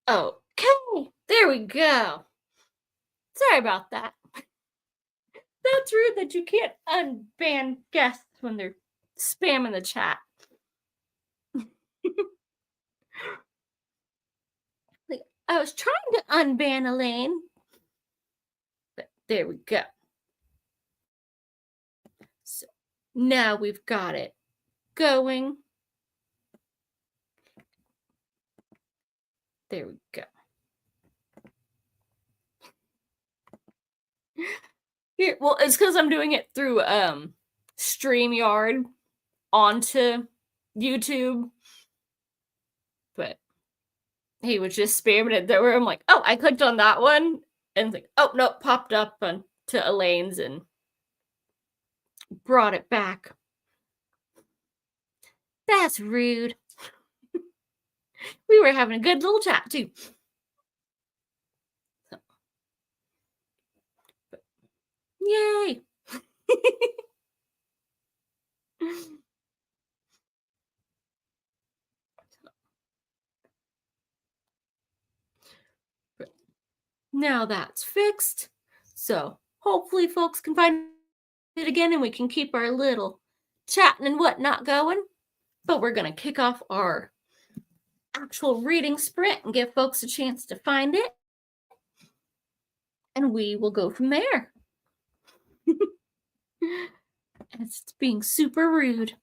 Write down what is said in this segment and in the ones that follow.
Okay, there we go. Sorry about that. That's rude that you can't unban guests when they're spamming the chat. Like, I was trying to unban Elaine, but there we go. So now we've got it going. There we go. Here, well, it's because I'm doing it through StreamYard onto YouTube, but he was just spamming it there where I'm like, oh, I clicked on that one, and it's like, oh no, popped up on to Elaine's and brought it back. That's rude. We were having a good little chat too. So, yay! Now that's fixed. So hopefully folks can find it again and we can keep our little chatting and whatnot going. But we're going to kick off our actual reading sprint and give folks a chance to find it. And we will go from there. It's being super rude.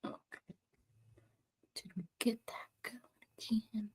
Okay. Did we get that going again?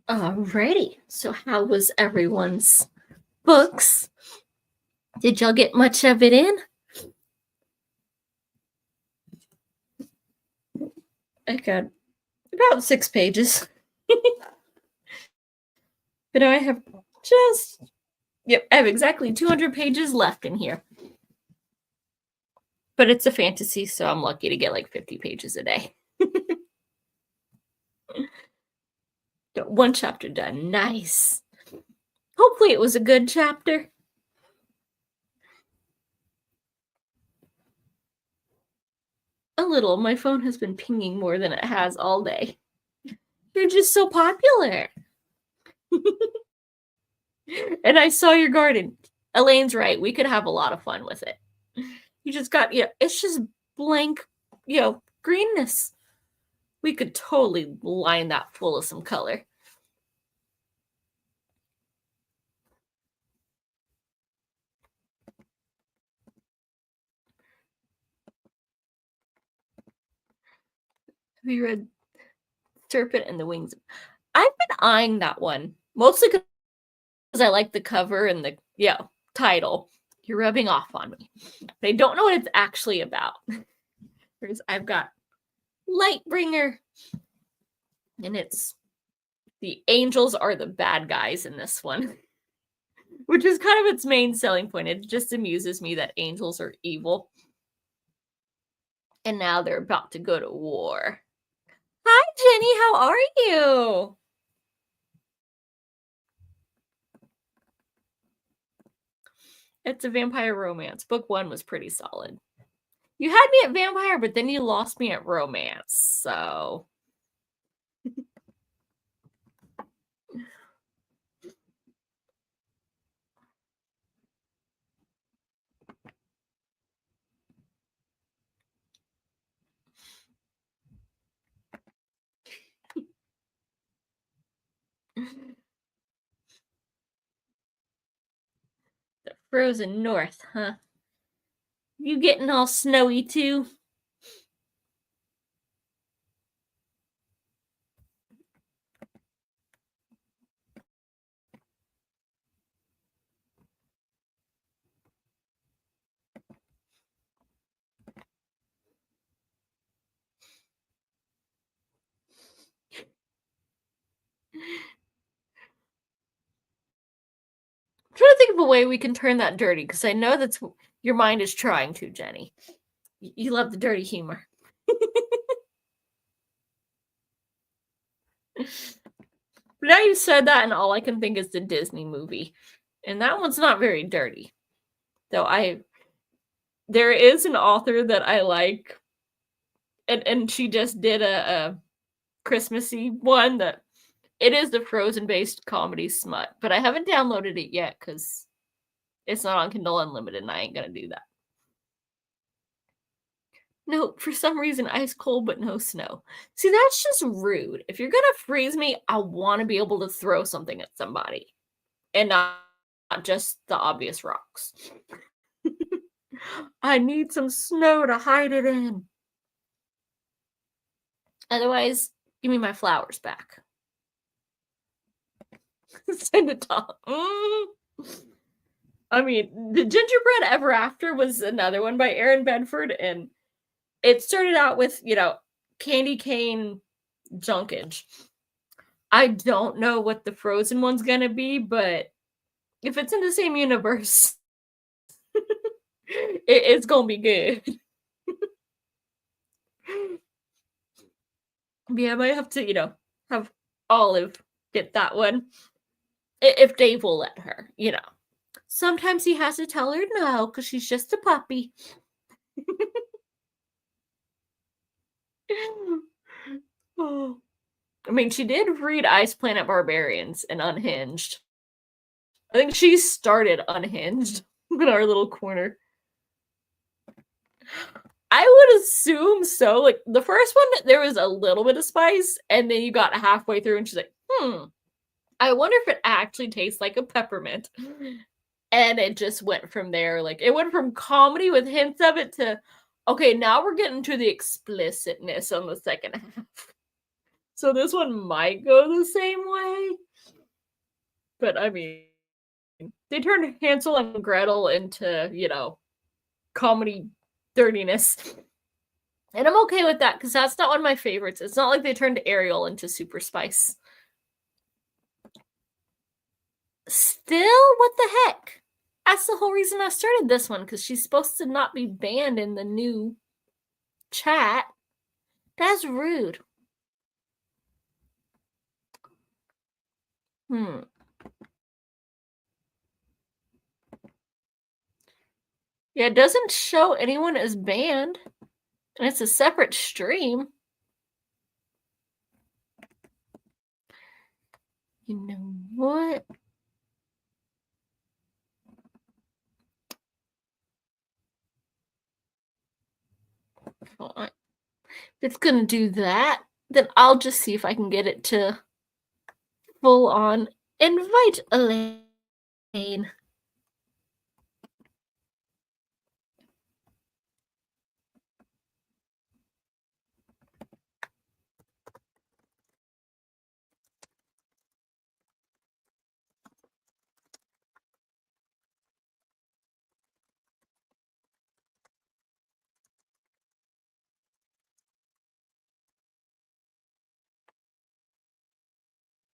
Alrighty. So how was everyone's books? Did y'all get much of it in? I got about 6 pages. But I have I have exactly 200 pages left in here. But it's a fantasy, so I'm lucky to get like 50 pages a day. One chapter done. Nice. Hopefully it was a good chapter. A little. My phone has been pinging more than it has all day. You're just so popular. And I saw your garden. Elaine's right. We could have a lot of fun with it. You just got, it's just blank, greenness. We could totally line that full of some color. Have you read Serpent and the Wings? I've been eyeing that one, mostly because I like the cover and the title. You're rubbing off on me. But I don't know what it's actually about. Whereas I've got Lightbringer, and it's the angels are the bad guys in this one, which is kind of its main selling point. It just amuses me that angels are evil. And now they're about to go to war. Hi, Jenny. How are you? It's a vampire romance. Book 1 was pretty solid. You had me at vampire, but then you lost me at romance, so... The frozen north, huh? You getting all snowy too? I'm trying to think of a way we can turn that dirty, because I know that's your mind is trying to, Jenny. You love the dirty humor. But now you said that, and all I can think is the Disney movie. And that one's not very dirty. Though there is an author that I like, and she just did a Christmassy one that it is the Frozen-based comedy smut, but I haven't downloaded it yet because it's not on Kindle Unlimited, and I ain't gonna do that. No, for some reason, ice cold, but no snow. See, that's just rude. If you're gonna freeze me, I want to be able to throw something at somebody, and not just the obvious rocks. I need some snow to hide it in. Otherwise, give me my flowers back. Send it to. I mean, the Gingerbread Ever After was another one by Aaron Bedford, and it started out with, candy cane junkage. I don't know what the Frozen one's gonna be, but if it's in the same universe, it's gonna be good. Yeah, I might have to, have Olive get that one. If Dave will let her, Sometimes he has to tell her no, because she's just a puppy. Oh. I mean, she did read Ice Planet Barbarians and Unhinged. I think she started Unhinged in our little corner. I would assume so. Like, the first one, there was a little bit of spice, and then you got halfway through, and she's like, I wonder if it actually tastes like a peppermint. And it just went from there. Like, it went from comedy with hints of it to, okay, now we're getting to the explicitness on the second half. So this one might go the same way. But I mean, they turned Hansel and Gretel into, comedy dirtiness. And I'm okay with that because that's not one of my favorites. It's not like they turned Ariel into Super Spice. Still, what the heck? That's the whole reason I started this one, because she's supposed to not be banned in the new chat. That's rude. Hmm. Yeah, it doesn't show anyone as banned. And it's a separate stream. You know what? Fine. If it's gonna do that, then I'll just see if I can get it to full on invite Elaine.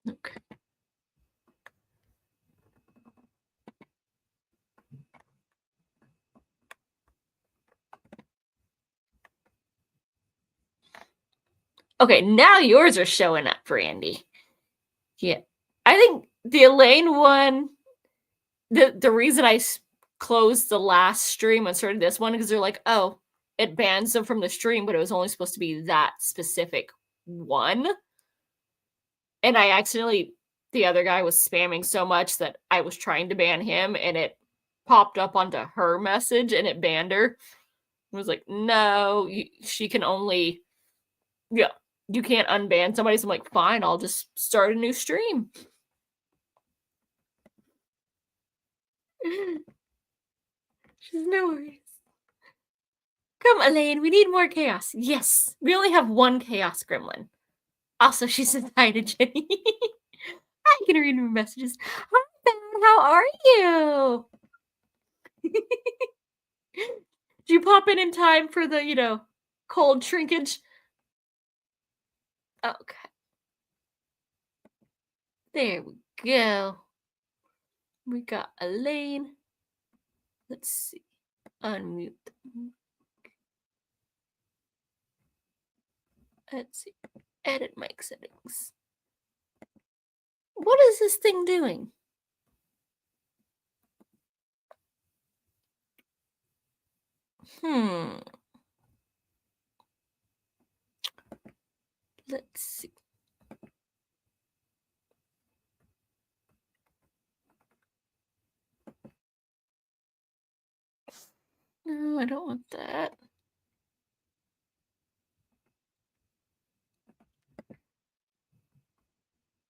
Okay. Okay, now yours are showing up, Brandy. Yeah. I think the Elaine one, the reason I closed the last stream and started this one, because they're like, oh, it bans them from the stream, but it was only supposed to be that specific one. And I accidentally, the other guy was spamming so much that I was trying to ban him, and it popped up onto her message and it banned her. I was like, no, she can only, you can't unban somebody. So I'm like, fine, I'll just start a new stream. She's no worries. Come, Elaine, we need more chaos. Yes, we only have one chaos gremlin. Also, she says hi to Jenny. I can read her messages. Hi, Ben, how are you? Did you pop in time for the, cold shrinkage? Okay. There we go. We got Elaine. Let's see. Unmute. Let's see. Edit mic settings. What is this thing doing? Let's see. No, I don't want that.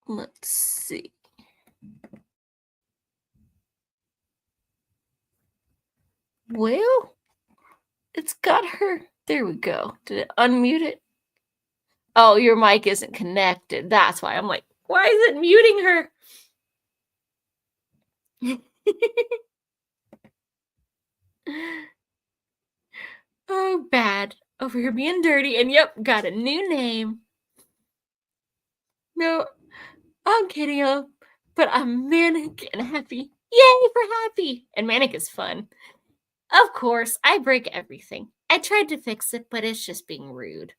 Let's see. Well, it's got her. There we go. Did it unmute it? Oh, your mic isn't connected. That's why I'm like, why is it muting her? Oh, bad. Over here being dirty. And yep, got a new name. No, I'm kidding you. But I'm manic and happy. Yay for happy. And manic is fun. Of course, I break everything. I tried to fix it, but it's just being rude.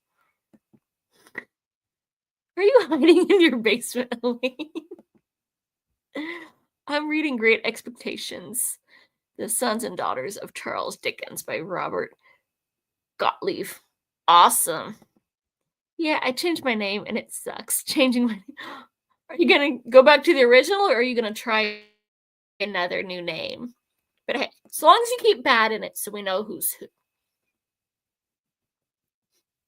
Are you hiding in your basement, Elaine? I'm reading Great Expectations, The Sons and Daughters of Charles Dickens by Robert Gottlieb. Awesome. Yeah, I changed my name and it sucks. Changing my Are you going to go back to the original, or are you going to try another new name? But hey, as long as you keep bad in it so we know who's who.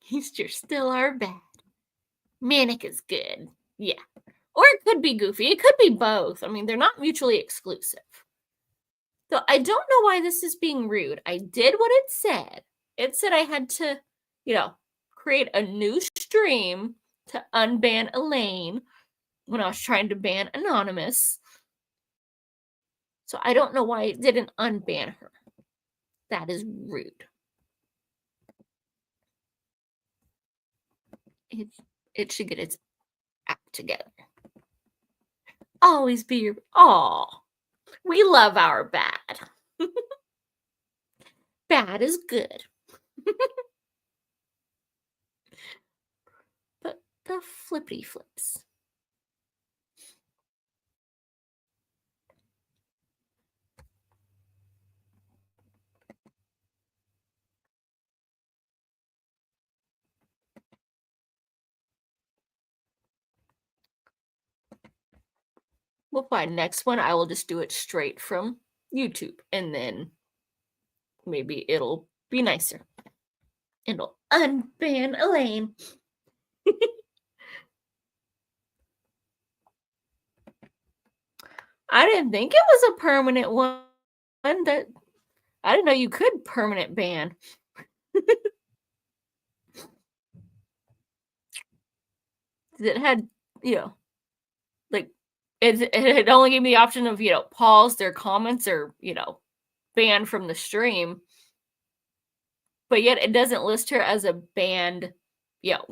Easter still are bad. Manic is good. Yeah. Or it could be Goofy. It could be both. I mean, they're not mutually exclusive. So I don't know why this is being rude. I did what it said. It said I had to, create a new stream to unban Elaine when I was trying to ban Anonymous. So I don't know why it didn't unban her. That is rude. It should get its act together. Always be your... Aw. We love our bad. Bad is good. But the flippity flips. We'll find next one. I will just do it straight from YouTube, and then maybe it'll be nicer. It'll unban Elaine. I didn't think it was a permanent one. That I didn't know you could permanent ban. It had, like it only gave me the option of, pause their comments or, ban from the stream. But yet it doesn't list her as a banned,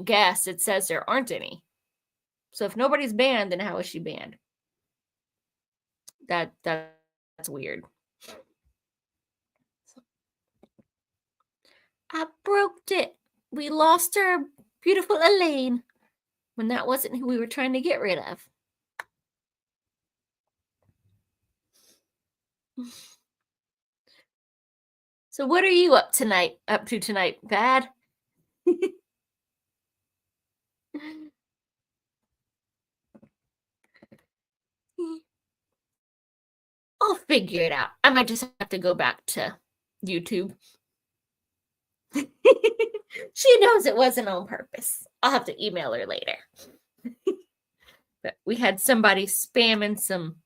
guest. It says there aren't any. So if nobody's banned, then how is she banned? That's weird. I broke it. We lost our beautiful Elaine when that wasn't who we were trying to get rid of. So what are you up to tonight, Bad? I'll figure it out. I might just have to go back to YouTube. She knows it wasn't on purpose. I'll have to email her later. But we had somebody spamming some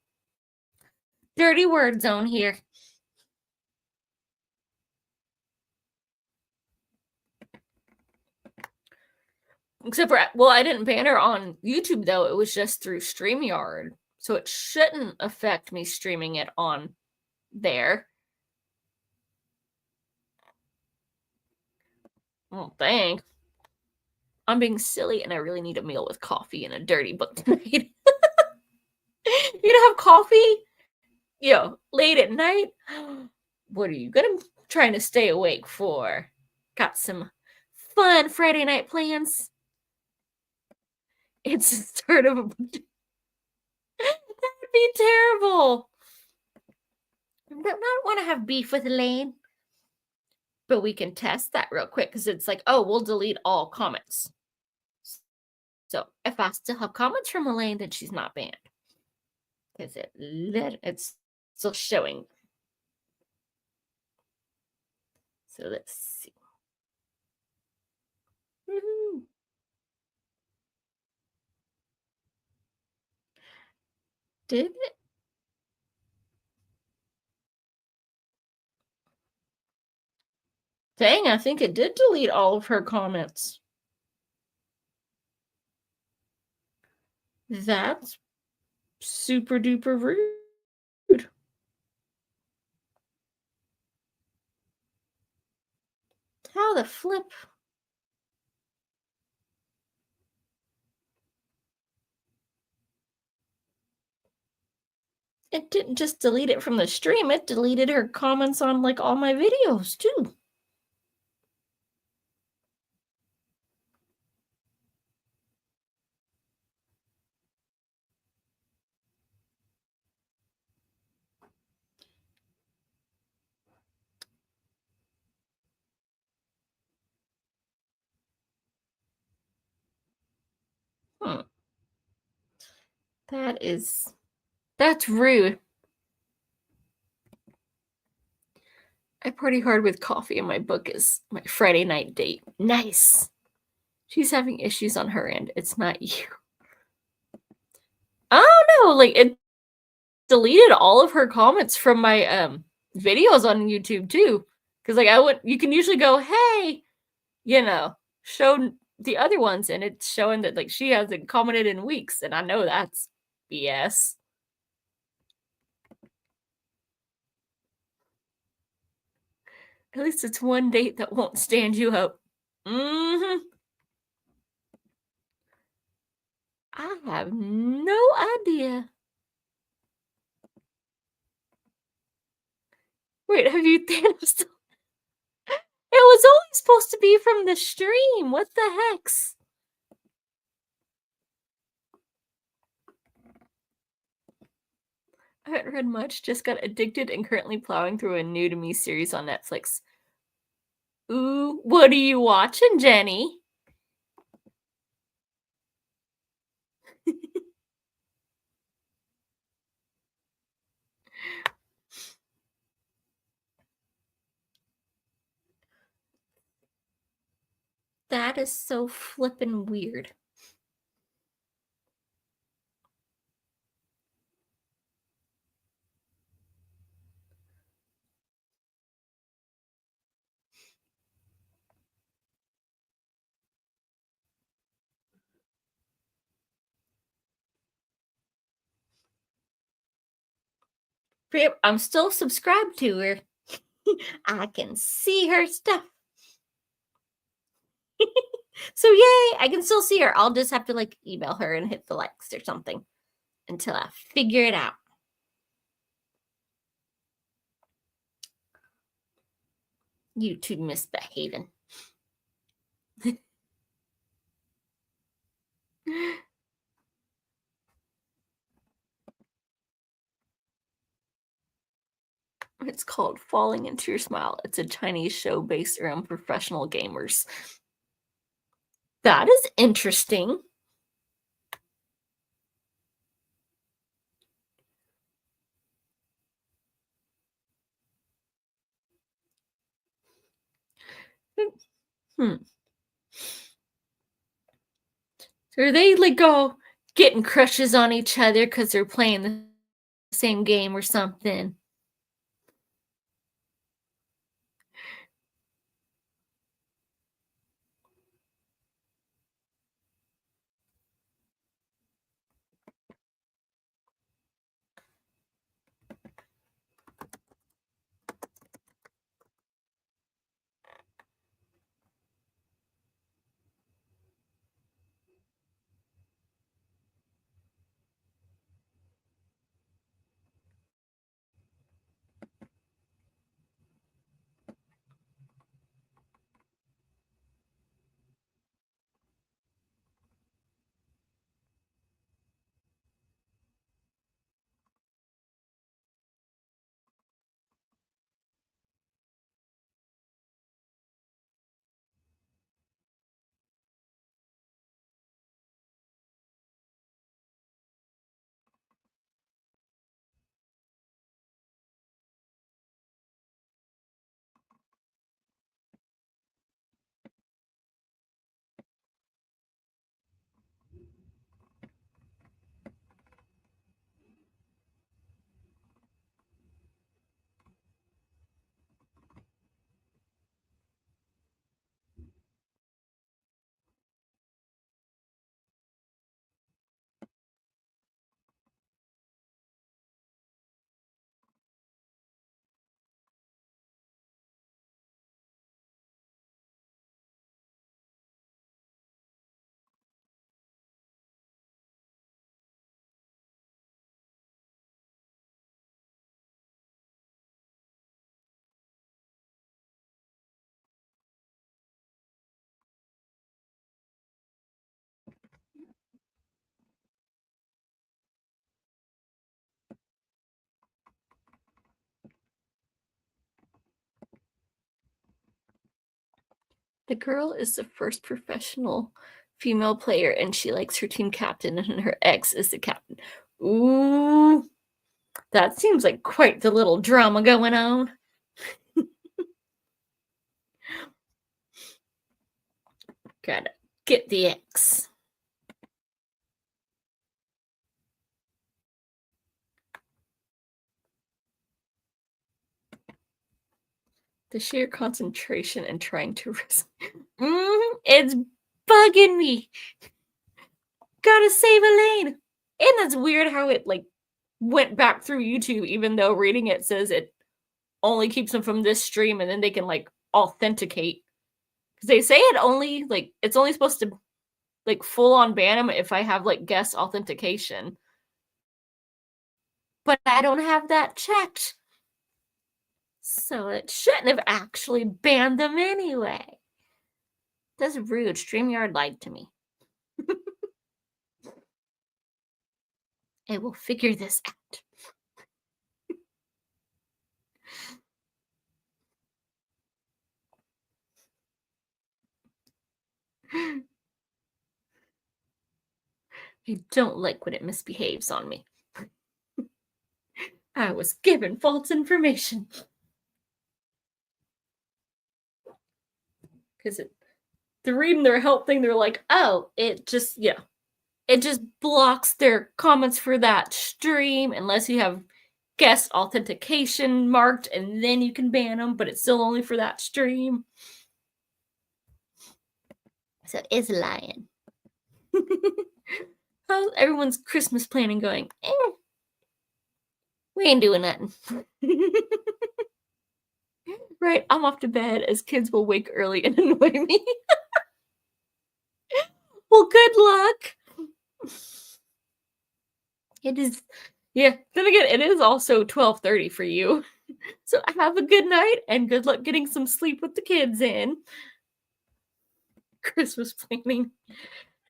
dirty words on here. Except for, well, I didn't ban her on YouTube, though. It was just through StreamYard. So it shouldn't affect me streaming it on there. Oh, thanks. I'm being silly, and I really need a meal with coffee and a dirty book tonight. You don't have coffee? Late at night? What are you trying to stay awake for? Got some fun Friday night plans? It's the start of a... That would be terrible. I do not want to have beef with Elaine. But we can test that real quick, because it's like, oh, we'll delete all comments. So if I still have comments from Elaine, then she's not banned. Because it's still showing. So let's see. Woo-hoo. Did it? Dang, I think it did delete all of her comments. That's super duper rude. How the flip? It didn't just delete it from the stream, it deleted her comments on like all my videos too. That's rude. I party hard with coffee, and my book is my Friday night date. Nice. She's having issues on her end. It's not you. I don't know. Like, it deleted all of her comments from my videos on YouTube too. Because like you can usually go, hey, show the other ones, and it's showing that, like, she hasn't commented in weeks, and I know that's BS. At least it's one date that won't stand you up. Mhm. I have no idea. Wait, have you Thanos? It was only supposed to be from the stream. What the hex? I haven't read much, just got addicted and currently plowing through a new to me series on Netflix. Ooh, what are you watching, Jenny? That is so flippin' weird. Yep, I'm still subscribed to her. I can see her stuff. So yay, I can still see her. I'll just have to like email her and hit the likes or something until I figure it out. You two misbehaving. It's called Falling Into Your Smile. It's a Chinese show based around professional gamers. That is interesting. Hmm. So are they like go getting crushes on each other because they're playing the same game or something? The girl is the first professional female player, and she likes her team captain, and her ex is the captain. Ooh, that seems like quite the little drama going on. Gotta get the ex. The sheer concentration and trying to it's bugging me. Gotta save Elaine. And that's weird how it like went back through YouTube, even though reading it says it only keeps them from this stream, and then they can like authenticate. Because they say it only like it's only supposed to like full on ban them if I have like guest authentication. But I don't have that checked. So it shouldn't have actually banned them anyway. That's rude. StreamYard lied to me. I will figure this out. I don't like when it misbehaves on me. I was given false information. Because they're reading their help thing, they're like, oh, it just blocks their comments for that stream unless you have guest authentication marked, and then you can ban them, but it's still only for that stream. So it's lying. How's everyone's Christmas planning going? We ain't doing nothing. Right, I'm off to bed as kids will wake early and annoy me. Well, good luck. It is, yeah, then again, it is also 12:30 for you. So have a good night and good luck getting some sleep with the kids in. Christmas planning.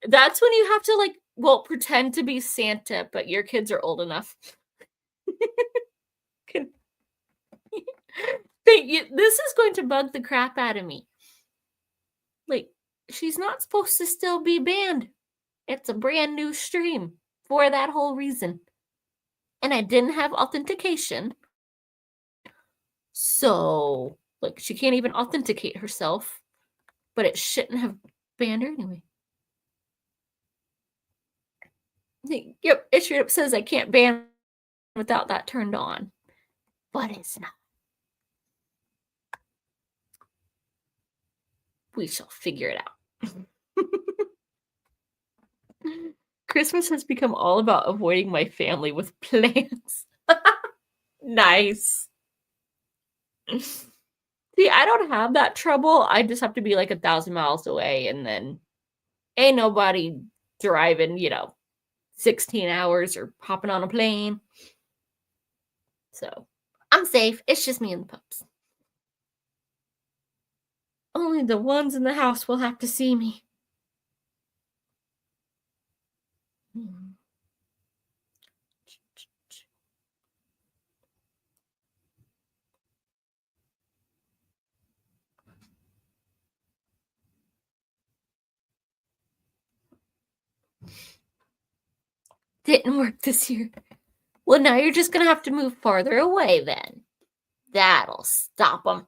That's when you have to like, well, pretend to be Santa, but your kids are old enough. This is going to bug the crap out of me. Like, she's not supposed to still be banned. It's a brand new stream for that whole reason. And I didn't have authentication. So, like, she can't even authenticate herself. But it shouldn't have banned her anyway. Yep, it straight up says I can't ban without that turned on. But it's not. We shall figure it out. Christmas has become all about avoiding my family with plans. Nice. See, I don't have that trouble. I just have to be like 1,000 miles away, and then ain't nobody driving, 16 hours or hopping on a plane. So I'm safe. It's just me and the pups. Only the ones in the house will have to see me. Didn't work this year. Well, now you're just going to have to move farther away then. That'll stop them.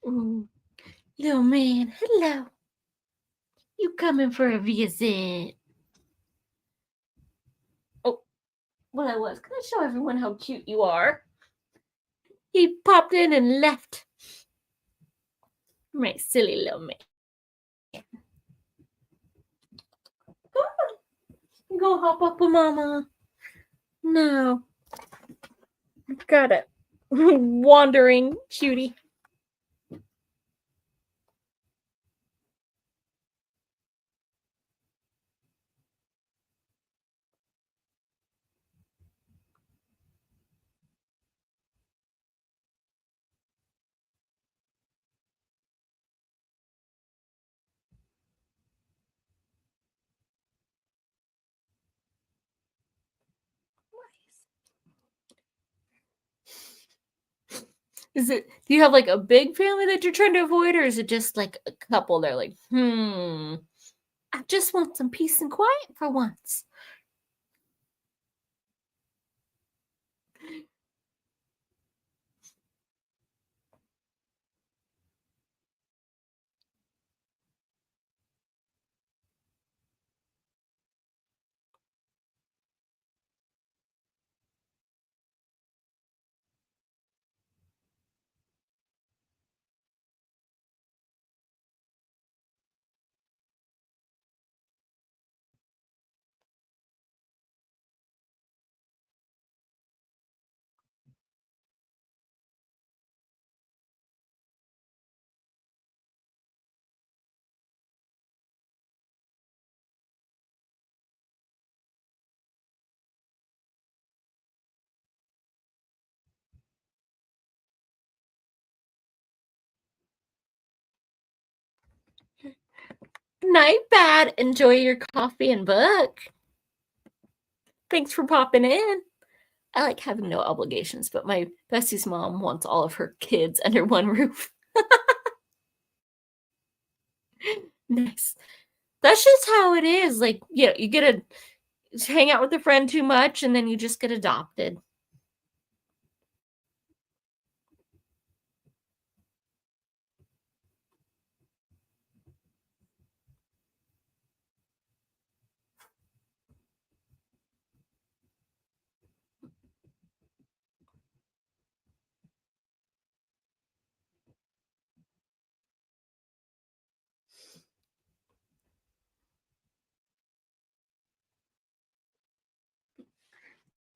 Ooh, little man, hello. You coming for a visit? Oh, well, I was going to show everyone how cute you are. He popped in and left. My silly little man. Go hop up with Mama. No. Got it. Wandering cutie. Do you have like a big family that you're trying to avoid, or is it just like a couple that are like, I just want some peace and quiet for once? Night, Bad. Enjoy your coffee and book. Thanks for popping in. I like having no obligations, but my bestie's mom wants all of her kids under one roof. Nice. That's just how it is. Like, you get to hang out with a friend too much, and then you just get adopted.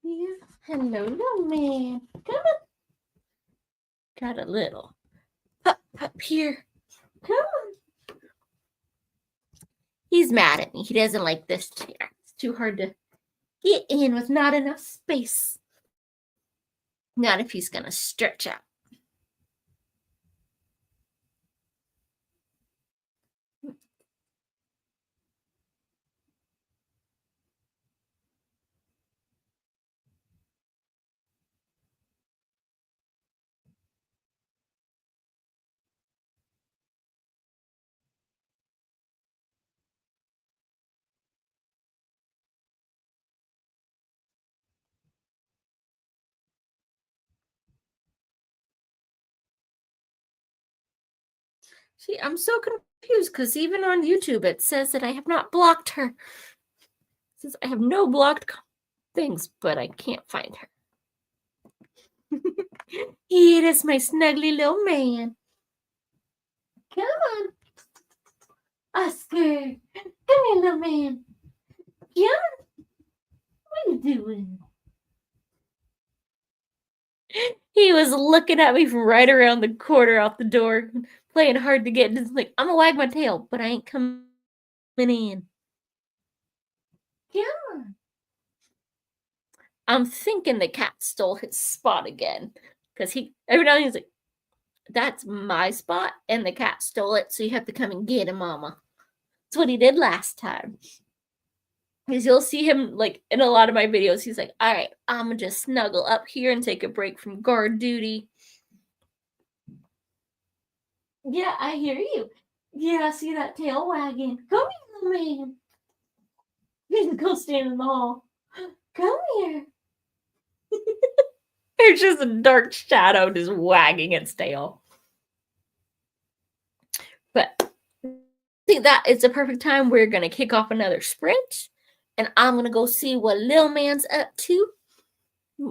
Yeah. Hello, little man. Come on. Got a little pup here. Come on. He's mad at me. He doesn't like this chair. It's too hard to get in with not enough space. Not if he's gonna stretch out. See, I'm so confused because even on YouTube it says that I have not blocked her. It says I have no blocked things, but I can't find her. It is my snuggly little man. Come on, Oscar. Come here, little man. Come on. What are you doing? He was looking at me from right around the corner out the door, playing hard to get. And it's like, I'm gonna wag my tail, but I ain't coming in. Come on. I'm thinking the cat stole his spot again. Because every now and then he's like, that's my spot, and the cat stole it, so you have to come and get him, mama. That's what he did last time. Because you'll see him, like, in a lot of my videos, he's like, all right, I'm gonna just snuggle up here and take a break from guard duty. Yeah, I hear you. Yeah, I see that tail wagging. Come here, little man. You go stand in the hall. Come here. There's just a dark shadow just wagging its tail. But I think that is the perfect time. We're going to kick off another sprint. And I'm going to go see what Lil Man's up to.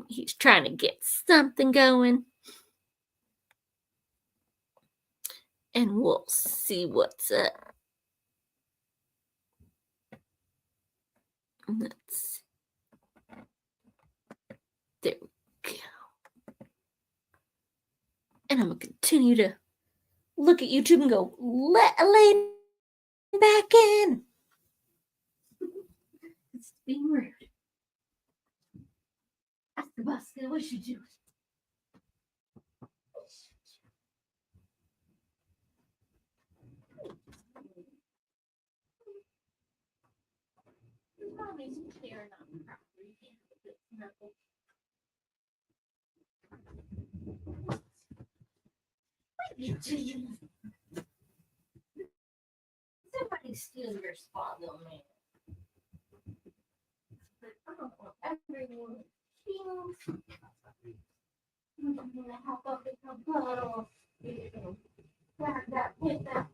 He's trying to get something going. And we'll see what's up. Let's see. There we go. And I'm going to continue to look at YouTube and go, let Elaine back in. It's being rude. Ask the basket, what should you do? Mommy's clearing up property. Somebody steal your spot, little man. I don't want everyone to I'm gonna hop up in the bottle. Grab that with that.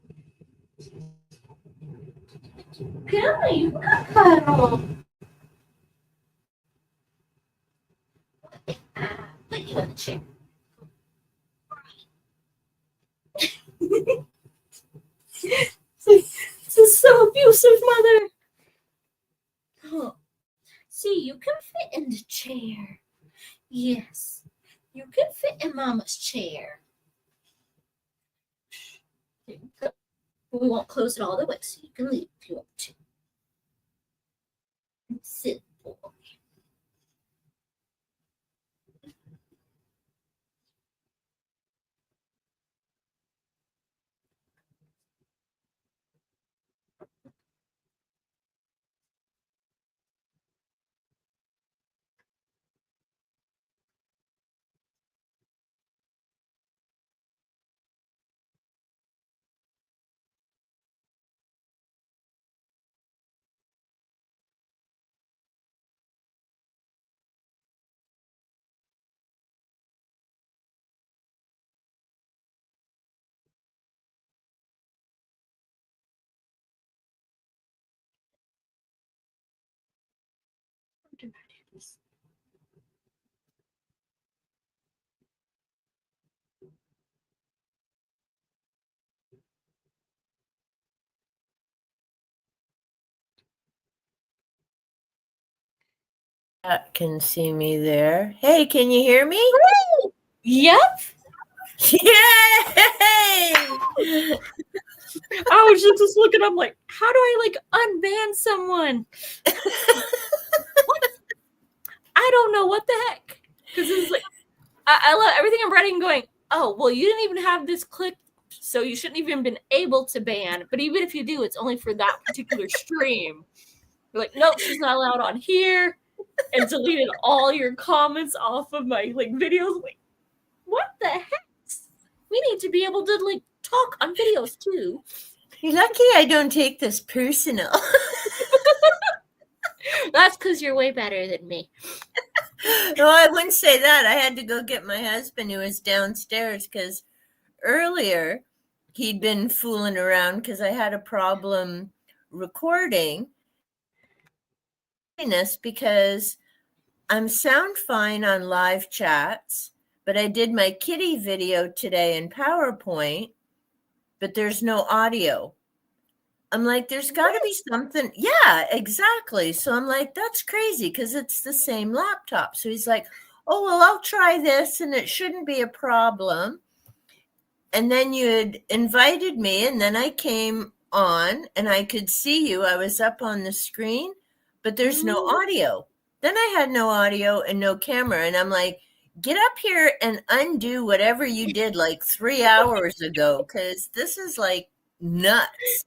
Billy, you got bottle. Put you in the chair. This is so abusive, Mother. Oh. See, you can fit in the chair. Yes, you can fit in Mama's chair. There you go. But we won't close it all the way, so you can leave if you want to. Sit, boy. Do I do this? Can see me there. Hey, can you hear me? Yep. Yay! I was just looking. I'm like, how do I unban someone? What? I don't know what the heck. Because it's like, I love everything I'm writing. Going, oh well, you didn't even have this clicked, so you shouldn't even been able to ban. But even if you do, it's only for that particular stream. You're like, nope, she's not allowed on here, and deleted all your comments off of my videos. Like, what the heck? We need to be able to talk on videos too. You're lucky I don't take this personal. That's because you're way better than me. No, I wouldn't say that. I had to go get my husband who was downstairs because earlier he'd been fooling around because I had a problem recording. Because I'm sound fine on live chats, but I did my kitty video today in PowerPoint, but there's no audio. I'm like, there's got to be something. Yeah, exactly. So I'm like, that's crazy because it's the same laptop. So he's like, oh, well, I'll try this and it shouldn't be a problem. And then you had invited me and then I came on and I could see you. I was up on the screen, but there's no audio. Then I had no audio and no camera. And I'm like, get up here and undo whatever you did 3 hours ago because this is nuts.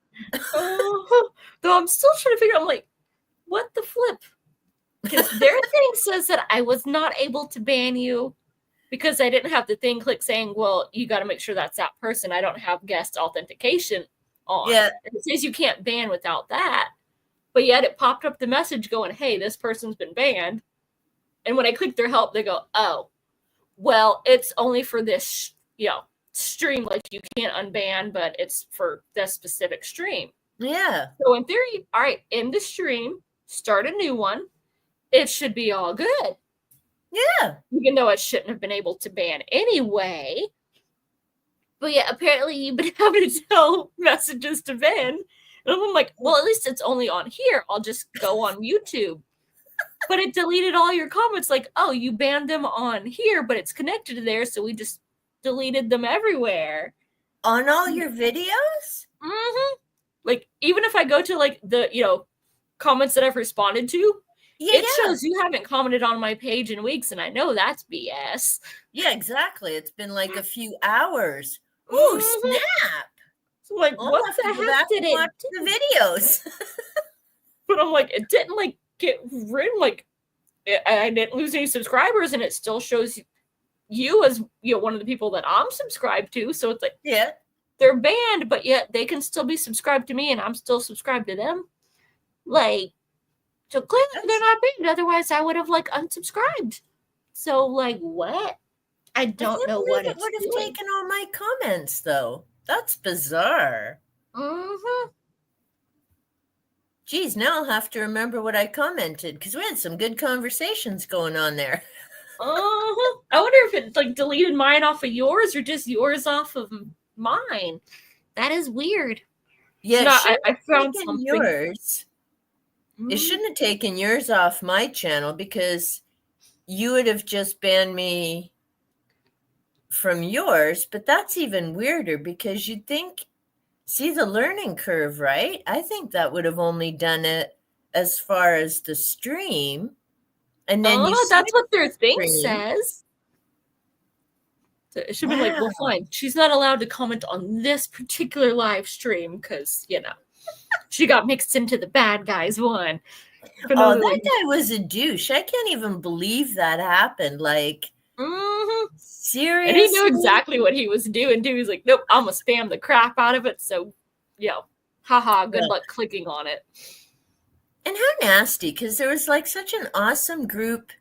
Though I'm still trying to figure out, I'm like, what the flip? Because their thing says that I was not able to ban you because I didn't have the thing click saying, well, you got to make sure that's that person. I don't have guest authentication on. Yeah. It says you can't ban without that. But yet it popped up the message going, hey, this person's been banned. And when I click their help, they go, oh, well, it's only for this, stream. You can't unban, but it's for this specific stream. Yeah. So in theory, all right, end the stream, start a new one. It should be all good. Yeah. Even though it shouldn't have been able to ban anyway. But yeah, apparently you've been having to tell messages to ban. And I'm like, well, at least it's only on here. I'll just go on YouTube. But it deleted all your comments oh, you banned them on here, but it's connected to there, so we just deleted them everywhere. On all your videos? Mm-hmm. Even if I go to the, comments that I've responded to, it shows you haven't commented on my page in weeks, and I know that's BS. Yeah, exactly. It's been a few hours. Ooh, snap. So what the heck did it do? The videos. But I'm like, it didn't get rid I didn't lose any subscribers, and it still shows you as one of the people that I'm subscribed to. So it's like, Yeah. they're banned, but yet they can still be subscribed to me, and I'm still subscribed to them. Like, so clearly they're not banned. Otherwise, I would have like unsubscribed. So like, what? I I don't can't know what believe it it's would have doing. taken all my comments, though. That's bizarre. Mm-hmm. Geez, now I'll have to remember what I commented because we had some good conversations going on there. Uh-huh. I wonder if it like deleted mine off of yours or just yours off of mine. That is weird. Yeah, it No, shouldn't I have found taken something. yours. It Mm, shouldn't have taken yours off my channel because you would have just banned me from yours. But that's even weirder because you'd think, see the learning curve, right? I think that would have only done it as far as the stream. And then you that's what switch their the thing stream. says. So it should have been like, well, Wow. fine. She's not allowed to comment on this particular live stream because, she got mixed into the bad guys one. But no, Oh, they're that like, guy was a douche. I can't even believe that happened. Like, mm-hmm. And he knew seriously? exactly what he was doing too. He's like, nope, I'm gonna spam the crap out of it. So, haha, good Yeah. luck clicking on it. And how nasty, because there was like such an awesome group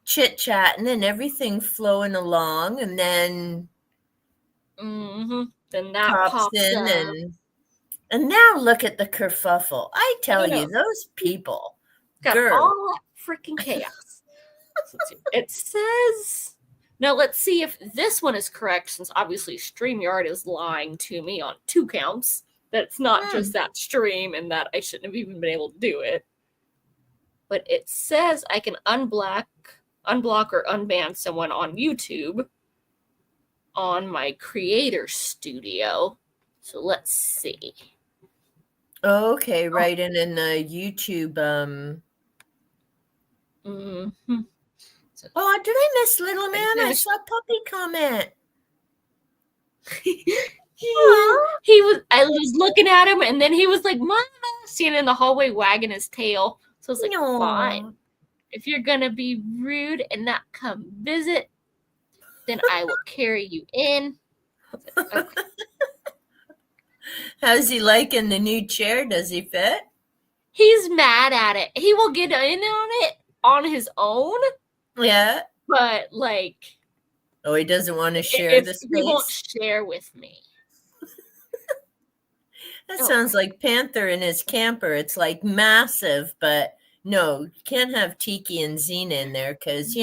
chit chatting and everything flowing along, and then Mm-hmm. Then that pops pops in up. and now look at the kerfuffle. I I tell you, know. those people, Got girl. all that freaking chaos. So it says. Now let's see if this one is correct, since obviously StreamYard is lying to me on 2 counts. That it's not just Hmm. that stream and that I shouldn't have even been able to do it. But it says I can unblock or unban someone on YouTube on my creator studio. So let's see. Okay, right. And in the YouTube, Mm-hmm. So oh, did I miss Little I Man? I finished. saw Puppy comment. Aw. he was. I was looking at him, and then he was like, "Mama," standing in the hallway, wagging his tail. So I was like, "Fine. No. If you're gonna be rude and not come visit, then I will carry you in." I was like, okay. How's he liking the new chair? Does he fit? He's mad at it. He will get in on it on his own, Yeah. but like, Oh, he doesn't want to share if the he won't space. share with me. That sounds Okay. like Panther in his camper. It's like massive, but no, you can't have Tiki and Xena in there because,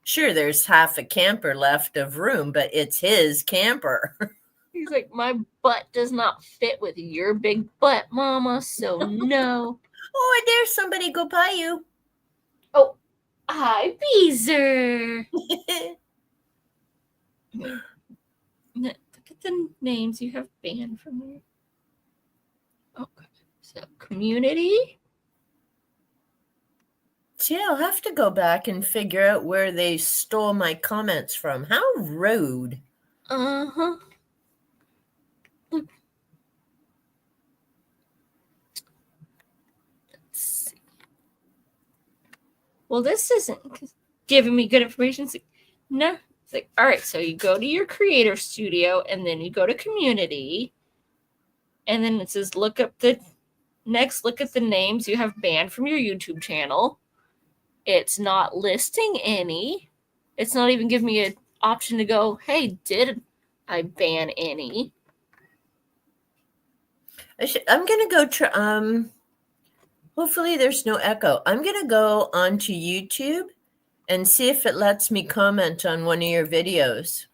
sure, there's half a camper left of room, but it's his camper. He's like, my butt does not fit with your big butt, mama, so no. Oh, I dare somebody go by you. Oh, hi, Beezer. Wait, look at the names you have banned from there. Okay, so community. See, I'll have to go back and figure out where they stole my comments from. How rude. Uh-huh. Look. Let's see. Well, this isn't giving me good information. It's like, no. It's like, all right, so you go to your creator studio and then you go to community. And then it says look at the names you have banned from your YouTube channel. It's not listing any. It's not even giving me an option to go, hey, did I ban any? I'm gonna go try. Hopefully, there's no echo. I'm gonna go onto YouTube and see if it lets me comment on one of your videos.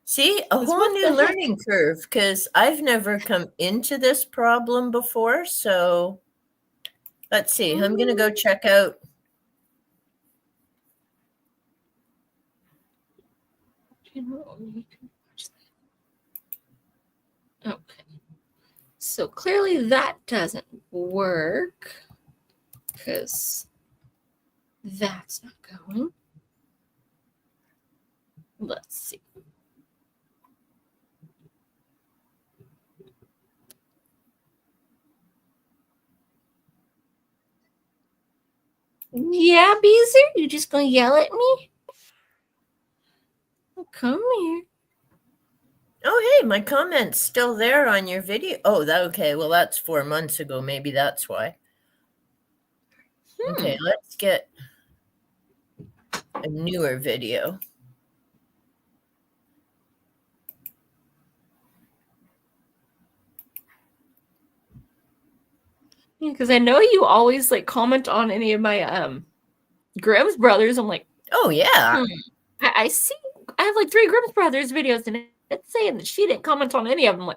See, a whole What new the heck? learning curve because I've never come into this problem before. So let's see. I'm gonna go check out. Okay. So clearly that doesn't work because that's not going. Let's see. Yeah, Beezer, you just gonna yell at me? Oh, come here. Oh, hey, my comment's still there on your video. Oh, that okay. Well, that's 4 months ago. Maybe that's why. Okay, let's get a newer video. Because I know you always like comment on any of my Grimm's Brothers. I'm like, oh yeah. I see. I have like 3 Grimm's Brothers videos, and it's saying that she didn't comment on any of them. I'm like,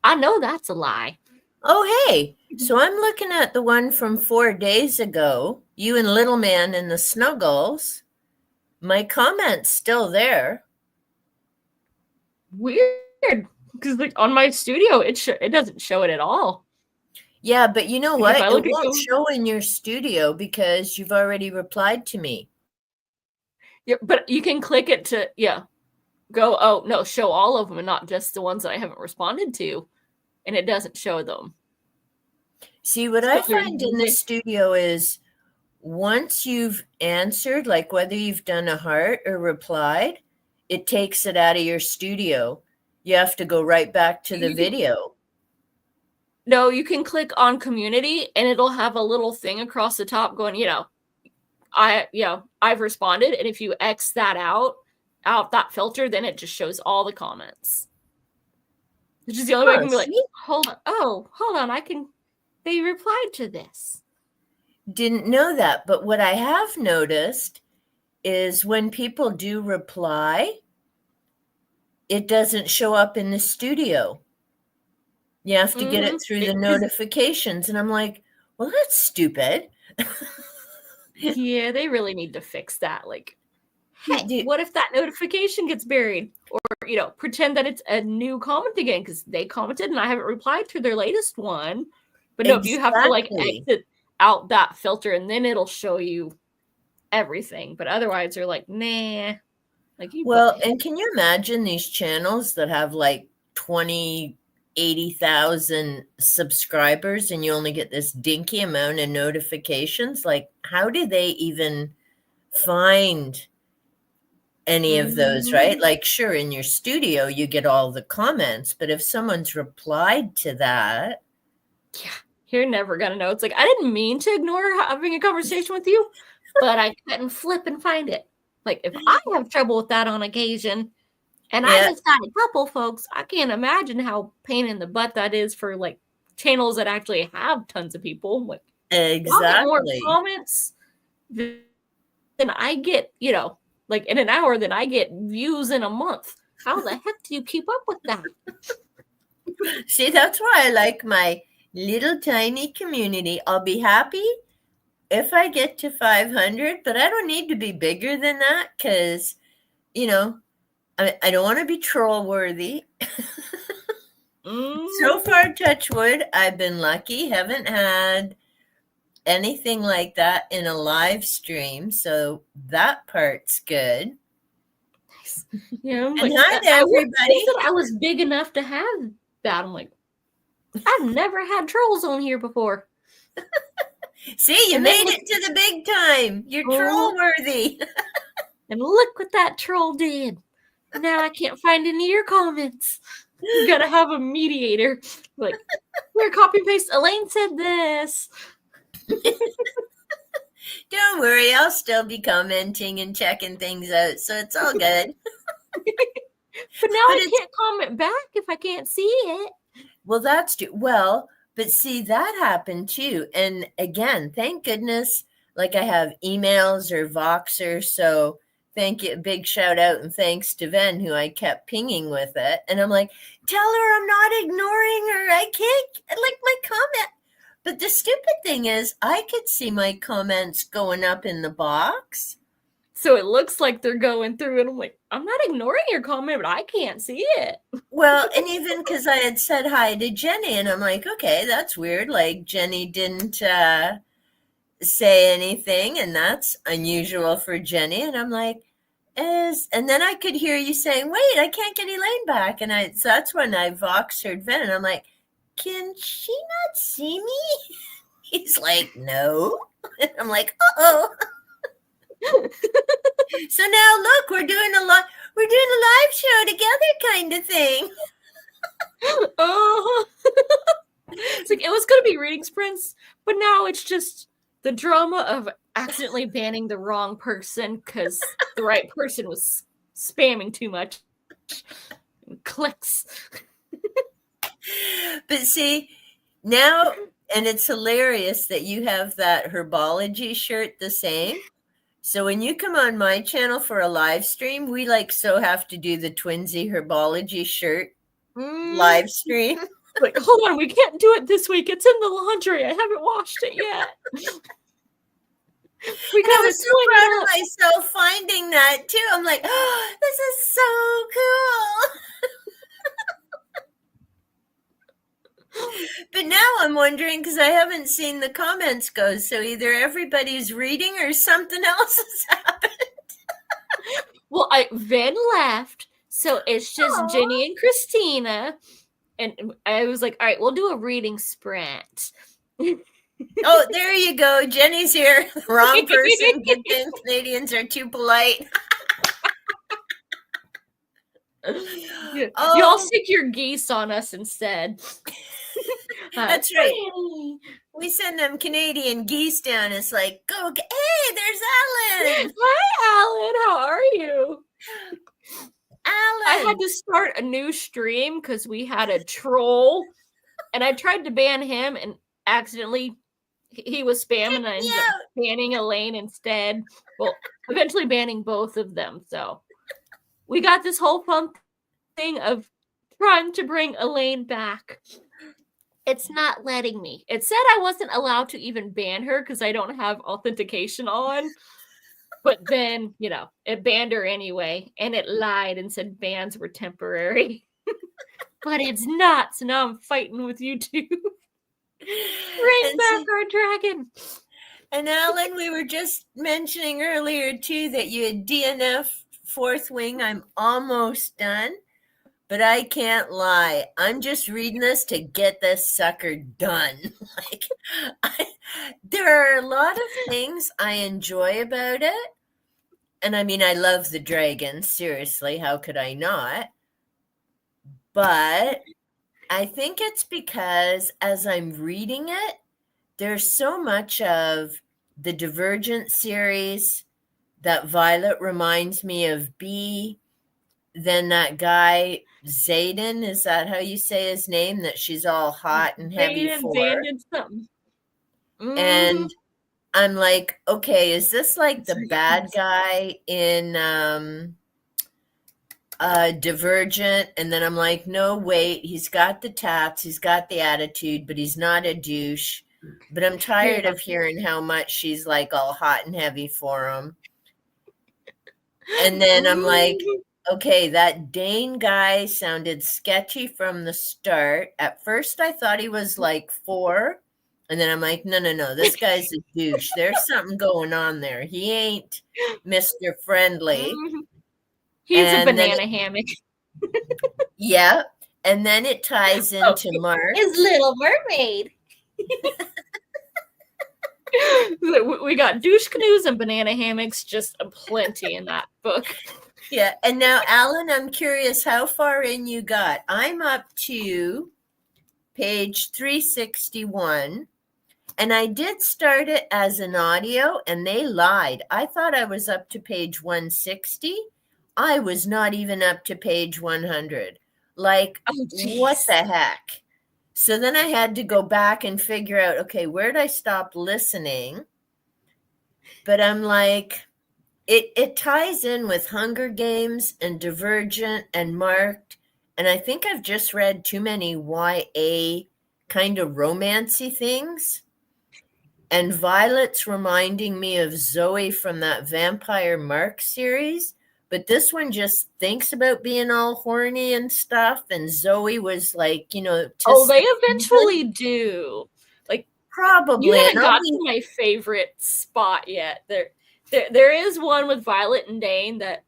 I know that's a lie. Oh, hey. So I'm looking at the one from 4 days ago. You and Little Man and the Snuggles. My comment's still there. Weird, because like on my studio, it doesn't show it at all. Yeah, but you know what? If I It look at won't show in your studio because you've already replied to me. yeah, but you can click it to go. Oh no, show all of them and not just the ones that I haven't responded to, and it doesn't show them. See, what I find in the studio is once you've answered, like whether you've done a heart or replied, it takes it out of your studio. You have to go right back to the video. No, you can click on community and it'll have a little thing across the top going, I've responded. And if you X that out that filter, then it just shows all the comments. Which is the only way I can be like, hold on, they replied to this. Didn't know that. But what I have noticed is when people do reply, it doesn't show up in the studio. You have to get it through the notifications. And I'm like, well, that's stupid. Yeah, they really need to fix that. Like, hey, what if that notification gets buried? Or, pretend that it's a new comment again because they commented and I haven't replied to their latest one. But no, you have to like exit out that filter and then it'll show you everything. But otherwise, you're like, nah. Like and can you imagine these channels that have like 80,000 subscribers and you only get this dinky amount of notifications? Like, how do they even find any of those, right? Like, sure, in your studio, you get all the comments, but if someone's replied to that. Yeah, you're never going to know. It's like, I didn't mean to ignore having a conversation with you, but I couldn't flip and find it. Like, if I have trouble with that on occasion, and I just got a couple folks, I can't imagine how pain in the butt that is for like channels that actually have tons of people. Like, exactly. I'll get more comments than I get, like in an hour than I get views in a month. How the heck do you keep up with that? See, that's why I like my little tiny community. I'll be happy if I get to 500, but I don't need to be bigger than that because, I don't want to be troll worthy. So far, touch wood, I've been lucky. Haven't had anything like that in a live stream. So that part's good. Nice. Yeah, and hi to everybody. I was big enough to have that. I'm like, I've never had trolls on here before. See, you made it to the big time. You're troll worthy. And look what that troll did. Now I can't find any of your comments. You gotta have a mediator. Like, here, copy paste. Elaine said this. Don't worry, I'll still be commenting and checking things out, so it's all good. But now I can't comment back if I can't see it. Well, that's true. Well, but see, that happened too. And again, thank goodness, like I have emails or Voxer, so thank you, big shout out and thanks to Ven, who I kept pinging with it. And I'm like, tell her I'm not ignoring her. I can't, like, my comment. But the stupid thing is, I could see my comments going up in the box. So it looks like they're going through, and I'm like, I'm not ignoring your comment, but I can't see it. Well, and even because I had said hi to Jenny, and I'm like, okay, that's weird. Like, Jenny didn't say anything, and that's unusual for Jenny. And I'm like, and then I could hear you saying, wait, I can't get Elaine back. And so that's when I Voxered Ven, and I'm like, can she not see me? He's like, no. I'm like, uh-oh. So now look, we're doing a live show together kind of thing. Oh. It's like it was gonna be reading sprints, but now it's just the drama of accidentally banning the wrong person because the right person was spamming too much. Clicks. But see, now, and it's hilarious that you have that herbology shirt the same. So when you come on my channel for a live stream, we so have to do the Twinsy herbology shirt live stream. Like, hold on, we can't do it this week. It's in the laundry. I haven't washed it yet. We I was so proud of myself finding that too. I'm like, oh, this is so cool. But now I'm wondering, because I haven't seen the comments go, so either everybody's reading or something else has happened. Well, Vin left, so it's just Jenny and Christina. And I was like, all right, we'll do a reading sprint. Oh, there you go. Jenny's here. Wrong person. Good thing Canadians are too polite. You all stick your geese on us instead. That's right. We send them Canadian geese down. It's like, go. Hey, there's Alan. Hi, Alan. How are you? Alan. I had to start a new stream because we had a troll, and I tried to ban him, and accidentally he was spamming, and I ended up banning Elaine instead. Well, eventually banning both of them. So we got this whole fun thing of trying to bring Elaine back. It's not letting me. It said I wasn't allowed to even ban her because I don't have authentication on. But then, it banned her anyway, and it lied and said bans were temporary. But it's not, so now I'm fighting with YouTube. Bring back our dragon. And Alan, we were just mentioning earlier, too, that you had DNF Fourth Wing. I'm almost done, but I can't lie. I'm just reading this to get this sucker done. There are a lot of things I enjoy about it. And I mean, I love the dragon. Seriously, how could I not? But I think it's because as I'm reading it, there's so much of the Divergent series that Violet reminds me of B. Then that guy, Zayden, is that how you say his name? That she's all hot and heavy for. Zayden something. And I'm like, okay, is this like the bad guy in Divergent? And then I'm like, no, wait, he's got the tats, he's got the attitude, but he's not a douche. But I'm tired of hearing how much she's like all hot and heavy for him. And then I'm like, okay, that Dane guy sounded sketchy from the start. At first I thought he was like 4. And then I'm like, no, this guy's a douche. There's something going on there. He ain't Mr. Friendly. He's a banana hammock. Yeah. And then it ties into Mark. His Little Mermaid. We got douche canoes and banana hammocks, just aplenty in that book. Yeah. And now, Alan, I'm curious how far in you got. I'm up to page 361. And I did start it as an audio, and they lied. I thought I was up to page 160. I was not even up to page 100. Like, what the heck? So then I had to go back and figure out, okay, where did I stop listening? But I'm like, it ties in with Hunger Games and Divergent and Marked. And I think I've just read too many YA kind of romancy things. And Violet's reminding me of Zoe from that Vampire Mark series. But this one just thinks about being all horny and stuff. And Zoe was like, they eventually do. Like, probably. You haven't got to my favorite spot yet. There is one with Violet and Dane that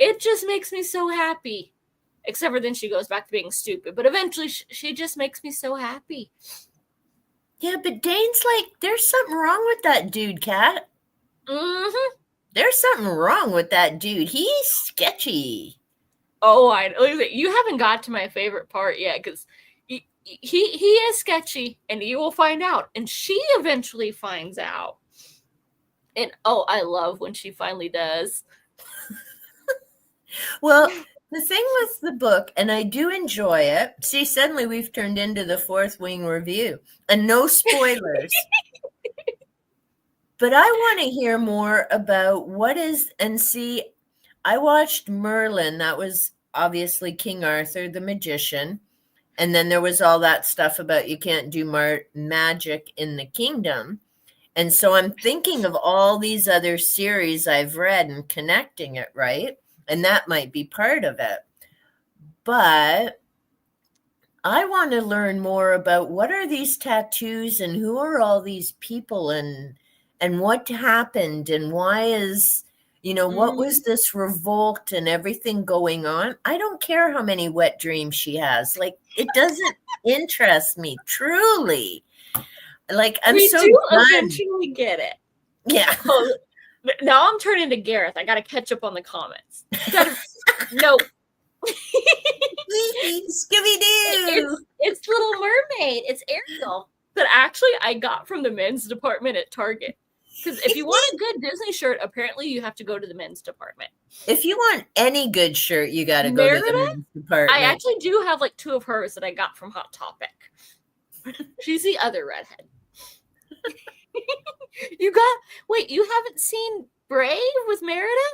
it just makes me so happy. Except for then she goes back to being stupid. But eventually she just makes me so happy. Yeah, but Dane's like, there's something wrong with that dude, Kat. Mm-hmm. There's something wrong with that dude. He's sketchy. Oh, I know. You haven't got to my favorite part yet, because he is sketchy, and you will find out. And she eventually finds out. And oh, I love when she finally does. Well, the thing with the book, and I do enjoy it. See, suddenly we've turned into the Fourth Wing review, and no spoilers. But I want to hear more about what is, and see, I watched Merlin. That was obviously King Arthur, the magician. And then there was all that stuff about you can't do magic in the kingdom. And so I'm thinking of all these other series I've read and connecting it, right? And that might be part of it. But I want to learn more about what are these tattoos and who are all these people and what happened and why is, what was this revolt and everything going on? I don't care how many wet dreams she has. Like, it doesn't interest me truly. Like, I'm We so do done. eventually get it. Yeah. Oh, now I'm turning to Gareth. I gotta catch up on the comments. No. Scooby-Doo. It's Little Mermaid. It's Ariel. That actually I got from the men's department at Target. Because if you want a good Disney shirt, apparently you have to go to the men's department. If you want any good shirt, you got to go to the men's department. I actually do have like 2 of hers that I got from Hot Topic. She's the other redhead. You haven't seen Brave with Merida?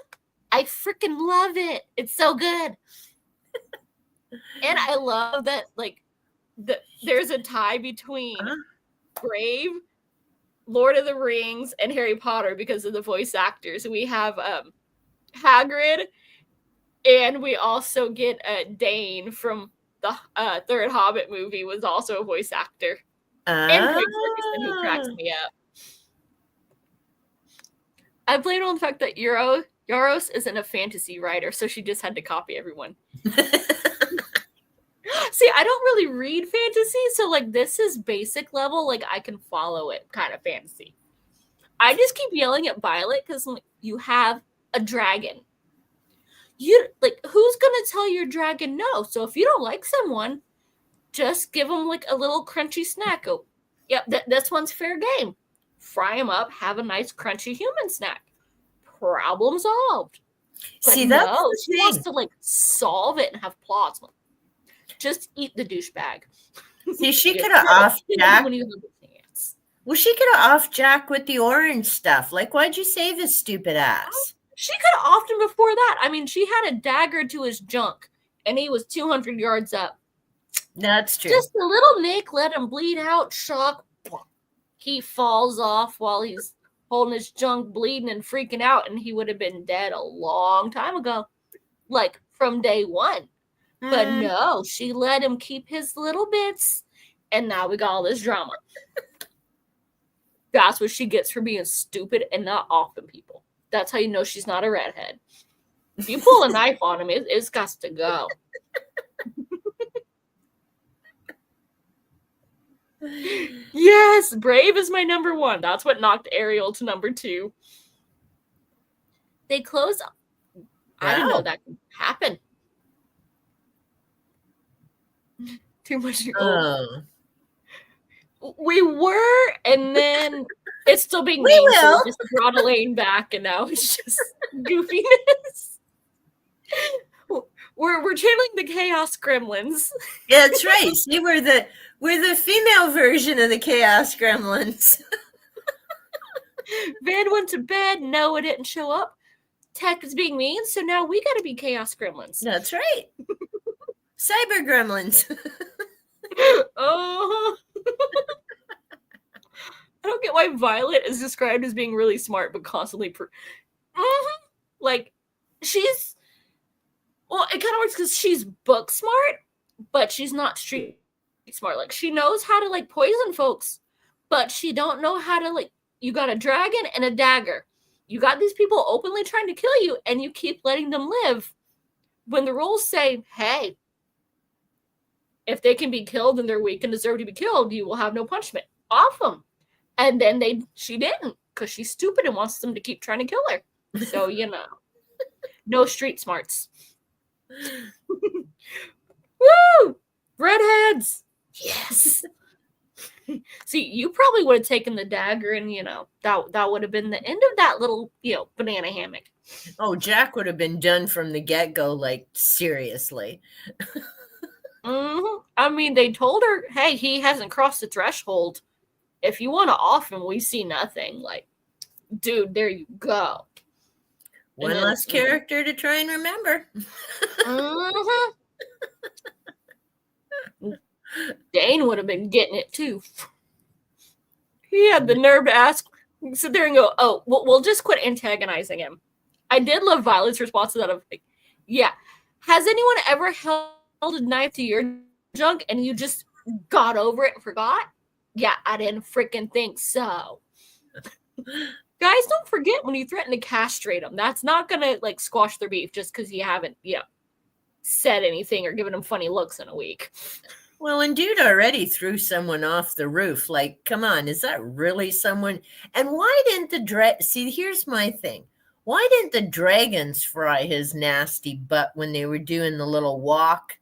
I freaking love it. It's so good. And I love that, like, there's a tie between Brave, Lord of the Rings, and Harry Potter because of the voice actors. We have Hagrid, and we also get Dane from the third Hobbit movie was also a voice actor. And Craig Ferguson, who cracks me up. I blame it on the fact that Yaros isn't a fantasy writer, so she just had to copy everyone. See, I don't really read fantasy, so like this is basic level, like I can follow it kind of fantasy. I just keep yelling at Violet because you have a dragon. Who's gonna tell your dragon no? So if you don't like someone, just give them like a little crunchy snack. Oh, yep, this one's fair game. Fry them up, have a nice crunchy human snack. Problem solved. But see, that's she wants to like solve it and have plots. Just eat the douchebag. See, she could have off Jack. Well, she could have off Jack with the orange stuff. Like, why'd you save his stupid ass? She could have offed him before that. I mean, she had a dagger to his junk, and he was 200 yards up. That's true. Just a little nick, let him bleed out, shock. He falls off while he's holding his junk, bleeding and freaking out, and he would have been dead a long time ago, like from day one. But no, she let him keep his little bits, and now we got all this drama. That's what she gets for being stupid and not offing people. That's how you know she's not a redhead. If you pull a knife on him, it's got to go. Yes, Brave is my number 1. That's what knocked Ariel to number 2. They close. Wow. I didn't know that could happen. Too much. We were, and then it's still being we named, will. So we just brought Elaine back, and now it's just goofiness. We're channeling the Chaos Gremlins. Yeah, that's right. See, we're the female version of the Chaos Gremlins. Van went to bed. Noah didn't show up. Tech is being mean, so now we got to be Chaos Gremlins. That's right. Cyber Gremlins. Oh. I don't get why Violet is described as being really smart, but constantly like she's. Well, it kind of works because she's book smart, but she's not street smart. Like, she knows how to, like, poison folks, but she don't know how to, like, you got a dragon and a dagger. You got these people openly trying to kill you, and you keep letting them live. When the rules say, hey, if they can be killed and they're weak and deserve to be killed, you will have no punishment. off him. And then she didn't, because she's stupid and wants them to keep trying to kill her. So, no street smarts. Woo! Redheads! Yes! See, you probably would have taken the dagger and, that would have been the end of that little, banana hammock. Oh, Jack would have been done from the get-go, like, seriously. Mm-hmm. I mean, they told her, hey, he hasn't crossed the threshold. If you want to off him, we see nothing. Like, dude, there you go. One less character to try and remember. Mm-hmm. Dane would have been getting it too. He had the nerve to ask, sit there and go, oh, we'll just quit antagonizing him. I did love Violet's response to that of, like, yeah, has anyone ever held a knife to your junk and you just got over it and forgot? Yeah, I didn't freaking think so. Guys, don't forget when you threaten to castrate them. That's not going to, like, squash their beef just because you haven't, said anything or given them funny looks in a week. Well, and dude already threw someone off the roof. Like, come on, is that really someone? And why didn't see, here's my thing. Why didn't the dragons fry his nasty butt when they were doing the little walk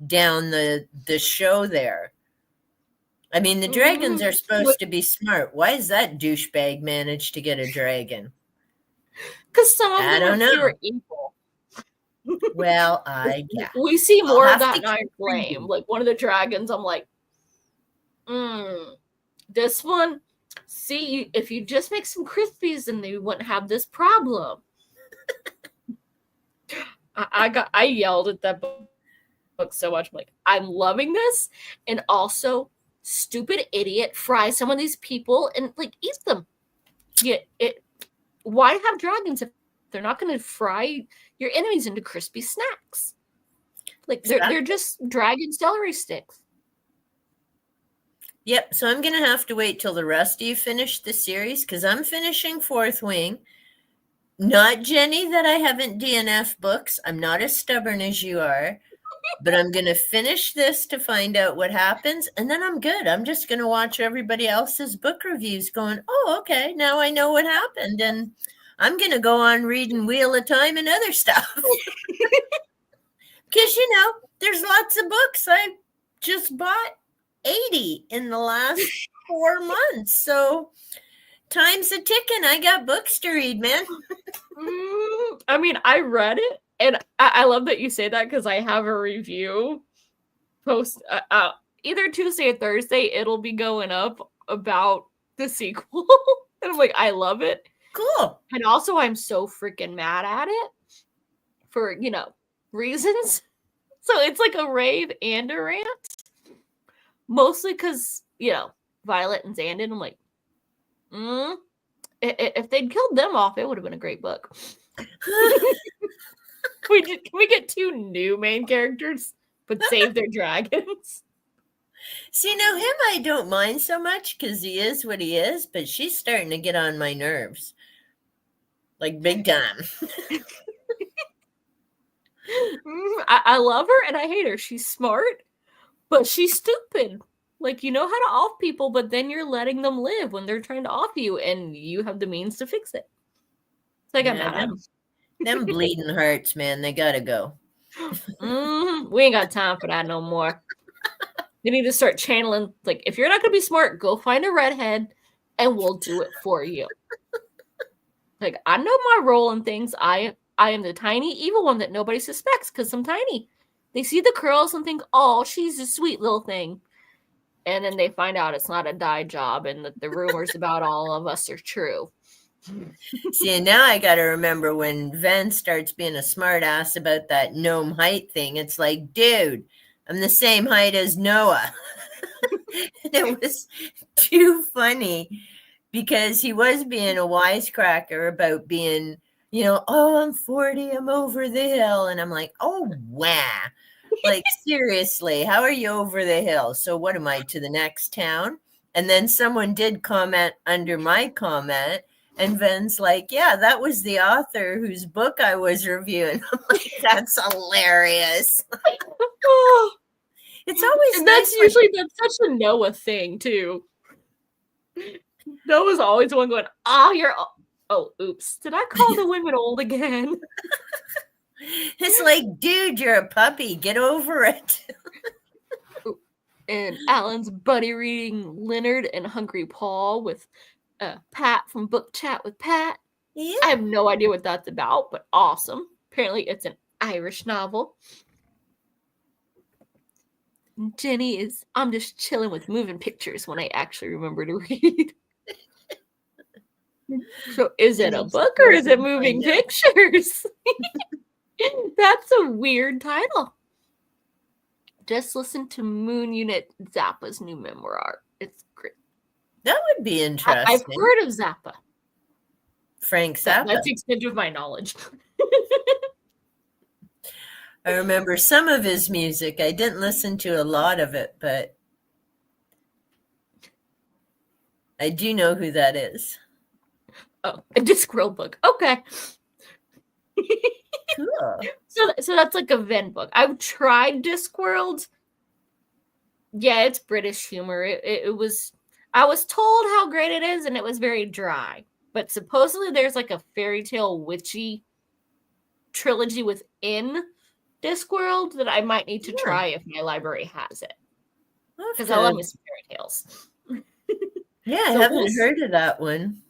down the show there? I mean, the dragons are supposed to be smart. Why does that douchebag manage to get a dragon? Because some of them are pure evil. Well, yeah. We see more of that in Iron Flame. Like, one of the dragons, I'm like, this one, see, if you just make some Crispies, then they wouldn't have this problem. I yelled at that book so much. I'm like, I'm loving this. And also, stupid idiot, fry some of these people and, like, eat them. Why have dragons if they're not going to fry your enemies into crispy snacks? Like, they're just dragon celery sticks. Yep, so I'm going to have to wait till the rest of you finish the series, because I'm finishing Fourth Wing. Not Jenny that I haven't DNF books. I'm not as stubborn as you are. But I'm going to finish this to find out what happens, and then I'm good. I'm just going to watch everybody else's book reviews going, oh, okay, now I know what happened, and I'm going to go on reading Wheel of Time and other stuff. Because, there's lots of books. I just bought 80 in the last 4 months, so time's a ticking. I got books to read, man. I mean, I read it. And I love that you say that, because I have a review post either Tuesday or Thursday. It'll be going up about the sequel. And I'm like, I love it. Cool. And also, I'm so freaking mad at it for, reasons. So it's like a rave and a rant. Mostly because, Violet and Xandon, I'm like, if they'd killed them off, it would have been a great book. Can we get 2 new main characters, but save their dragons? See, now him I don't mind so much, because he is what he is, but she's starting to get on my nerves. Like, big time. I love her and I hate her. She's smart, but she's stupid. Like, you know how to off people, but then you're letting them live when they're trying to off you, and you have the means to fix it. So I got mad at them. Them bleeding hearts, man. They gotta go. We ain't got time for that no more. You need to start channeling. Like, if you're not gonna be smart, go find a redhead, and we'll do it for you. Like, I know my role in things. I am the tiny evil one that nobody suspects because I'm tiny. They see the curls and think, oh, she's a sweet little thing. And then they find out it's not a dye job and that the rumors about all of us are true. See, now I got to remember when Ven starts being a smart ass about that gnome height thing. It's like, dude, I'm the same height as Noah. It was too funny because he was being a wisecracker about being, oh, I'm 40, I'm over the hill. And I'm like, oh, wow. Like, seriously, how are you over the hill? So what am I, to the next town? And then someone did comment under my comment, and Ven's like, yeah, that was the author whose book I was reviewing. I'm like, that's hilarious. It's always and nice. That's such a Noah thing, too. Noah's always the one going, oh, oops. Did I call the women old again? It's like, dude, you're a puppy. Get over it. And Alan's buddy reading Leonard and Hungry Paul with Pat from Book Chat with Pat. Yeah. I have no idea what that's about, but awesome. Apparently it's an Irish novel. And Jenny is, I'm just chilling with moving pictures when I actually remember to read. So is it a book or is it moving pictures? That's a weird title. Just listen to Moon Unit Zappa's new memoir. It's great. That would be interesting. I've heard of Zappa. Frank Zappa. That's the extent of my knowledge. I remember some of his music. I didn't listen to a lot of it, but I do know who that is. Oh, a Discworld book. Okay. Cool. So that's like a Venn book. I've tried Discworld. Yeah, it's British humor. It was. I was told how great it is, and it was very dry. But supposedly there's like a fairy tale witchy trilogy within Discworld that I might need to try if my library has it. Because I love his fairy tales. Yeah, I haven't heard of that one.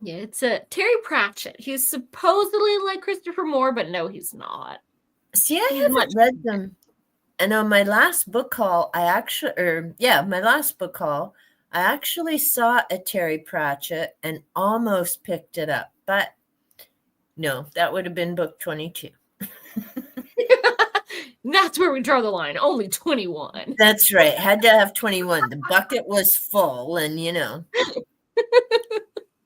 Yeah, it's a Terry Pratchett. He's supposedly like Christopher Moore, but no, he's not. See, I haven't read them. And on my last book haul, I actually saw a Terry Pratchett and almost picked it up. But no, that would have been book 22. That's where we draw the line. Only 21. That's right. Had to have 21. The bucket was full, and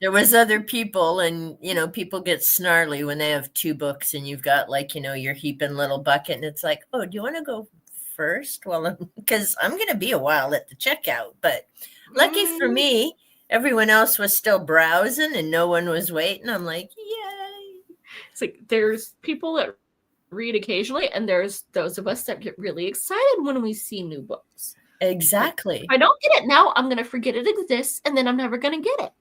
there was other people, and people get snarly when they have 2 books and you've got your heaping little bucket, and it's like, oh, do you want to go first? Well, because I'm going to be a while at the checkout, but lucky for me, everyone else was still browsing and no one was waiting. I'm like, yay. It's like there's people that read occasionally, and there's those of us that get really excited when we see new books. Exactly. If I don't get it now, I'm going to forget it exists, and then I'm never going to get it.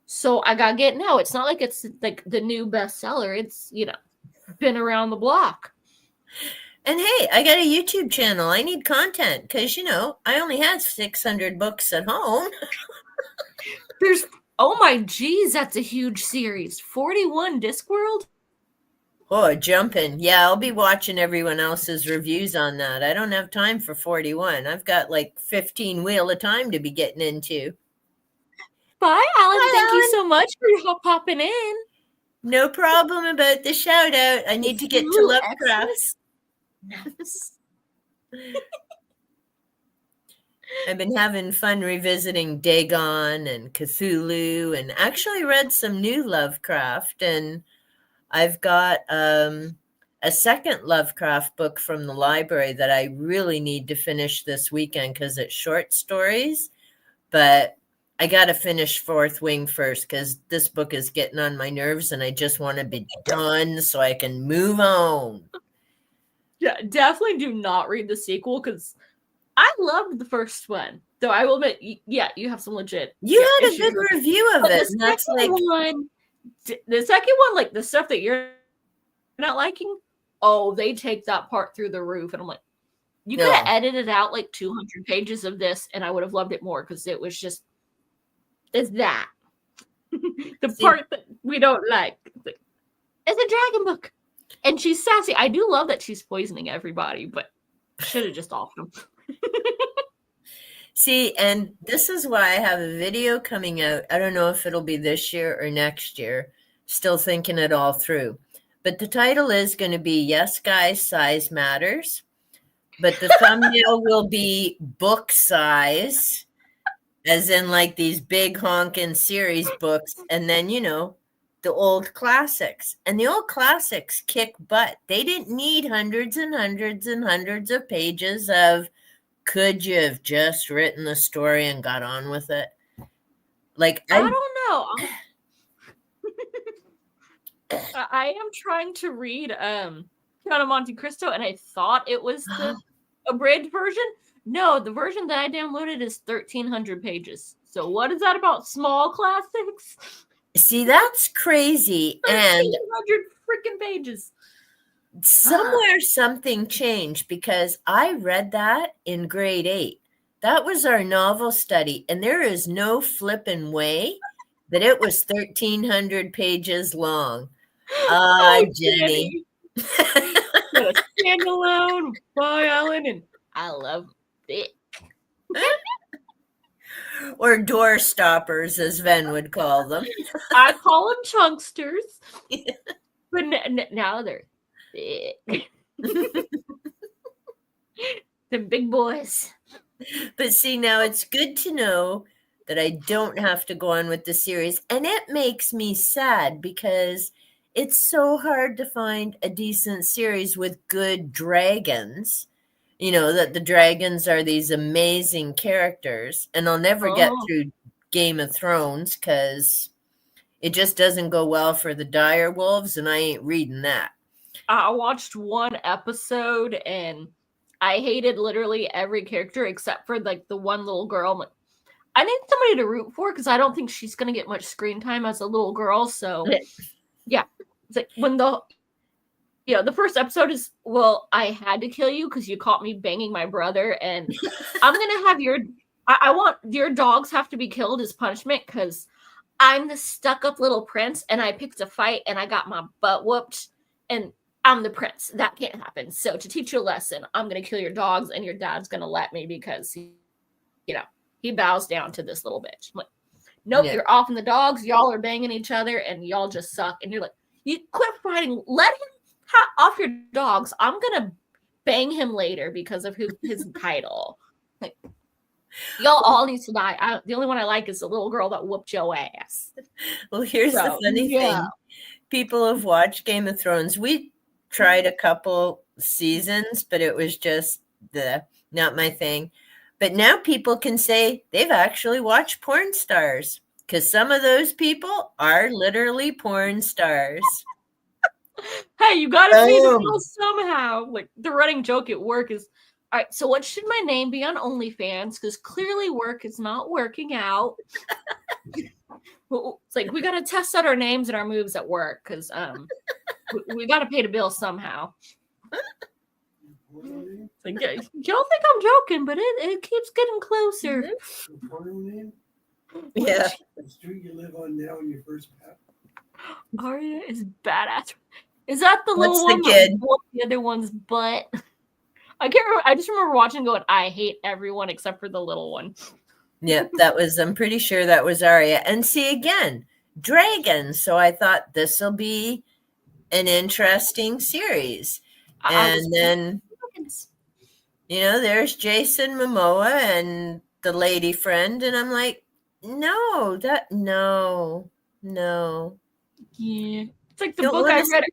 So I got to get it now. It's not like it's like the new bestseller. It's, been around the block. And hey, I got a YouTube channel. I need content because, I only have 600 books at home. Oh my geez, that's a huge series. 41 Discworld? Oh, jumping. Yeah, I'll be watching everyone else's reviews on that. I don't have time for 41. I've got 15 Wheel of Time to be getting into. Bye, Alan. Thank you so much for popping in. No problem about the shout out. I need to get to Lovecraft. Nice. I've been having fun revisiting Dagon and Cthulhu, and actually read some new Lovecraft, and I've got a second Lovecraft book from the library that I really need to finish this weekend because it's short stories, but I got to finish Fourth Wing first because this book is getting on my nerves and I just want to be done so I can move on. Yeah, definitely do not read the sequel because I loved the first one. Though I will admit, yeah, you have some legit. You had a good review of it. The second one, like the stuff that you're not liking, they take that part through the roof. And I'm like, you could have edited out 200 pages of this and I would have loved it more because it was just, it's that. Part that we don't like. It's a dragon book. And she's sassy. I do love that she's poisoning everybody, but should have just offed them. See, and this is why I have a video coming out. I don't know if it'll be this year or next year. Still thinking it all through. But the title is going to be Yes, Guys, Size Matters. But the thumbnail will be book size, as in these big honking series books. And then, the old classics. And the old classics kick butt. They didn't need hundreds and hundreds and hundreds of pages of, could you have just written the story and got on with it? I don't know. I am trying to read Count of Monte Cristo, and I thought it was the abridged version? No, the version that I downloaded is 1,300 pages. So what is that about small classics? See, that's crazy. And 1,300 freaking pages. somewhere something changed because I read that in grade 8. That was our novel study, and there is no flippin' way that it was 1,300 pages long. Oh, Jenny. Jenny. Got a standalone, Boy Ellen, and I love it. Or door stoppers, as Ven would call them. I call them chunksters, but now they're thick. The big boys. But see, now it's good to know that I don't have to go on with the series. And it makes me sad because it's so hard to find a decent series with good dragons. You know, that the dragons are these amazing characters. And I'll never get through Game of Thrones because it just doesn't go well for the dire wolves, and I ain't reading that. I watched one episode and I hated literally every character except for like the one little girl. I'm like, I need somebody to root for because I don't think she's gonna get much screen time as a little girl. So yeah, it's like when the first episode is, well, I had to kill you because you caught me banging my brother, and I'm gonna have I want your dogs have to be killed as punishment because I'm the stuck-up little prince and I picked a fight and I got my butt whooped and I'm the prince. That can't happen. So to teach you a lesson, I'm gonna kill your dogs and your dad's gonna let me because he bows down to this little bitch. I'm like, nope, You're off in the dogs. Y'all are banging each other and y'all just suck. And you're like, you quit fighting. Let him off your dogs. I'm gonna bang him later because of his title. Like, y'all all need to die. The only one I like is the little girl that whooped your ass. Well, here's the funny thing. People have watched Game of Thrones. We tried a couple seasons, but it was just not my thing. But now people can say they've actually watched porn stars because some of those people are literally porn stars. Hey, you gotta pay the bills somehow. Like the running joke at work is, all right, so what should my name be on OnlyFans? Because clearly work is not working out. It's like we gotta test out our names and our moves at work because we gotta pay the bill somehow. It's like, y'all think I'm joking, but it keeps getting closer. Yeah. The street you live on now in your first pet. Arya is badass. Is that the little one? The other one's butt. I can't remember. I just remember watching going, I hate everyone except for the little one. Yep, I'm pretty sure that was Arya. And see, again, dragons. So I thought this will be an interesting series. And then, there's Jason Momoa and the lady friend. And I'm like, no. Yeah. It's like the book I read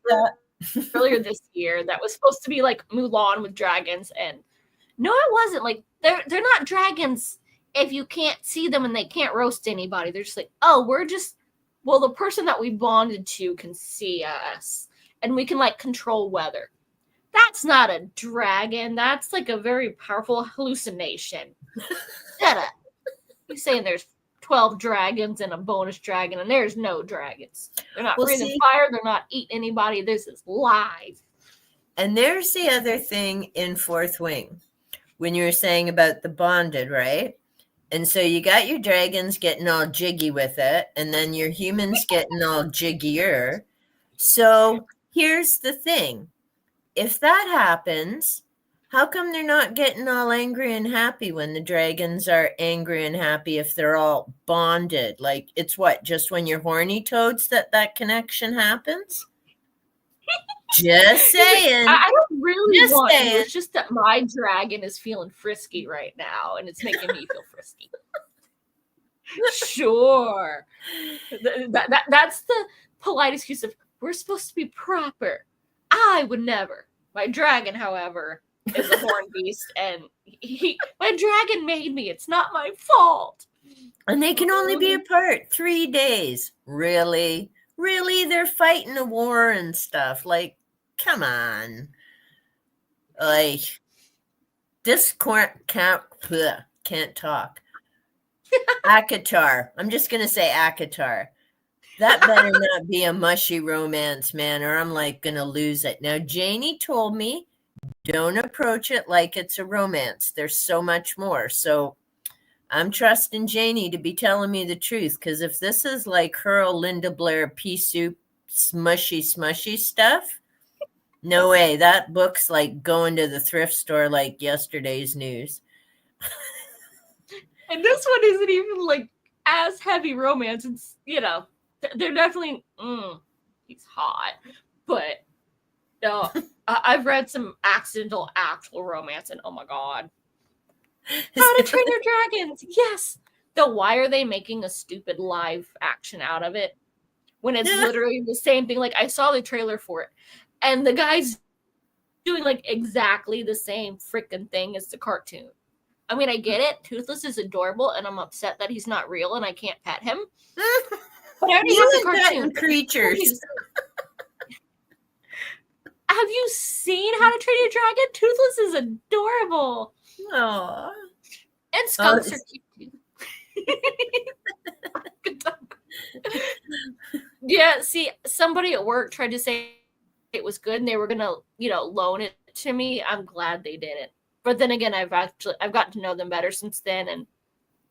earlier this year that was supposed to be like Mulan with dragons. And no, it wasn't. Like, they're not dragons if you can't see them and they can't roast anybody. They're just like, oh, the person that we bonded to can see us and we can like control weather. That's not a dragon. That's like a very powerful hallucination. Shut up. You're saying there's 12 dragons and a bonus dragon, and there's no dragons. They're not breathing fire. They're not eating anybody. This is live. And there's the other thing in Fourth Wing when you were saying about the bonded, right? And so you got your dragons getting all jiggy with it, and then your humans getting all jiggier. So here's the thing. If that happens, how come they're not getting all angry and happy when the dragons are angry and happy if they're all bonded? Like, it's just when you're horny toads that connection happens? Just saying. I don't really want to. It's just that my dragon is feeling frisky right now, and it's making me feel frisky. Sure. That's the polite excuse of, we're supposed to be proper. I would never. My dragon, however, is a horn beast, and my dragon made me. It's not my fault. And they can only be apart 3 days. Really? They're fighting a war and stuff. Like, come on. Like, can't talk. Akatar. I'm just going to say Akatar. That better not be a mushy romance, man, or I'm like going to lose it. Now, Janie told me don't approach it like it's a romance. There's so much more. So I'm trusting Janie to be telling me the truth, because if this is like her Linda Blair pea soup, smushy stuff, no way. That book's like going to the thrift store like yesterday's news. And this one isn't even like as heavy romance. It's, they're definitely, he's hot. But no, I've read some actual romance, and oh my God. How to Train Your Dragons. Yes. Why are they making a stupid live action out of it when it's literally the same thing? Like, I saw the trailer for it, and the guy's doing like exactly the same freaking thing as the cartoon. I mean, I get it. Toothless is adorable, and I'm upset that he's not real and I can't pet him. But I already have the cartoon. Creatures. Have you seen How to Train Your Dragon? Toothless is adorable. Aww. And skunks are cute too. Yeah, see, somebody at work tried to say it was good and they were gonna, loan it to me. I'm glad they didn't. But then again, I've gotten to know them better since then, and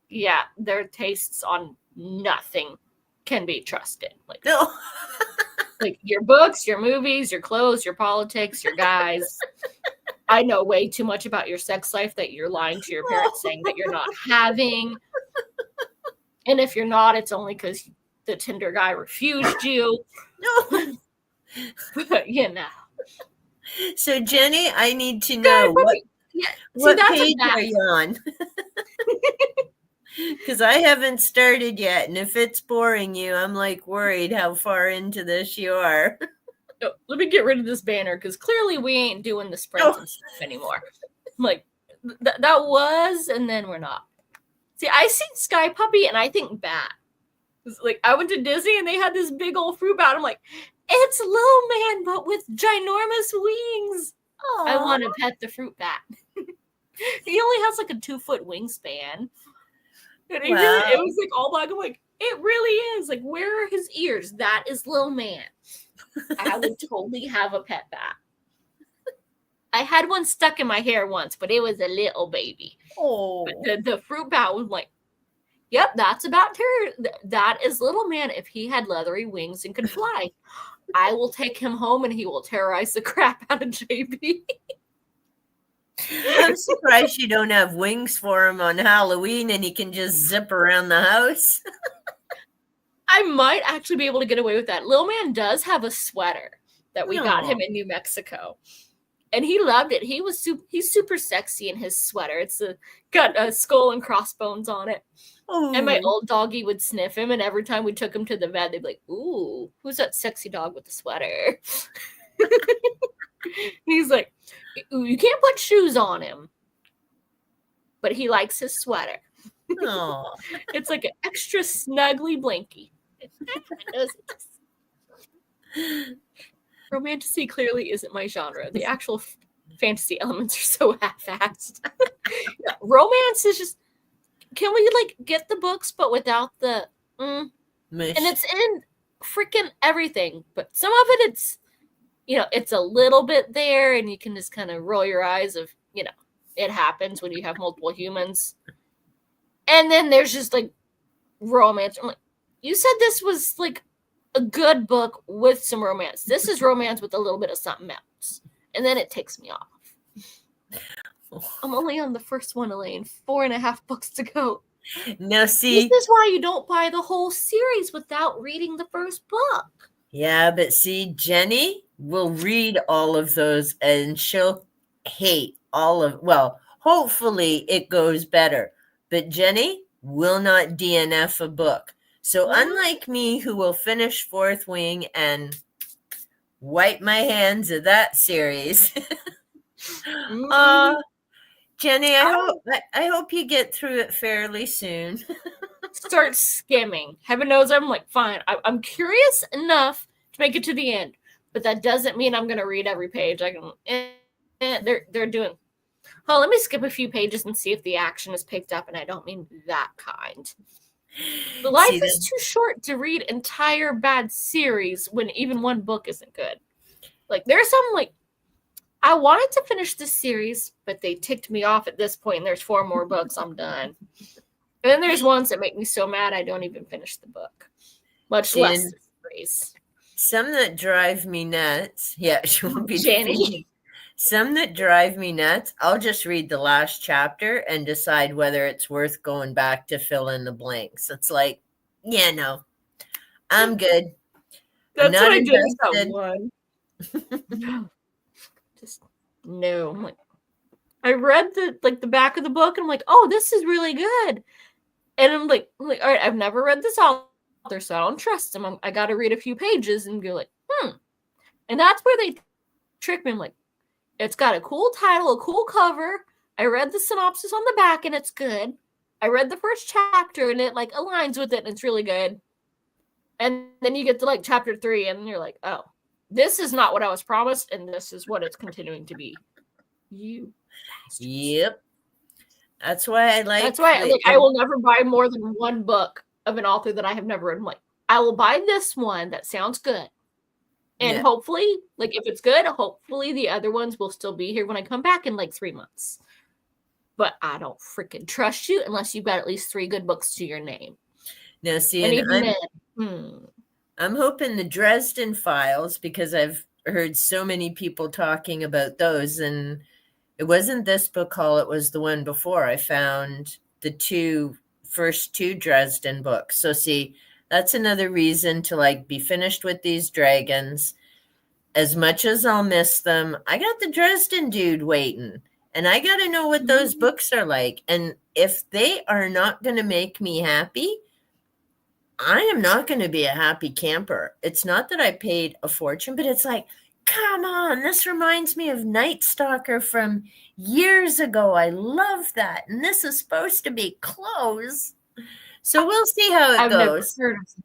yeah, their tastes on nothing can be trusted. Like, no. Like your books, your movies, your clothes, your politics, your guys. I know way too much about your sex life that you're lying to your parents saying that you're not having. And if you're not, it's only because the Tinder guy refused you. No. But, So, Jenny, I need to know what page are you on? Because I haven't started yet, and if it's boring you, I'm like worried how far into this you are. Let me get rid of this banner, because clearly we ain't doing the sprints and stuff anymore. Like, that was, and then we're not. See, I see Sky Puppy, and I think bat. Like, I went to Disney, and they had this big old fruit bat. I'm like, it's Little Man, but with ginormous wings. Aww. I want to pet the fruit bat. He only has like a 2-foot wingspan. And it was like all black. I'm like, it really is. Like, where are his ears? That is Little Man. I would totally have a pet bat. I had one stuck in my hair once, but it was a little baby. Oh. But the fruit bat was like, yep, that's about that is Little Man if he had leathery wings and could fly. I will take him home and he will terrorize the crap out of JB. I'm surprised you don't have wings for him on Halloween and he can just zip around the house. I might actually be able to get away with that. Lil Man does have a sweater that we got him in New Mexico. And he loved it. He's super sexy in his sweater. It's got a skull and crossbones on it. Ooh. And my old doggy would sniff him, and every time we took him to the vet, they'd be like, ooh, who's that sexy dog with the sweater? He's like, ooh, you can't put shoes on him. But he likes his sweater. It's like an extra snuggly blankie. Romantasy clearly isn't my genre. The actual fantasy elements are so half-assed. Romance is just, can we like get the books but without the and it's in freaking everything, but some of it's it's a little bit there and you can just kind of roll your eyes of it happens when you have multiple humans. And then there's just like romance. I'm like, you said this was like a good book with some romance. This is romance with a little bit of something else. And then it takes me off. I'm only on the first one, Elaine. 4.5 books to go. Now, see. This is why you don't buy the whole series without reading the first book. Yeah, but see, Jenny will read all of those and she'll hate all of, well, hopefully it goes better. But Jenny will not DNF a book. So unlike me, who will finish Fourth Wing and wipe my hands of that series, Jenny, I hope you get through it fairly soon. Start skimming. Heaven knows I'm like, fine. I'm curious enough to make it to the end, but that doesn't mean I'm going to read every page. I can. They're doing. Oh, let me skip a few pages and see if the action is picked up, and I don't mean that kind. The life See, is too short to read entire bad series when even one book isn't good. Like, there's some, like, I wanted to finish this series, but they ticked me off at this point, and there's 4 more books. I'm done. And then there's ones that make me so mad I don't even finish the book, much less the series. Some that drive me nuts. Yeah, she won't be Jenny. defeated. Some that drive me nuts, I'll just read the last chapter and decide whether it's worth going back to fill in the blanks. It's like, yeah, no, I'm good. That's not what I did with that invested. one. Just no. I'm like, I read the back of the book and I'm like, oh, this is really good. And I'm like, all right, I've never read this author, so I don't trust him. I got to read a few pages and be like, And that's where they trick me. I'm like, it's got a cool title, a cool cover. I read the synopsis on the back and it's good. I read the first chapter and it like aligns with it and it's really good. And then you get to like chapter 3 and you're like, oh, this is not what I was promised and this is what it's continuing to be. You bastards. Yep. That's why I like. That's why I will never buy more than one book of an author that I have never read. I'm like, I will buy this one that sounds good. And hopefully, like if it's good, hopefully the other ones will still be here when I come back in like 3 months. But I don't freaking trust you unless you've got at least 3 good books to your name. Now, see, and I'm hoping the Dresden Files, because I've heard so many people talking about those, and it wasn't this book haul, it was the one before. I found the first two Dresden books. So see, that's another reason to like be finished with these dragons. As much as I'll miss them, I got the Dresden dude waiting, and I got to know what those books are like. And if they are not going to make me happy, I am not going to be a happy camper. It's not that I paid a fortune, but it's like, come on, this reminds me of Night Stalker from years ago. I love that. And this is supposed to be close. So we'll see how it goes. Never heard of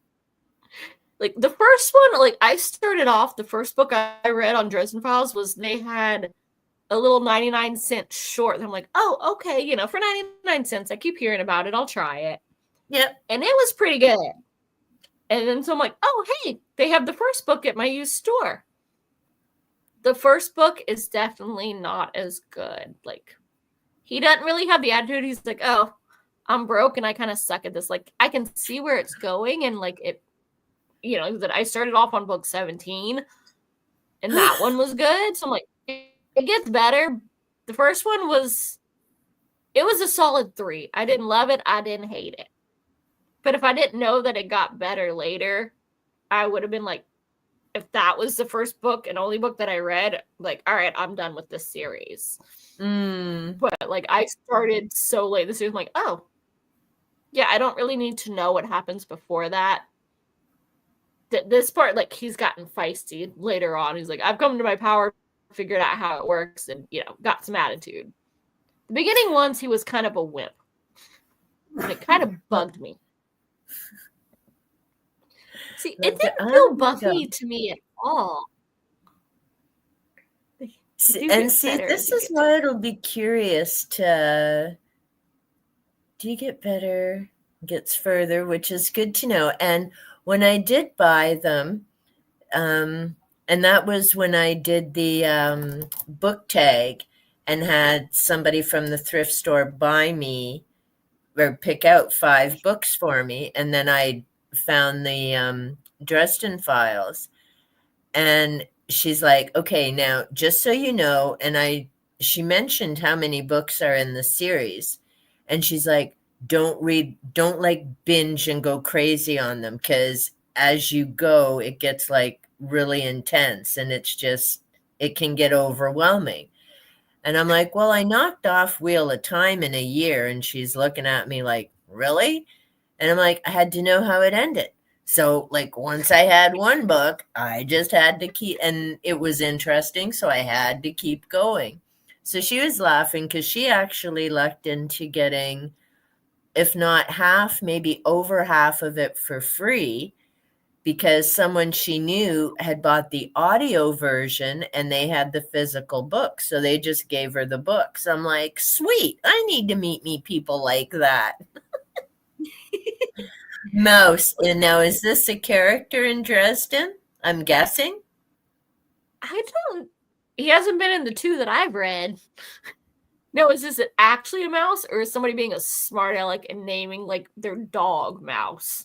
like the first one, like I started off, the first book I read on Dresden Files was they had a little 99-cent short. And I'm like, oh, okay, you know, for 99 cents, I keep hearing about it. I'll try it. Yep. And it was pretty good. And then so I'm like, oh, hey, they have the first book at my used store. The first book is definitely not as good. Like, he doesn't really have the attitude. He's like, oh, I'm broke and I kind of suck at this. Like, I can see where it's going. And like it, you know, that I started off on book 17 and that one was good. So I'm like, it gets better. The first one was a solid 3. I didn't love it. I didn't hate it. But if I didn't know that it got better later, I would have been like, if that was the first book and only book that I read, like, all right, I'm done with this series. But like, I started so late this year. I'm like, oh, yeah, I don't really need to know what happens before that. This part, like, he's gotten feisty later on. He's like, I've come to my power, figured out how it works, and, you know, got some attitude. The beginning ones, he was kind of a wimp. And it kind of bugged me. See, it didn't feel Buffy to me at all. This is why it'll be curious to, do you get better, gets further, which is good to know. And when I did buy them, and that was when I did the book tag and had somebody from the thrift store buy me or pick out 5 books for me. And then I found the Dresden Files, and she's like, okay, now just so you know, and she mentioned how many books are in the series, and she's like, don't like binge and go crazy on them, because as you go it gets like really intense and it can get overwhelming. And I'm like, well, I knocked off Wheel of Time in a year. And she's looking at me like, really? And I'm like, I had to know how it ended. So like once I had one book, I just had to keep, and it was interesting. So I had to keep going. So she was laughing because she actually lucked into getting, if not half, maybe over half of it for free. because someone she knew had bought the audio version and they had the physical book. So they just gave her the books. I'm like, sweet, I need to meet me people like that. Mouse. And now, is this a character in Dresden? I'm guessing. I don't. He hasn't been in the two that I've read. No, is this actually a mouse, or is somebody being a smart aleck and naming like their dog Mouse?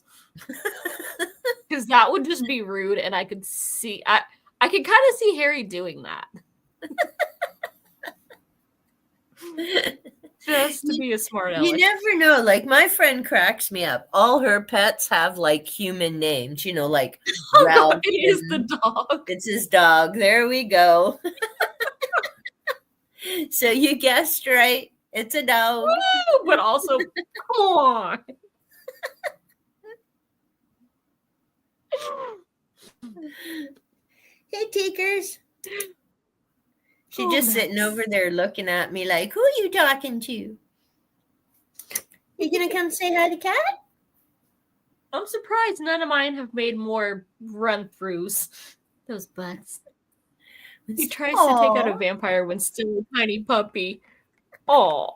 Because that would just be rude, and I could see I could kind of see Harry doing that. Just to be a smart aleck. You never know. Like, my friend cracks me up. All her pets have like human names, you know, like Ralph. It is the dog. It's his dog. There we go. So you guessed right. It's a dog. Woo! But also, come on. Hey, Teakers. She's Oh, just sitting nice. over there looking at me like, who are you talking to? You gonna come say hi to Cat? I'm surprised none of mine have made more run-throughs. Those butts. He tries to take out a vampire when still a tiny puppy. Aw.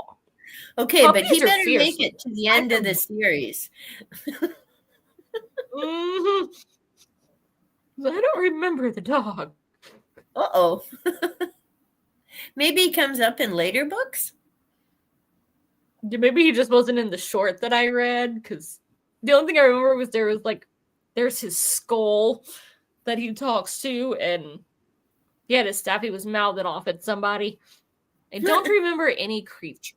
Okay, but he Puppies are better fierce. make it to the end of the series. Mm-hmm. I don't remember the dog. Uh-oh. Maybe he comes up in later books? Maybe he just wasn't in the short that I read, because the only thing I remember was there's his skull that he talks to, and he had his staff, he was mouthing off at somebody. I don't remember any creatures.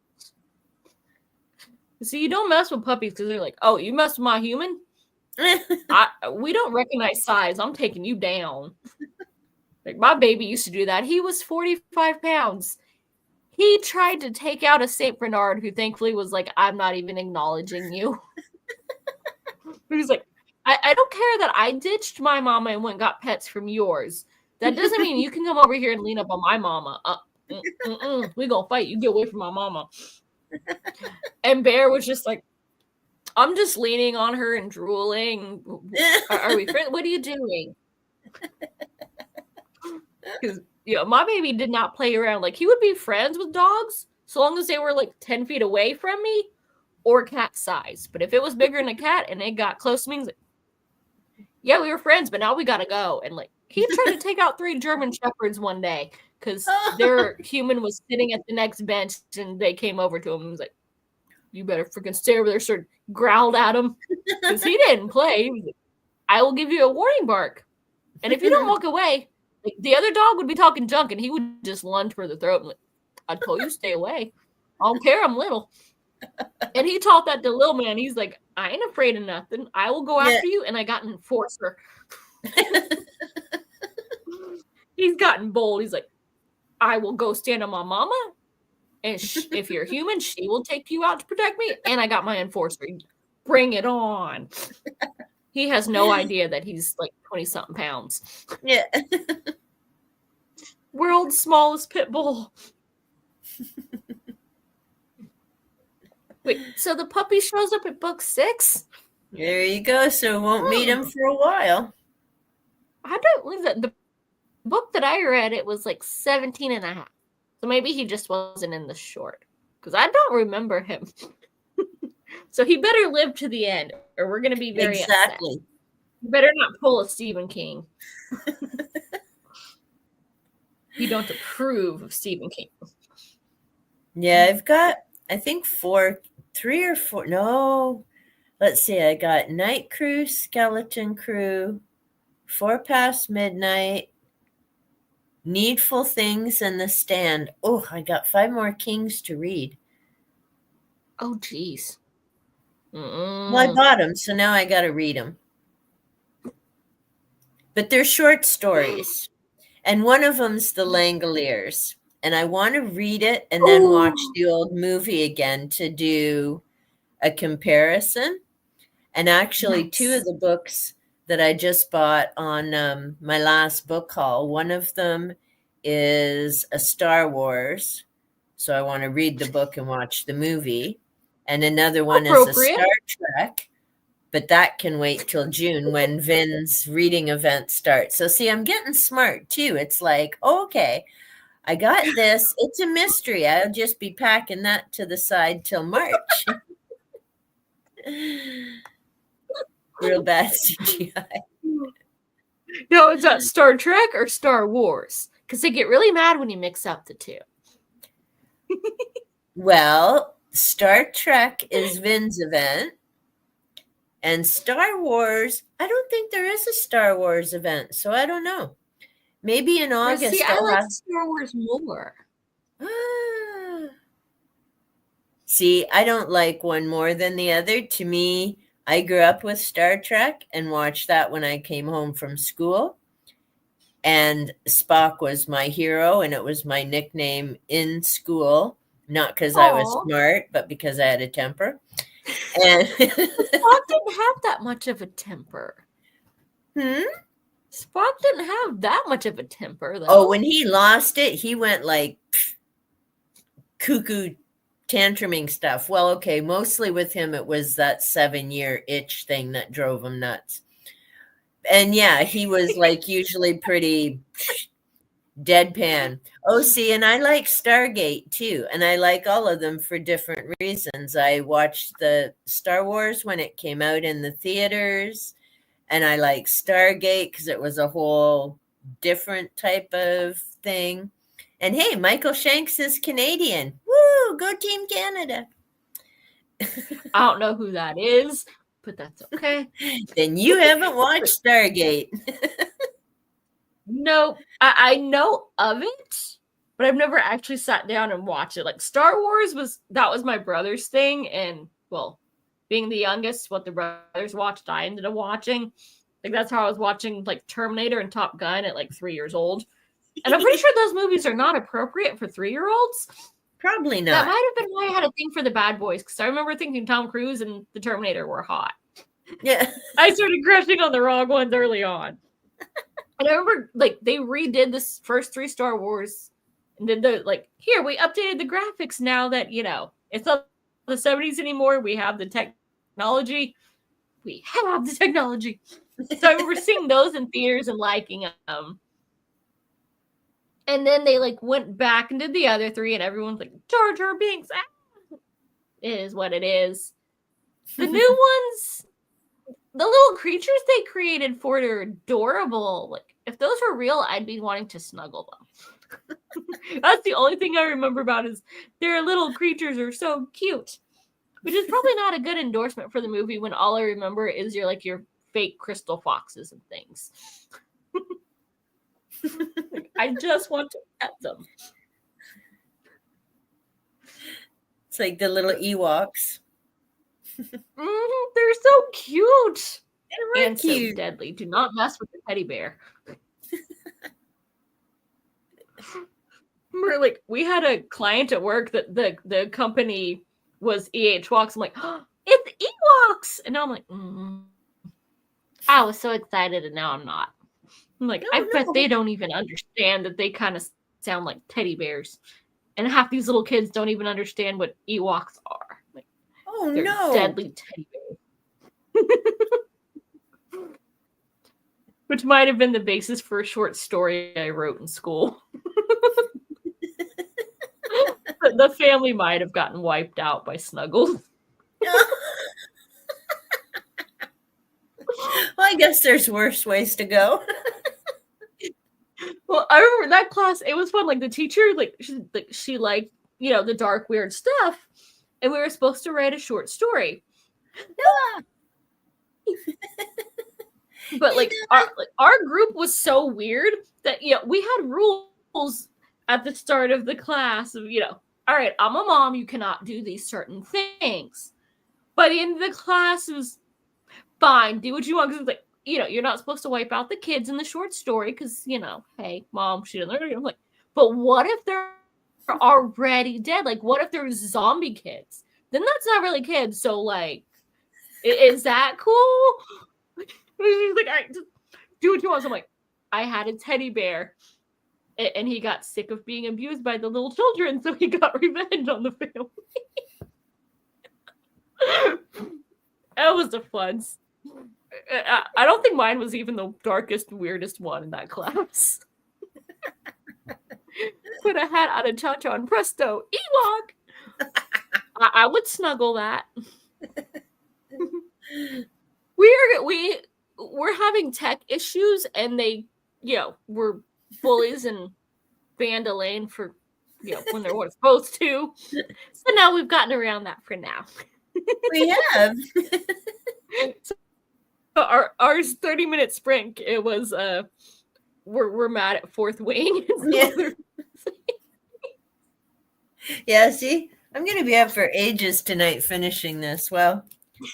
See, you don't mess with puppies because they're like, oh, you mess with my human? We don't recognize size. I'm taking you down. Like, my baby used to do that. He was 45 pounds. He tried to take out a St. Bernard who thankfully was like, I'm not even acknowledging you. He was like, I don't care that I ditched my mama and went and got pets from yours. That doesn't mean you can come over here and lean up on my mama. We gonna fight. You get away from my mama. And Bear was just like, I'm just leaning on her and drooling. Are we friends? What are you doing? Because my baby did not play around. Like, he would be friends with dogs so long as they were like 10 feet away from me or cat size. But if it was bigger than a cat and they got close to me, he's like, yeah, we were friends, but now we gotta go. And like, he tried to take out 3 German shepherds one day because their human was sitting at the next bench and they came over to him and was like, you better freaking stay over there. Started growled at him because he didn't play. He was like, I will give you a warning bark. And if you don't walk away, like, the other dog would be talking junk and he would just lunge for the throat. And like, I told you, stay away. I don't care. I'm little. And he taught that to Lil Man. He's like, I ain't afraid of nothing. I will go after you. And I got an enforcer. He's gotten bold. He's like, I will go stand on my mama. And if you're human, she will take you out to protect me. And I got my enforcer. Bring it on. He has no idea that he's like 20-something pounds. Yeah. World's smallest pit bull. Wait, so the puppy shows up at book 6? There you go. So won't meet him for a while. I don't believe that. The book that I read, it was like 17 and a half. So maybe he just wasn't in the short. Because I don't remember him. So he better live to the end, or we're going to be very upset. You better not pull a Stephen King. You don't approve of Stephen King. Yeah, I've got, I think 3 or 4. No, let's see. I got Night Crew, Skeleton Crew, 4 Past Midnight, Needful Things, and The Stand. Oh, I got 5 more Kings to read. Oh, geez. Well, I bought them, so now I got to read them. But they're short stories. And one of them's The Langoliers. And I want to read it and then watch the old movie again to do a comparison. And actually, 2 of the books that I just bought on my last book haul, one of them is a Star Wars. So I want to read the book and watch the movie. And another one is a Star Trek. But that can wait till June when Vin's reading event starts. So see, I'm getting smart too. It's like, okay, I got this. It's a mystery. I'll just be packing that to the side till March. Real bad CGI. No, is that Star Trek or Star Wars? Because they get really mad when you mix up the two. Well, Star Trek is Vin's event. And Star Wars, I don't think there is a Star Wars event, so I don't know. Maybe in August. See, I like Star Wars more. See, I don't like one more than the other. To me, I grew up with Star Trek and watched that when I came home from school. And Spock was my hero, and it was my nickname in school. Not because I was smart, but because I had a temper. And Spock didn't have that much of a temper. Spock didn't have that much of a temper, though. Oh, when he lost it, he went like cuckoo tantruming stuff. Well, okay, mostly with him, it was that 7-year itch thing that drove him nuts. And yeah, he was like usually pretty deadpan. Oh, see, and I like Stargate too. And I like all of them for different reasons. I watched the Star Wars when it came out in the theaters. And I like Stargate because it was a whole different type of thing. And hey, Michael Shanks is Canadian. Woo, go Team Canada. I don't know who that is, but that's okay. Then you haven't watched Stargate. No, I know of it, but I've never actually sat down and watched it. Like Star Wars was my brother's thing, and well, being the youngest, what the brothers watched, I ended up watching. Like that's how I was watching like Terminator and Top Gun at like 3 years old. And I'm pretty sure those movies are not appropriate for 3-year-olds. Probably not. That might have been why I had a thing for the bad boys, because I remember thinking Tom Cruise and the Terminator were hot. Yeah. I started crushing on the wrong ones early on. And I remember like they redid this first 3 Star Wars and did the like, here, we updated the graphics now that, it's not the 70s anymore. We have the technology. We have the technology. So I remember seeing those in theaters and liking them. And then they like went back and did the other 3, and everyone's like, Jar Jar Binks. It is what it is. The new ones, the little creatures they created for it are adorable. Like, if those were real, I'd be wanting to snuggle them. That's the only thing I remember about is their little creatures are so cute. Which is probably not a good endorsement for the movie when all I remember is your fake crystal foxes and things. I just want to pet them. It's like the little Ewoks. They're so cute. And cute. So deadly. Do not mess with the teddy bear. Remember, like, we had a client at work that the company was Ewoks. I'm like, oh, it's Ewoks! And now I'm like, I was so excited, and now I'm not. I'm like, I bet they don't even understand that they kind of sound like teddy bears. And half these little kids don't even understand what Ewoks are. Like, they're deadly teddy bears. Which might have been the basis for a short story I wrote in school. The family might have gotten wiped out by Snuggles. Well, I guess there's worse ways to go. Well, I remember that class, it was fun. Like, the teacher, she liked, the dark, weird stuff. And we were supposed to write a short story. But, our group was so weird that, we had rules at the start of the class of, all right, I'm a mom, you cannot do these certain things. By the end of the class, it was fine, do what you want, because it's like, you're not supposed to wipe out the kids in the short story, because, hey, mom, she didn't learn. I'm like, but what if they're already dead? Like, what if they're zombie kids? Then that's not really kids, so, like, is that cool? She's like, all right, just do what you want. So I'm like, I had a teddy bear. And he got sick of being abused by the little children, so he got revenge on the family. That was a fun I don't think mine was even the darkest, weirdest one in that class. Put a hat on a cha-cha and presto, Ewok! I would snuggle that. We're having tech issues, and they, were bullies and banned Elaine for, when they weren't supposed to. So now we've gotten around that for now. We have. So our 30-minute sprint, it was we're mad at Fourth Wing. Yeah. Yeah, see, I'm going to be up for ages tonight finishing this. Well,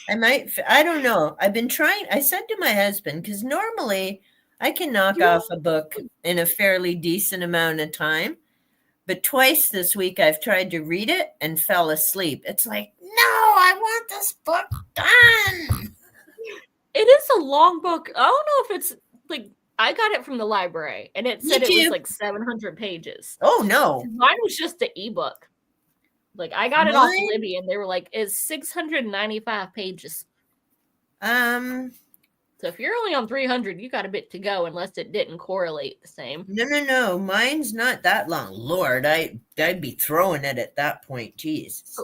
I don't know. I've been trying. I said to my husband, because normally I can knock off a book in a fairly decent amount of time. But twice this week I've tried to read it and fell asleep. It's like, no, I want this book done. It is a long book. I don't know if it's like, I got it from the library, and it said it was like 700 pages. Oh, no. Mine was just the ebook. Like, I got it off Libby, and they were like, it's 695 pages. So if you're only on 300, you got a bit to go, unless it didn't correlate the same. No. Mine's not that long. Lord, I'd be throwing it at that point. Jeez.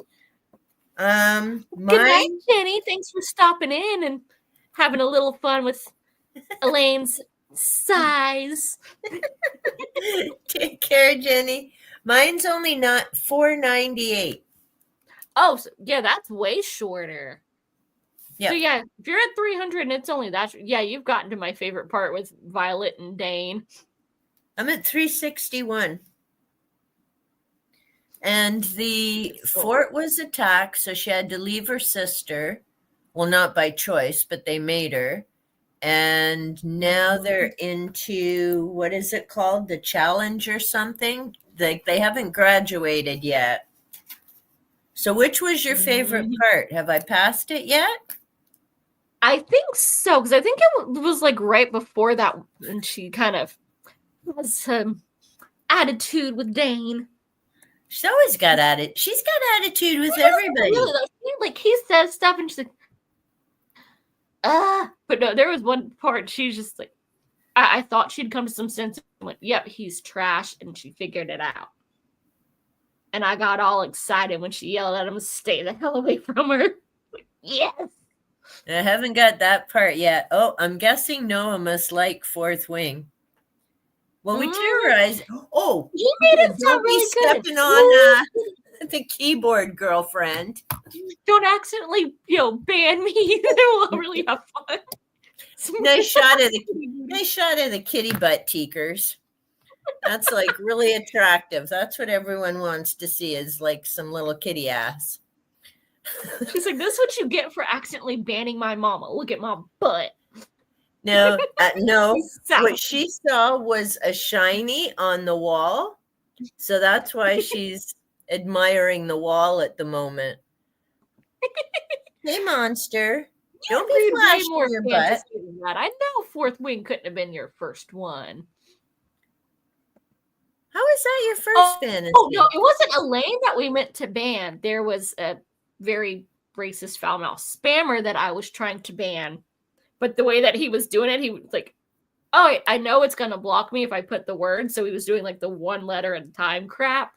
Good night, Jenny. Thanks for stopping in and having a little fun with Elaine's size. Take care, Jenny. Mine's only not $4.98. Oh, so, yeah, that's way shorter. Yeah. So yeah, if you're at 300 and it's only that, you've gotten to my favorite part with Violet and Dane. I'm at 361. And the fort was attacked, so she had to leave her sister. Well, not by choice, but they made her. And now they're into, what is it called? The challenge or something? Like, they haven't graduated yet. So which was your favorite part? Have I passed it yet? I think so, because I think it was like right before that, and she kind of has some attitude with Dane. She's always got attitude. She's got attitude with everybody. Really, like, he says stuff, and she's like, but no, there was one part she's just like, I thought she'd come to some sense and went, yep, he's trash, and she figured it out. And I got all excited when she yelled at him to stay the hell away from her. Like, yes. I haven't got that part yet. Oh, I'm guessing Noah must like Fourth Wing. Well, we terrorized. Oh, you made it sound really good. Stepping on the keyboard, girlfriend. Don't accidentally, ban me. We'll really have fun. Nice shot of the kitty butt teakers. That's like really attractive. That's what everyone wants to see, is like some little kitty ass. She's like, this is what you get for accidentally banning my mama. Look at my butt. No. What she saw was a shiny on the wall. So that's why she's admiring the wall at the moment. Hey, monster. Don't be flashing your butt. I know Fourth Wing couldn't have been your first one. How is that your first fantasy? Oh, no, it wasn't Elaine that we meant to ban. There was a very racist foul mouth spammer that I was trying to ban. But the way that he was doing it, he was like, oh, I know it's going to block me if I put the word. So he was doing like the one letter at a time crap.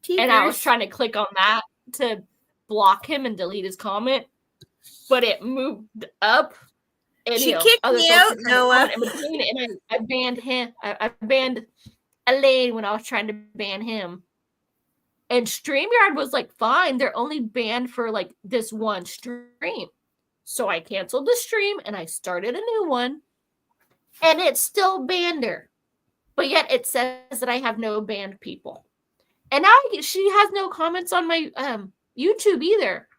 Teachers. And I was trying to click on that to block him and delete his comment. But it moved up. And, she kicked me out, Noah. And I banned him. I banned Elaine when I was trying to ban him. And StreamYard was like, fine, they're only banned for like this one stream. So I canceled the stream and I started a new one. And it still banned her. But yet it says that I have no banned people. And now she has no comments on my YouTube either.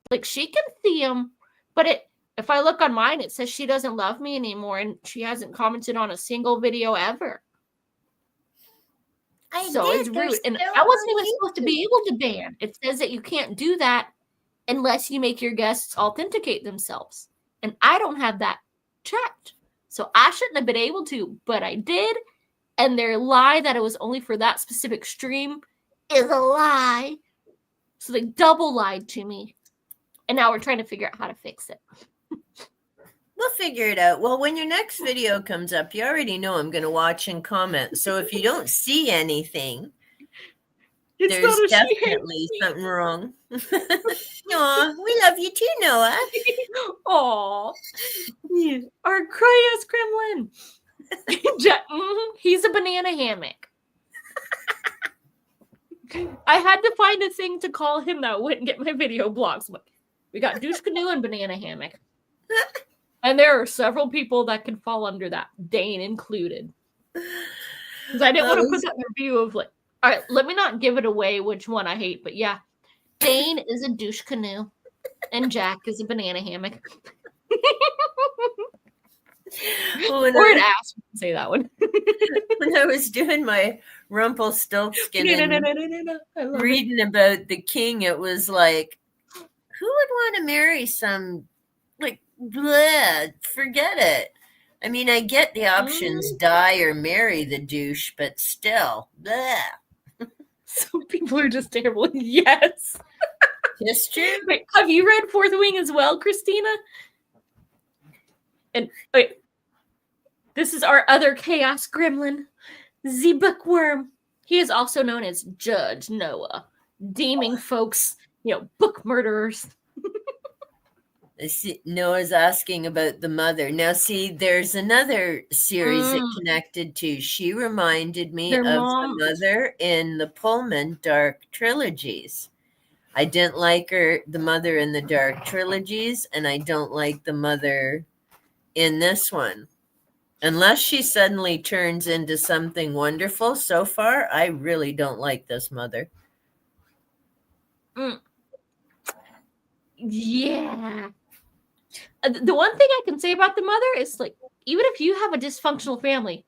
Like, she can see them, but if I look on mine, it says she doesn't love me anymore, and she hasn't commented on a single video ever. It's rude. And I wasn't even supposed to be able to ban. It says that you can't do that unless you make your guests authenticate themselves. And I don't have that checked. So I shouldn't have been able to, but I did. And their lie that it was only for that specific stream is a lie. So they double lied to me. And now we're trying to figure out how to fix it. We'll figure it out. Well, when your next video comes up, you already know I'm going to watch and comment. So if you don't see anything, It's there's not a she hates definitely me. something wrong. Aw, we love you too, Noah. Aw. Our cry-ass gremlin. He's a banana hammock. I had to find a thing to call him that wouldn't get my video blocked. But we got douche canoe and banana hammock. And there are several people that can fall under that, Dane included. Because I didn't want to put that in a review of like, all right, let me not give it away which one I hate, but yeah, Dane is a douche canoe and Jack is a banana hammock. Or an ass, say that one. When I was doing my Rumpelstiltskin and reading about the king, it was like, who would want to marry some, like, bleh, forget it. I mean, I get the options, die or marry the douche, but still, bleh. Some people are just terrible. Yes. It's true. Wait, have you read Fourth Wing as well, Christina? And wait, this is our other chaos gremlin, the bookworm. He is also known as Judge Noah, deeming folks, book murderers. Noah's asking about the mother. Now, see, there's another series it connected to. She reminded me of the mother in the Pullman Dark Trilogies. I didn't like the mother in the Dark Trilogies, and I don't like the mother in this one. Unless she suddenly turns into something wonderful, so far, I really don't like this mother. Yeah. The one thing I can say about the mother is, like, even if you have a dysfunctional family,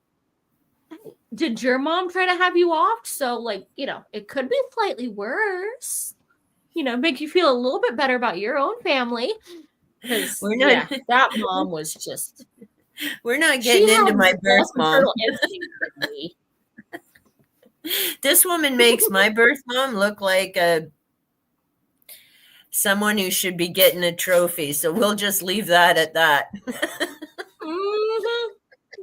did your mom try to have you off? So, like, it could be slightly worse. Make you feel a little bit better about your own family. Because, that mom was just... We're not getting into my birth mom. This woman makes my birth mom look like someone who should be getting a trophy. So we'll just leave that at that.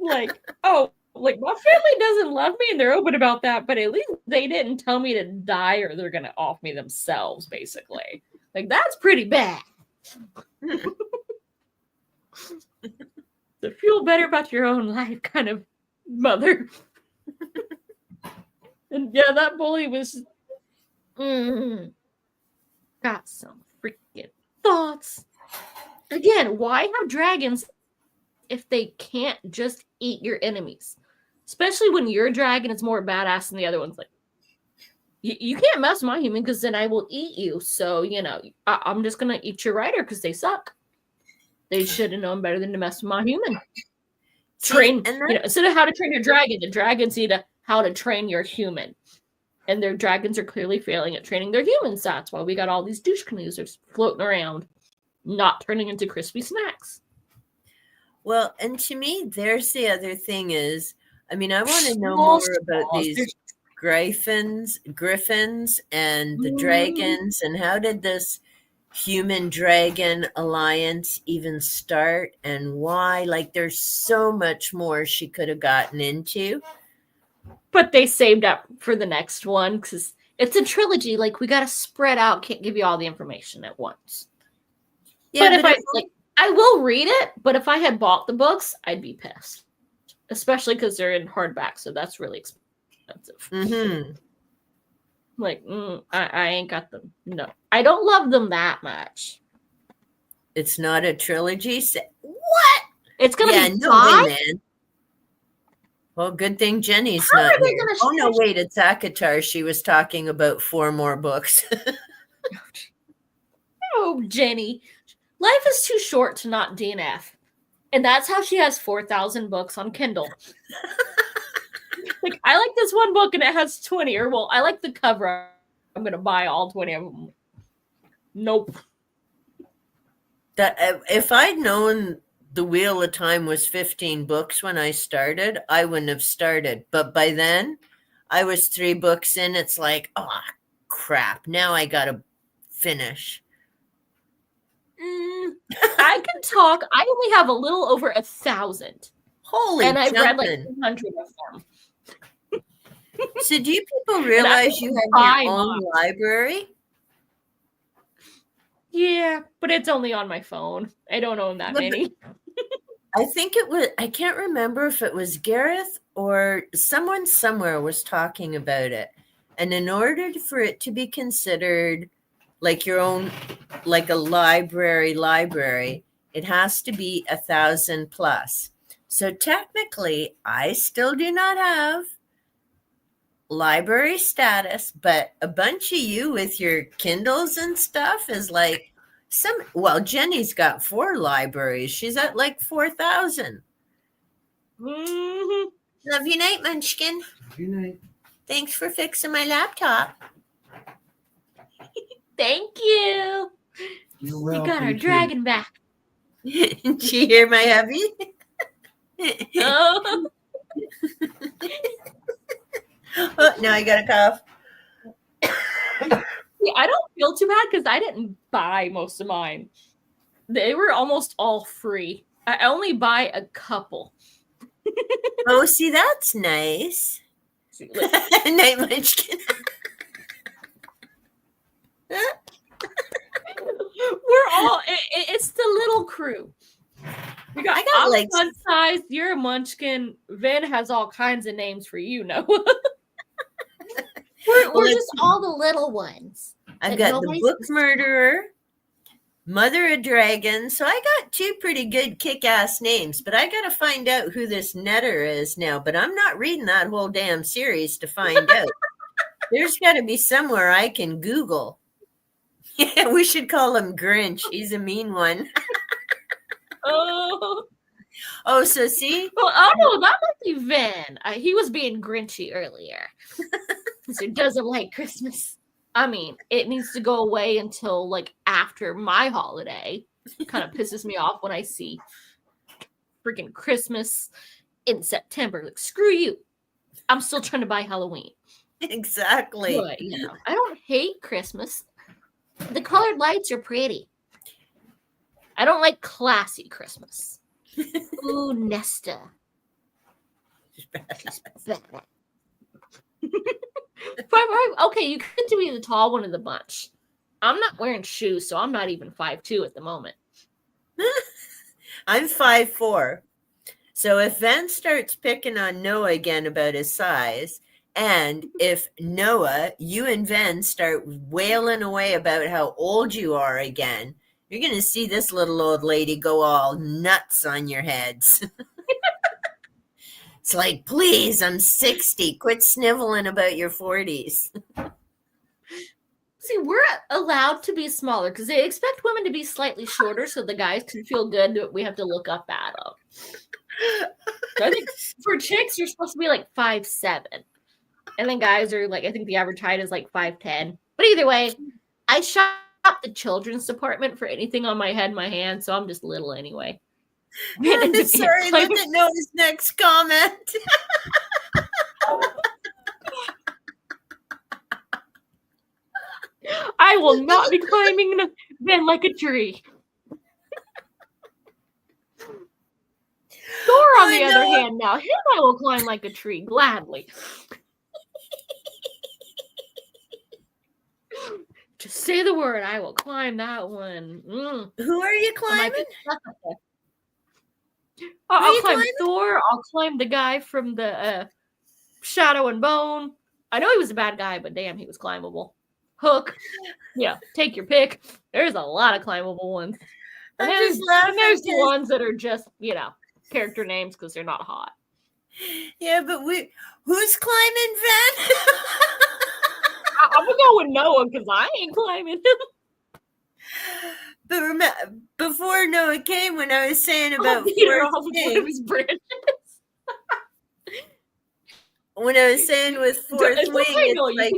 Like, oh, like my family doesn't love me and they're open about that, but at least they didn't tell me to die or they're going to off me themselves, basically. Like, that's pretty bad. To feel better about your own life kind of mother. And yeah, that bully was got some freaking thoughts. Again, why have dragons if they can't just eat your enemies? Especially when your dragon is more badass than the other one's. Like, you can't mess with my human because then I will eat you. So, I'm just going to eat your rider because they suck. They should have known better than to mess with my human. Train, instead of how to train your dragon, the dragons need how to train your human. And their dragons are clearly failing at training their humans. That's why we got all these douche canoes just floating around, not turning into crispy snacks. Well, and to me, there's the other thing is, I mean, I want to know more about these griffins and the dragons, and how did this human dragon alliance even start and why? Like, there's so much more she could have gotten into. But they saved up for the next one because it's a trilogy. Like, we got to spread out. Can't give you all the information at once. Yeah, but if I will read it, but if I had bought the books, I'd be pissed. Especially because they're in hardback, so that's really expensive. Mm-hmm. Like, I ain't got them. No. I don't love them that much. It's not a trilogy? What? It's going to be no way, man. Well, good thing Jenny's not here. Oh, no, wait, it's Akatar. She was talking about 4 more books. Oh, Jenny. Life is too short to not DNF. And that's how she has 4,000 books on Kindle. Like, I like this one book and it has 20. Or, well, I like the cover. I'm going to buy all 20 of them. Nope. If I'd known the Wheel of Time was 15 books when I started, I wouldn't have started. But by then, I was 3 books in. It's like, oh, crap. Now I got to finish. I can real talk, I only have a little over 1,000. Holy And I've read like jumping. 200 of them. So do you people And I realize you have buy your own mine. library? Yeah, but it's only on my phone. I don't own that Yeah, many. I think it was, I can't remember if it was Gareth or someone somewhere was talking about it. And in order for it to be considered like your own, like a library, it has to be 1,000 plus. So technically, I still do not have library status, but a bunch of you with your Kindles and stuff is like well, Jenny's got 4 libraries. She's at like 4,000. Mhm. Love you night, Munchkin. Good night. Thanks for fixing my laptop. Thank you. You're We welcome. got our too. dragon back. Did you hear my hubby? Oh. Oh, now I got a cough. See, I don't feel too bad because I didn't buy most of mine. They were almost all free. I only buy a couple. Oh, see, that's nice. See, listen, Night, Munchkin. we're all, it's the little crew. We got, I got, I'm like- fun size, you're a munchkin. Vin has all kinds of names for you, Noah. we're Well, just all the little ones. I've that got the nobody's- book murderer, Mother of Dragons. So I got 2 pretty good kick-ass names, but I got to find out who this Netter is now. But I'm not reading that whole damn series to find out. There's got to be somewhere I can Google. Yeah, we should call him Grinch. He's a mean one. Oh. Oh, so see? Well, oh no, that might be Vin. He was being grinchy earlier. So he doesn't like Christmas. I mean, it needs to go away until like after my holiday. Kind of pisses me off when I see freaking Christmas in September. Like, screw you. I'm still trying to buy Halloween. Exactly. But, I don't hate Christmas. The colored lights are pretty. I don't like classy Christmas. Ooh, Nesta. She's bad. Okay, you get to be the tall one of the bunch. I'm not wearing shoes, so I'm not even 5'2" at the moment. I'm 5'4". So if Van starts picking on Noah again about his size, and if Noah, you and Ven start wailing away about how old you are again, you're going to see this little old lady go all nuts on your heads. It's like, please, I'm 60. Quit sniveling about your 40s. See, we're allowed to be smaller because they expect women to be slightly shorter so the guys can feel good that we have to look up at them. So I think for chicks, you're supposed to be like 5'7". And then guys are like, I think the average height is like 5'10". But either way, I shop the children's department for anything on my head, my hand, so I'm just little anyway. Sorry, look at Noah's next comment. I will not be climbing then like a tree. Thor, on the other hand, now him I will climb like a tree gladly. Just say the word, I will climb that one. Who are you climbing? I'll climb Thor. I'll climb the guy from the Shadow and Bone. I know he was a bad guy, but damn, he was climbable. Hook. Yeah, take your pick. There's a lot of climbable ones. And there's the ones that are just, character names because they're not hot. Yeah, but who's climbing, Van? I'm gonna go with Noah because I ain't climbing him. But remember, before Noah came, when I was saying about when I was saying with fourth wing, it's like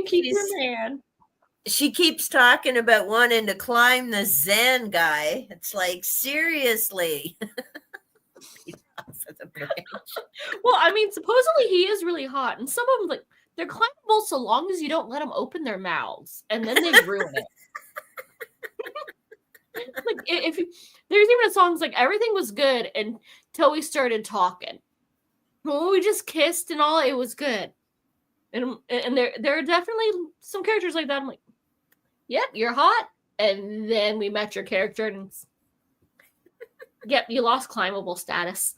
she keeps talking about wanting to climb the Zen guy. It's like, seriously. Well, I mean, supposedly he is really hot, and some of them, like, they're climbable so long as you don't let them open their mouths, and then they ruin it. Like if you, there's even a song like everything was good until we started talking. When we just kissed and all, it was good. And there are definitely some characters like that. I'm like, yep, you're hot. And then we met your character and yep, you lost climbable status.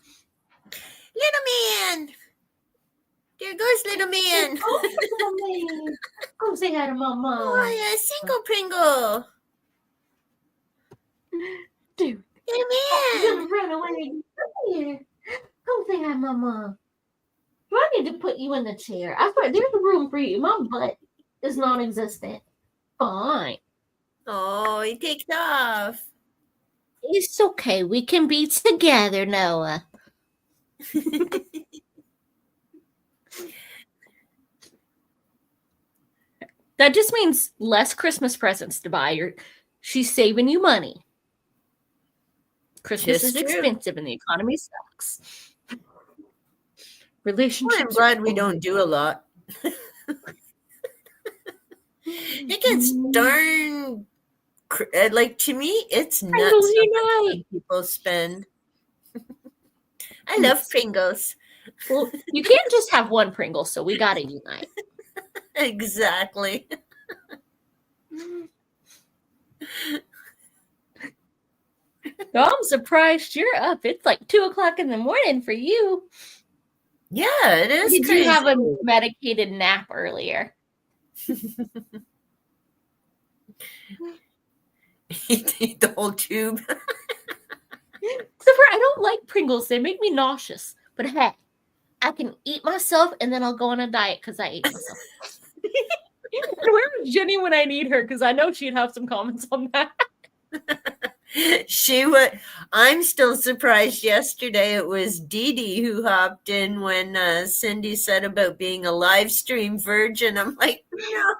Little man. There goes little man. Come say hi to Mama. Oh, yeah, single Pringle. Dude. Little You're man. gonna run away. Come here. Come say hi, Mama. Do I need to put you in the chair? I swear, there's room for you. My butt is non-existent. Fine. Oh, he takes off. It's okay. We can be together, Noah. That just means less Christmas presents to buy. She's saving you money. Christmas is expensive and the economy sucks. Relationships. Well, I'm glad we don't do a lot. It gets darn, like, to me, it's nuts how much people spend. I love Pringles. Well, you can't just have one Pringle, so we gotta unite. Exactly. I'm surprised you're up. It's like 2:00 in the morning for you. Yeah, it is. Did you have a medicated nap earlier? Eat the whole tube. I don't like Pringles. They make me nauseous. But hey, I can eat myself and then I'll go on a diet because I ate myself. And where was Jenny when I need her? Because I know she'd have some comments on that. She would. I'm still surprised. Yesterday it was Dee Dee who hopped in when Cindy said about being a live stream virgin. I'm like, no.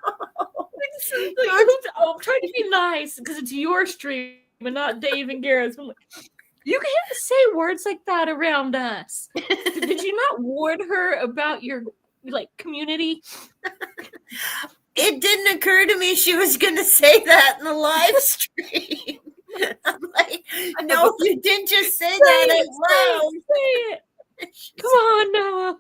I'm trying to be nice because it's your stream and not Dave and Garrett's. I'm like, you can't say words like that around us. Did you not warn her about your community? It didn't occur to me she was going to say that in the live stream. I'm like, no, you didn't just say that out loud. Say it. Come on, Noah.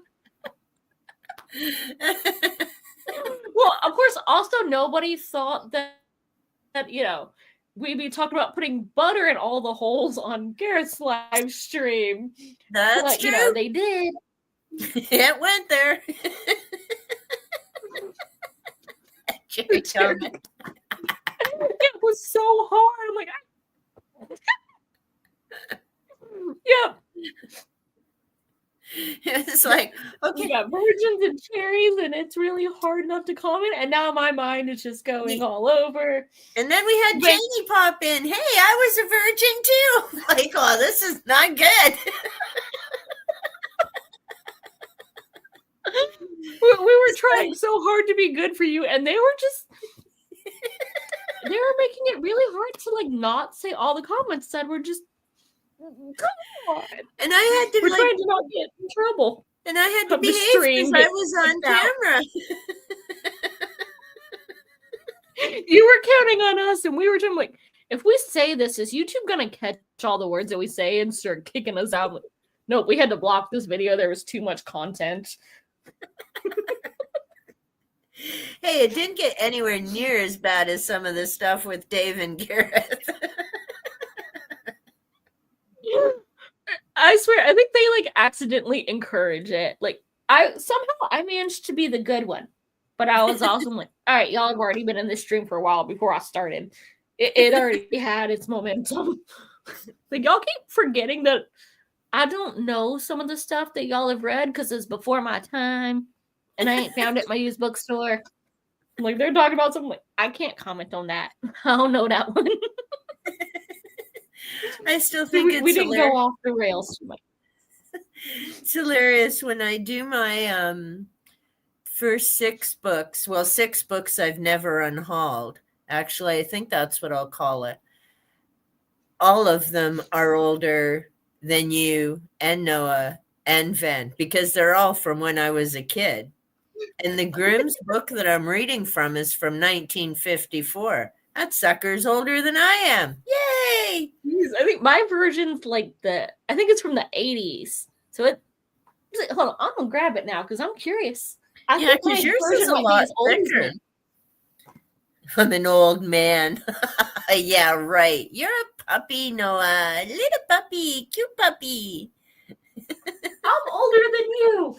Well, of course, also nobody thought that we'd be talking about putting butter in all the holes on Garrett's live stream. That's true. They did. It went there. It was so hard. I'm like, yep. It's like, okay. We got virgins and cherries, and it's really hard not to comment. And now my mind is just going all over. And then we had Janie pop in. Hey, I was a virgin too. Like, oh, this is not good. We were trying so hard to be good for you, and they were making it really hard to not say all the comments that were just come on. And I had to trying to not get in trouble. And I had to behave because I was on camera. You were counting on us, and we were just like, if we say this, is YouTube gonna catch all the words that we say and start kicking us out? Like, nope, we had to block this video. There was too much content. Hey, it didn't get anywhere near as bad as some of the stuff with Dave and Garrett. I swear, I think they accidentally encourage it. I managed to be the good one, but I was also like, all right, y'all have already been in this stream for a while before I started. It already had its momentum. Y'all keep forgetting that I don't know some of the stuff that y'all have read because it's before my time, and I ain't found it in my used bookstore. They're talking about something. I can't comment on that. I don't know that one. I still think we didn't go off the rails too much. It's hilarious when I do my first 6 books. Well, 6 books I've never unhauled. Actually, I think that's what I'll call it. All of them are older than you and Noah and Ven because they're all from when I was a kid. And the Grimm's book that I'm reading from is from 1954. That sucker's older than I am. Yay! Jeez, I think my version's like I think it's from the 80s. So hold on, I'm gonna grab it now because I'm curious. I Yeah, think my because yours is version a might be lot as old as thicker. me. I'm an old man. Yeah, right. You're a puppy, Noah. Little puppy. Cute puppy. I'm older than you.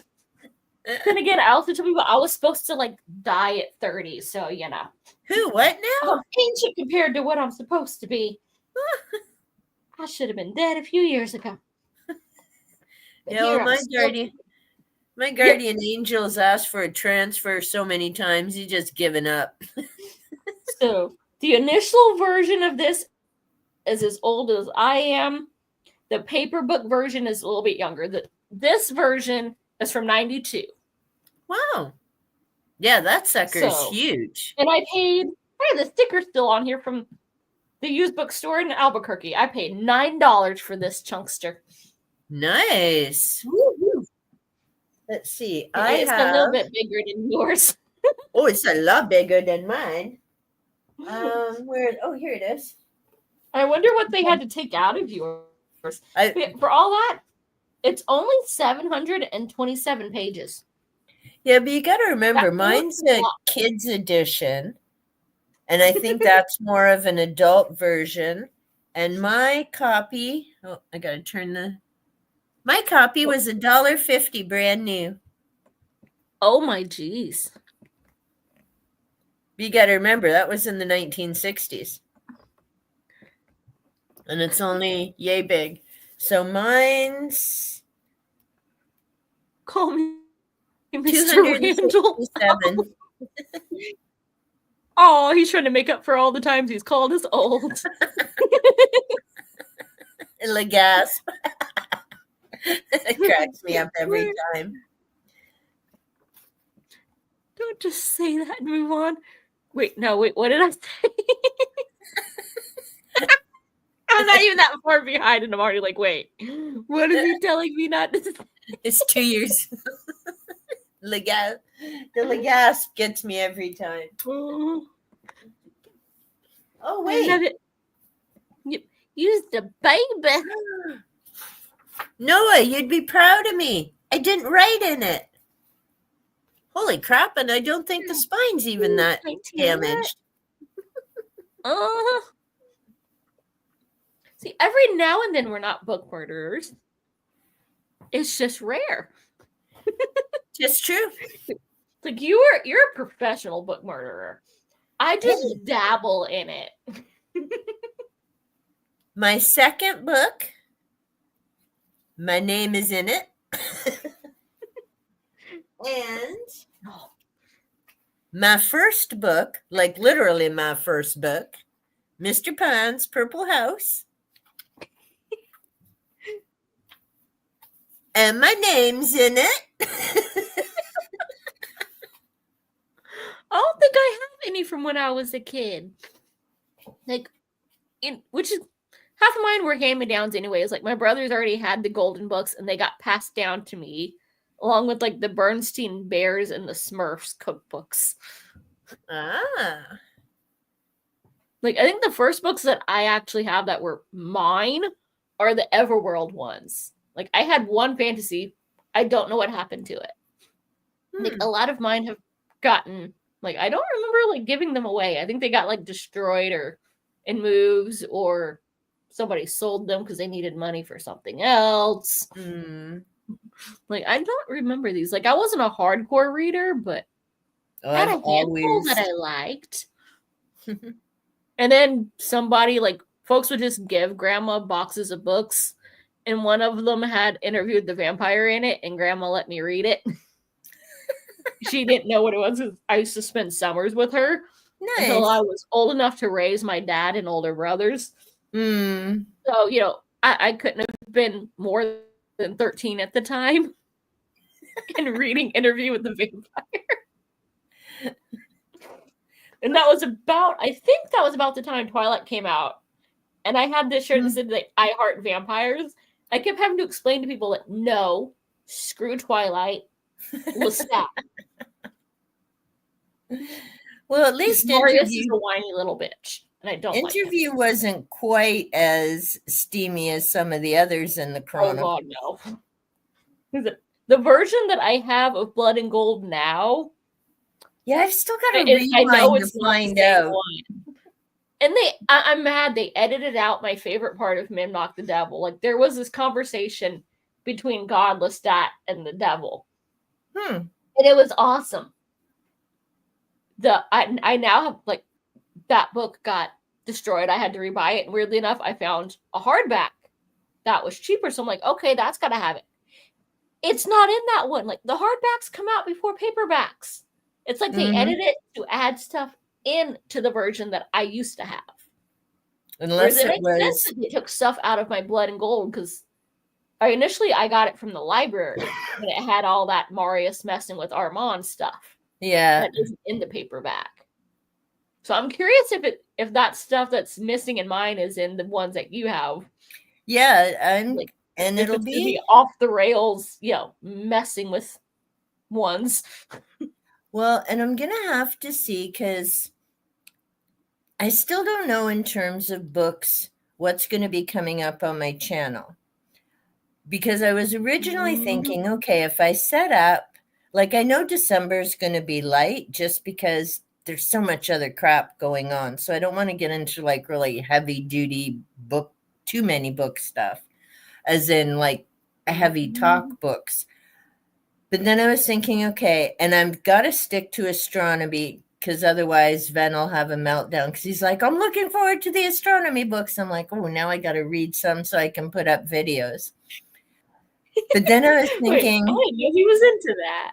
Then again, I also told people I was supposed to like die at 30, so you know. Who? What now? I'm ancient compared to what I'm supposed to be. I should have been dead a few years ago. But Yeah, well, here I'm still. my guardian angel's asked for a transfer so many times, he's just given up. So the initial version of this is as old as I am. The paper book version is a little bit younger. This version is from 92. Wow. Yeah, that sucker is So, huge. and I have the sticker still on here from the used bookstore in Albuquerque. I paid $9 for this chunkster. Nice. Woo-hoo. Let's see. It's a little bit bigger than yours. Oh, it's a lot bigger than mine. Here it is. I wonder what they had to take out of yours. For all that, it's only 727 pages. Yeah, but you got to remember, mine's a kids edition, and I think that's more of an adult version. And my copy, I got to turn my copy was $1.50 brand new. Oh my geez. You got to remember, that was in the 1960s. And it's only yay big. So mine's call me Mr. Randall. Oh, he's trying to make up for all the times he's called us old. La gasp. It cracks me up every time. Don't just say that and move on. Wait, what did I say? I'm not even that far behind, and I'm already like, wait, what is he telling me not to say? It's 2 years. The gasp gets me every time. Oh, wait. Use the baby. Noah, you'd be proud of me. I didn't write in it. Holy crap, and I don't think the spine's even that damaged. See, every now and then we're not book murderers. It's just rare. It's true. Like you're a professional book murderer. I just dabble in it. My second book, my name is in it. And my first book, like literally my first book, Mr. Pond's Purple House. And my name's in it. I don't think I have any from when I was a kid. Which is half of mine were hand-me-downs anyways. Like my brothers already had the golden books and they got passed down to me, along with like the Bernstein Bears and the Smurfs cookbooks. Like I think the first books that I actually have that were mine are the Everworld ones. Like I had one fantasy. I don't know what happened to it. Like a lot of mine have gotten, like, I don't remember like giving them away. I think they got like destroyed or in moves, or somebody sold them because they needed money for something else. Like I don't remember these. Like I wasn't a hardcore reader, but I had a handful that I liked. And then somebody, like, folks would just give grandma boxes of books, and one of them had Interviewed the Vampire in it, and grandma let me read it. She didn't know what it was. I used to spend summers with her until I was old enough to raise my dad and older brothers. So, you know, I couldn't have been more than 13 at the time and reading Interview with the Vampire. And that was about, I think that was about the time Twilight came out. And I had this shirt that said, like, I heart vampires. I kept having to explain to people that no, screw Twilight. Lestat. Well, at least Marius is a whiny little bitch. and I don't like him. Interview wasn't quite as steamy as some of the others in the Oh Chronicle. God, no. The version that I have of Blood and Gold now, Yeah, I've still got to I know rewind to it's not the find same out. one. And I'm mad they edited out my favorite part of Mimnock the Devil. Like, there was this conversation between God, Lestat, and the devil. And it was awesome. I now have, like, that book got destroyed. I had to rebuy it. And weirdly enough, I found a hardback that was cheaper. So I'm like, okay, that's got to have it. It's not in that one. Like, the hardbacks come out before paperbacks. It's like they edit it to add stuff into the version that I used to have. Unless it it makes sense was, that they took stuff out of my Blood and Gold, because initially I got it from the library and it had all that Marius messing with Armand stuff yeah, that isn't in the paperback. So I'm curious if that stuff that's missing in mine is in the ones that you have. yeah, Like, and if it'll it's gonna be off the rails, messing with ones. well, and I'm gonna have to see, because I still don't know in terms of books what's going to be coming up on my channel. Because I was originally thinking, okay, if I set up, like, I know December is going to be light just because there's so much other crap going on. So I don't want to get into like really heavy duty book, too many book stuff, as in like heavy talk books. But then I was thinking, okay, and I've got to stick to astronomy, because otherwise Ven will have a meltdown, because he's like, I'm looking forward to the astronomy books. I'm like, oh, now I got to read some so I can put up videos. But then I was thinking, I didn't know he was into that.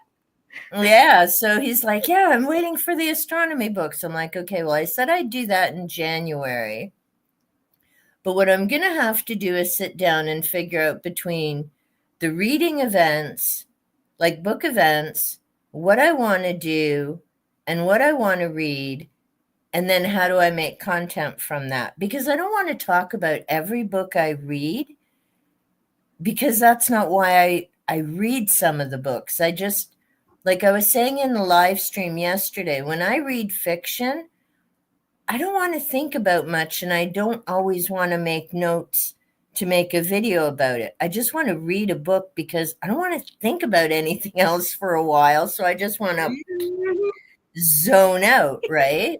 Yeah, so he's like, yeah, I'm waiting for the astronomy books. I'm like, okay, well, I said I'd do that in January. But what I'm going to have to do is sit down and figure out between the reading events, like book events, what I want to do and what I want to read, and then how do I make content from that? Because I don't want to talk about every book I read, because that's not why I read some of the books. I just, like I was saying in the live stream yesterday, when I read fiction, I don't want to think about much, and I don't always want to make notes to make a video about it. I just want to read a book because I don't want to think about anything else for a while. So I just want to zone out, right?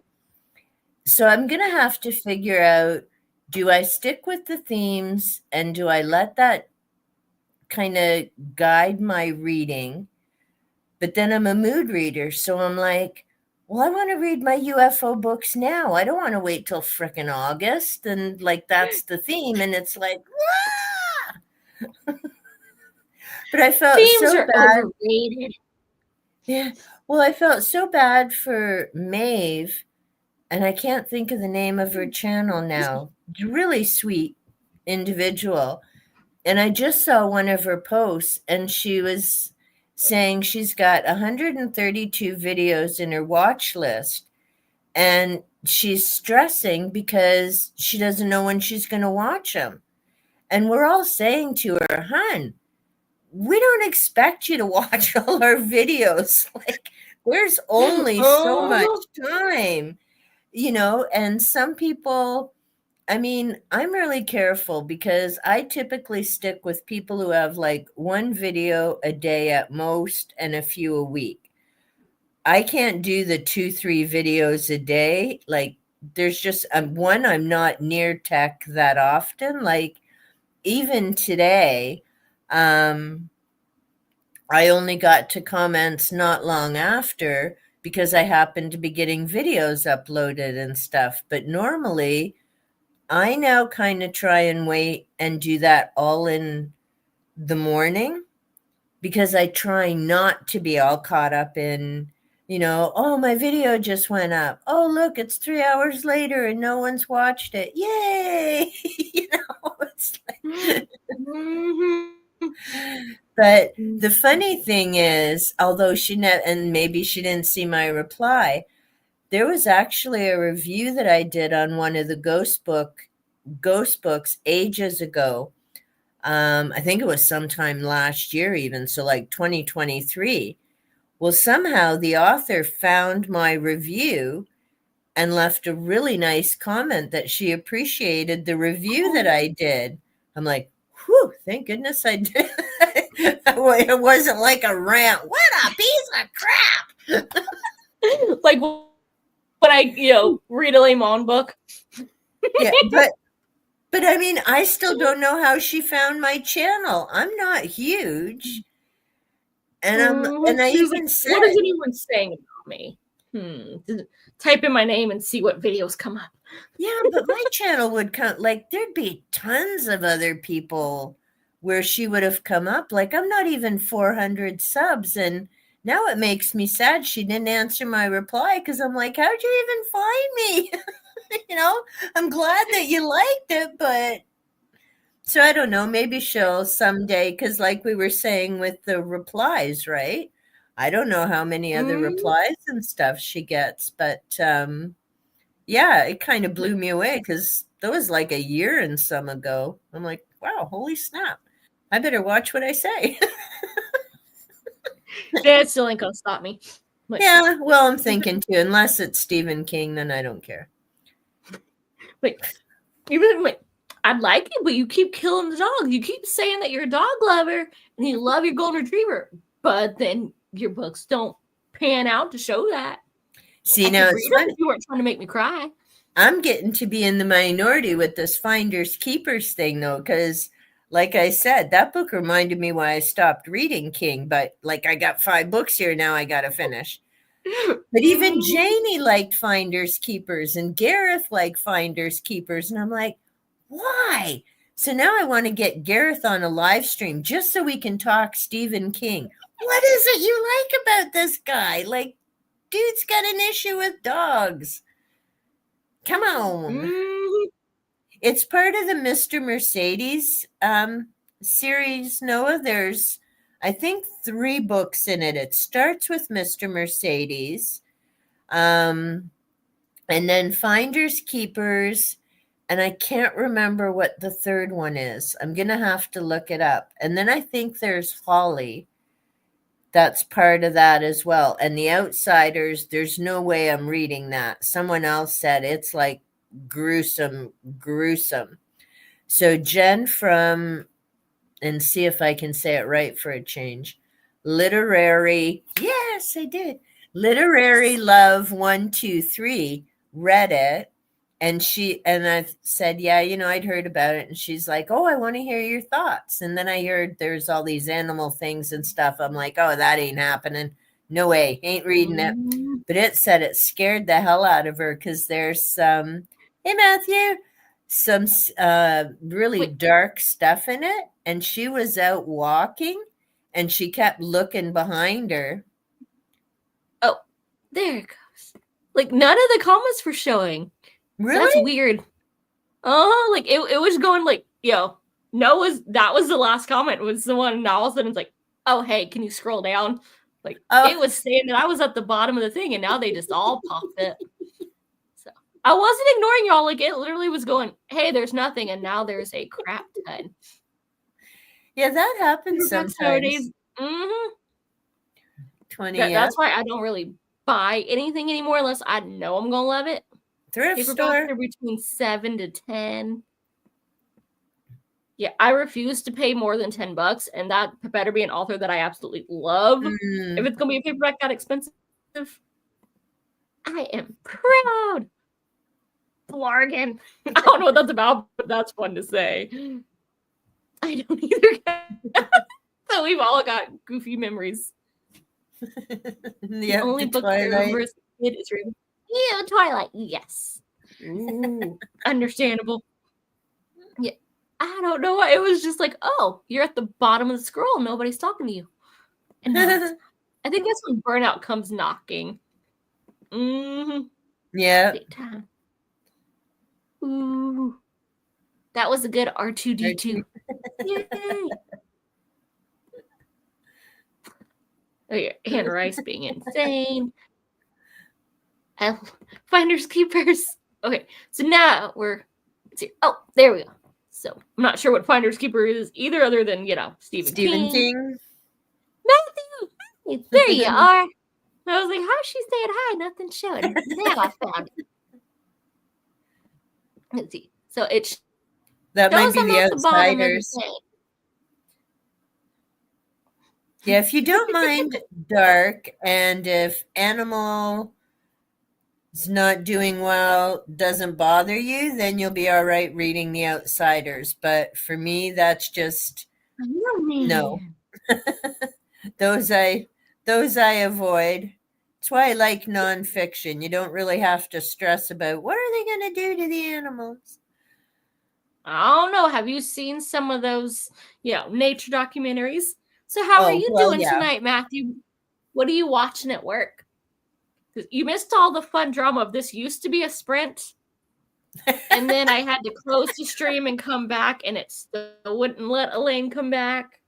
So I'm going to have to figure out, do I stick with the themes and do I let that kind of guide my reading? But then I'm a mood reader. So I'm like, well, I want to read my UFO books now. I don't want to wait till frickin' August. And like, that's the theme. And it's like, Wah! But I felt Themes so are bad. overrated. Yeah. Well, I felt so bad for Maeve, and I can't think of the name of her channel now. Really sweet individual. And I just saw one of her posts, and she was saying she's got 132 videos in her watch list, and she's stressing because she doesn't know when she's going to watch them. And we're all saying to her, hun, we don't expect you to watch all our videos. Like, there's only so much time, and some people, I mean, I'm really careful because I typically stick with people who have like one video a day at most and a few a week. I can't do the 2-3 videos a day. Like, there's just one, I'm not near tech that often. Like, even today, I only got to comments not long after because I happened to be getting videos uploaded and stuff. But normally, I now kind of try and wait and do that all in the morning, because I try not to be all caught up in, oh, my video just went up. Oh, look, it's 3 hours later and no one's watched it. Yay! It's like, but the funny thing is, although and maybe she didn't see my reply, there was actually a review that I did on one of the ghost books ages ago. I think it was sometime last year even, so like 2023. Well, somehow the author found my review and left a really nice comment that she appreciated the review that I did. I'm like, whew, thank goodness I did. It wasn't like a rant. What a piece of crap. Like when I, read a Le Monde book. Yeah, but I mean, I still don't know how she found my channel. I'm not huge. And I She was even like, said, what is anyone saying about me? Type in my name and see what videos come up. yeah, but my channel would come, like, there'd be tons of other people where she would have come up. Like, I'm not even 400 subs. And now it makes me sad she didn't answer my reply, because I'm like, how'd you even find me? I'm glad that you liked it, but so I don't know, maybe she'll someday, because like we were saying with the replies, right? I don't know how many other replies and stuff she gets, but yeah, it kind of blew me away, because that was like a year and some ago. I'm like, wow, holy snap. I better watch what I say. That still ain't gonna stop me. Like, Yeah, well, I'm thinking too, unless it's Stephen King, then I don't care. Even like, I'd like it, but you keep killing the dogs. You keep saying that you're a dog lover and you love your golden retriever, but then your books don't pan out to show that. See, now it's funny. If you weren't trying to make me cry. I'm getting to be in the minority with this finders keepers thing, though, because like I said, that book reminded me why I stopped reading King, but like I got 5 books here now I got to finish. But even Janie liked finders keepers and Gareth liked finders keepers. And I'm like, why? So now I want to get Gareth on a live stream just so we can talk Stephen King. What is it you like about this guy? Like, dude's got an issue with dogs. Come on. It's part of the Mr. Mercedes series, Noah. There's, I think, 3 books in it. It starts with Mr. Mercedes, and then Finders Keepers, and I can't remember what the 3rd one is. I'm going to have to look it up. And then I think there's Holly. That's part of that as well. And The Outsiders, there's no way I'm reading that. Someone else said it's like gruesome. So Jen from, and see if I can say it right for a change, Literary, yes, I did. Literary Love 123 read it. And I said, yeah, I'd heard about it. And she's like, oh, I want to hear your thoughts. And then I heard there's all these animal things and stuff. I'm like, oh, that ain't happening. No way. Ain't reading it. But it said it scared the hell out of her, because there's some, hey, Matthew, some really dark stuff in it. And she was out walking and she kept looking behind her. Oh, there it goes. Like, none of the comments were showing. Really? That's weird. Oh, like it was going like, that was the last comment, was the one, and all of a sudden it's like, oh, hey, can you scroll down? Like, it was saying that I was at the bottom of the thing, and now they just all popped it. So I wasn't ignoring y'all. Like, it literally was going, hey, there's nothing, and now there's a crap ton. Yeah, that happens sometimes. 20. That's why I don't really buy anything anymore unless I know I'm gonna love it. Thrift store are between 7 to 10. Yeah, I refuse to pay more than $10, and that better be an author that I absolutely love. If it's gonna be a paperback that expensive, I am proud. Bargain. I don't know what that's about, but that's fun to say. I don't either. So we've all got goofy memories. The only book I remember as a kid is Raven. Yeah, Twilight. Yes. Ooh, understandable. Yeah, I don't know why. It was just like, oh, you're at the bottom of the scroll. Nobody's talking to you. And I think that's when burnout comes knocking. Yeah. Big time. Ooh. That was a good R2D2. Yay. Oh, yeah. Anne Rice being insane. Finders keepers. Okay, so now we're. Oh, there we go. So I'm not sure what Finders Keeper is either, other than Stephen King. Matthew, there you are. I was like, how's she saying hi? Nothing's showing. Now I found it. Let's see. So it That might shows be them The at the bottom of the Outsiders. thing. Yeah, if you don't mind dark, and if animal is not doing well, doesn't bother you, then you'll be all right reading The Outsiders. But for me, that's just no. Those I avoid. That's why I like nonfiction. You don't really have to stress about what are they going to do to the animals. I don't know. Have you seen some of those, nature documentaries? So how are Oh, you well, doing yeah. tonight, Matthew? What are you watching at work? 'Cause you missed all the fun drama of this used to be a sprint, and then I had to close the stream and come back, and it still wouldn't let Elaine come back.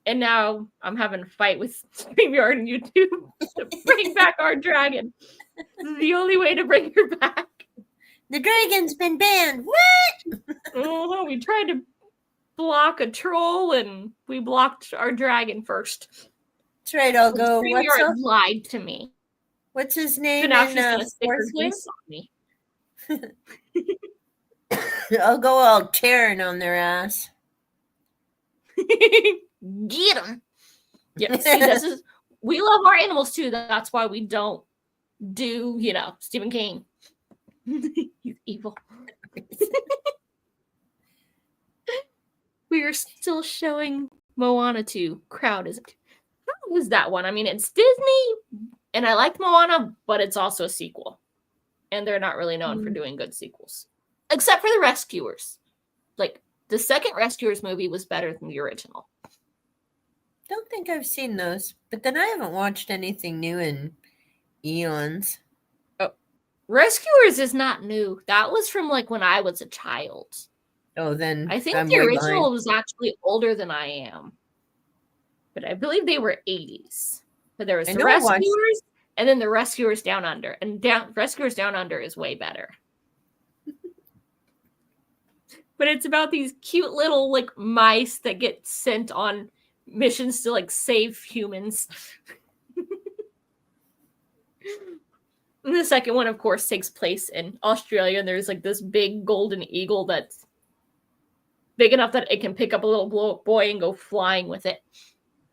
And now I'm having a fight with StreamYard and YouTube to bring back our dragon. This is the only way to bring her back. The dragon's been banned. What? We tried to block a troll, and we blocked our dragon first. That's right. I'll go. StreamYard lied to me. What's his So name now in she's gonna stick her Fourth Wing? geese on me. I'll go all tearing on their ass. Get them. Yeah, see, this is we love our animals too. That's why we don't do, Stephen King. He's evil. We are still showing Moana 2. Crowd is how is that one? I mean, it's Disney, and I like Moana, but it's also a sequel. And they're not really known for doing good sequels. Except for The Rescuers. Like, the second Rescuers movie was better than the original. Don't think I've seen those. But then I haven't watched anything new in eons. Oh, Rescuers is not new. That was from, when I was a child. Oh, then I think I'm the way original behind. was actually older than I am. But I believe they were 80s. But there was The Rescuers, and then The Rescuers Down Under. And Rescuers Down Under is way better. But it's about these cute little, mice that get sent on missions to, save humans. And the second one, of course, takes place in Australia, and there's, this big golden eagle that's big enough that it can pick up a little boy and go flying with it.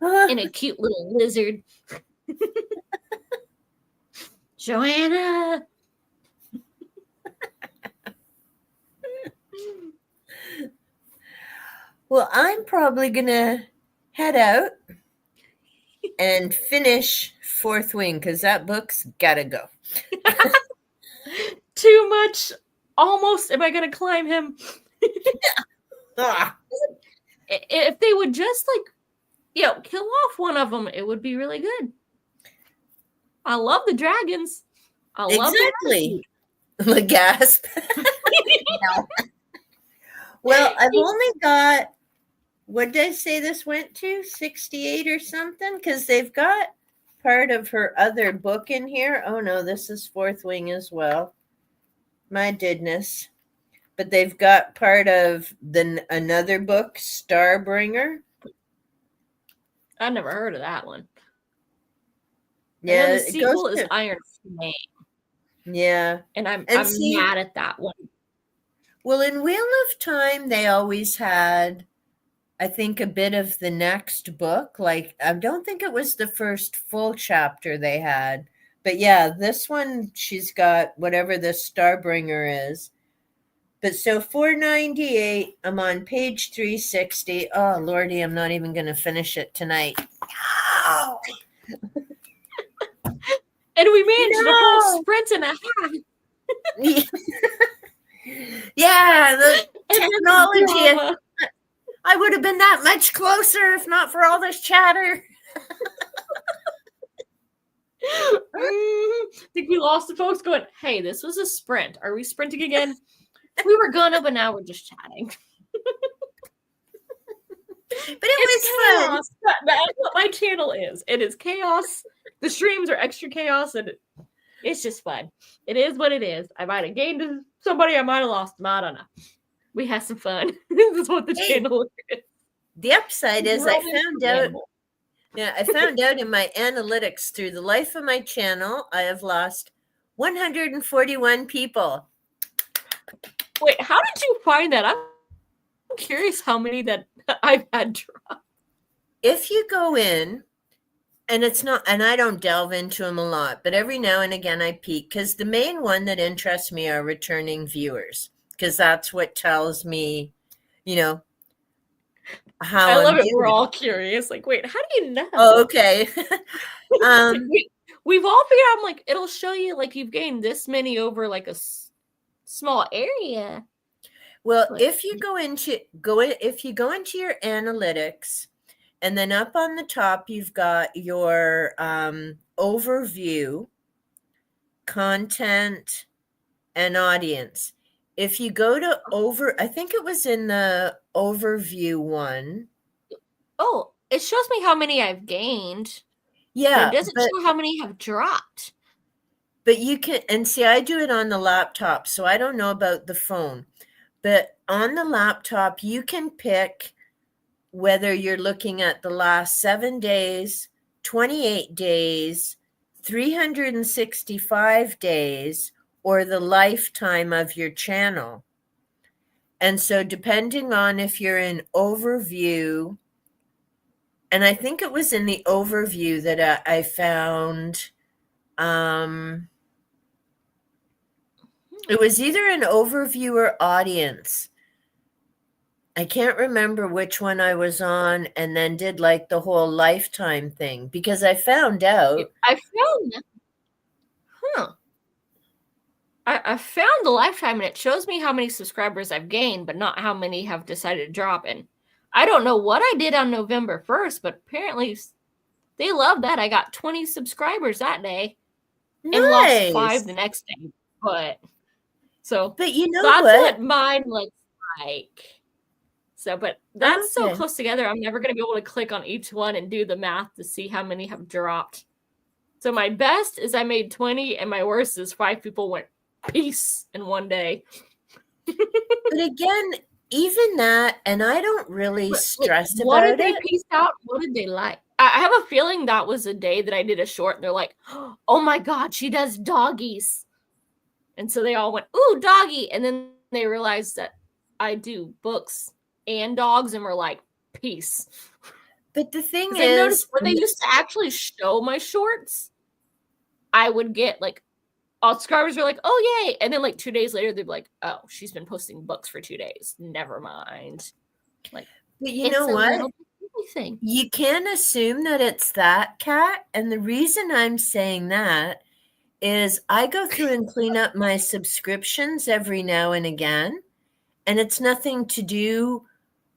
And a cute little lizard. Joanna! Well, I'm probably going to head out and finish Fourth Wing because that book's got to go. Too much. Almost. Am I going to climb him? If they would just, kill off one of them, it would be really good. I love the dragons. I love exactly. The gasp. No. Well, I've only got, what did I say this went to? 68 or something? Because they've got part of her other book in here. Oh, no, this is Fourth Wing as well. My goodness. But they've got part of another book, Starbringer. I've never heard of that one. Yeah, the sequel is Iron Flame. Yeah. And I'm mad at that one. Well, in Wheel of Time, they always had, I think, a bit of the next book. I don't think it was the first full chapter they had. But yeah, this one, she's got whatever the Starbringer is. But so 498, I'm on page 360. Oh, Lordy, I'm not even going to finish it tonight. No! And we managed a whole sprint and a half. Yeah, the technology. I would have been that much closer if not for all this chatter. I think we lost the folks going, hey, this was a sprint. Are we sprinting again? We were gonna, but now we're just chatting. But it was fun. That's what my channel is. It is chaos. The streams are extra chaos, and it's just fun. It is what it is. I might have gained somebody, I might have lost them. I don't know. We had some fun. This is what the channel is. The upside is I found out. Yeah, I found out in my analytics through the life of my channel, I have lost 141 people. Wait, how did you find that? I'm curious how many that I've had dropped. If you go in, and it's not, and I don't delve into them a lot, but every now and again I peek, because the main one that interests me are returning viewers, because that's what tells me, how I I'm love it. We're doing. all curious. Like, wait, how do you know? Oh, okay. We've all figured out. I'm like, it'll show you like you've gained this many over like a small area. Well, But if you go into your analytics, and then up on the top you've got your overview, content, and audience. If you go to I think it was in the overview one. oh, it shows me how many I've gained, but Yeah, it doesn't show how many have dropped. but you can, and see, I do it on the laptop, so I don't know about the phone. But on the laptop, you can pick whether you're looking at the last 7 days, 28 days, 365 days, or the lifetime of your channel. And so, depending on if you're in overview, and I think it was in the overview that I found, it was either an overview or audience. I can't remember which one I was on, and then did like the whole lifetime thing, because I found out. I found that. Huh. I found the lifetime and it shows me how many subscribers I've gained, but not how many have decided to drop. And I don't know what I did on November 1st, but apparently they love that. I got 20 subscribers that day and lost 5 the next day. But you know that's what mine looks like. So, but that's so close together. I'm never going to be able to click on each one and do the math to see how many have dropped. So my best is I made 20, and my worst is 5 people went peace in one day. But again, even that, and I don't really stress about it. What did they piece out? What did they like? I have a feeling that was a day that I did a short, and they're like, "Oh my god, she does doggies," and so they all went, "Ooh, doggy!" And then they realized that I do books and dogs, and were like, "Peace." But the thing I is, noticed when they used to actually show my shorts, I would get like all subscribers were like, "Oh yay!" And then like 2 days later, they'd be like, "Oh, she's been posting books for 2 days. Never mind." Like, but you know what? You can't assume that it's that, Kat. And the reason I'm saying that is I go through and clean up my subscriptions every now and again, and it's nothing to do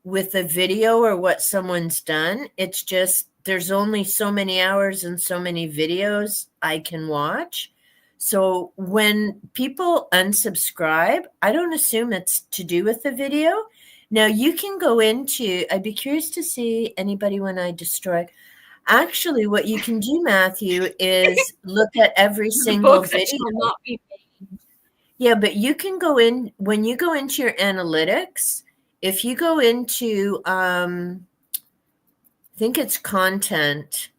with a video or what someone's done. It's just there's only so many hours and so many videos I can watch. So when people unsubscribe, I don't assume it's to do with the video. Now you can go into, I'd be curious to see anybody when I destroy. Actually, what you can do, Matthew, is look at every single video. Yeah, but you can go in, when you go into your analytics, if you go into, I think it's content,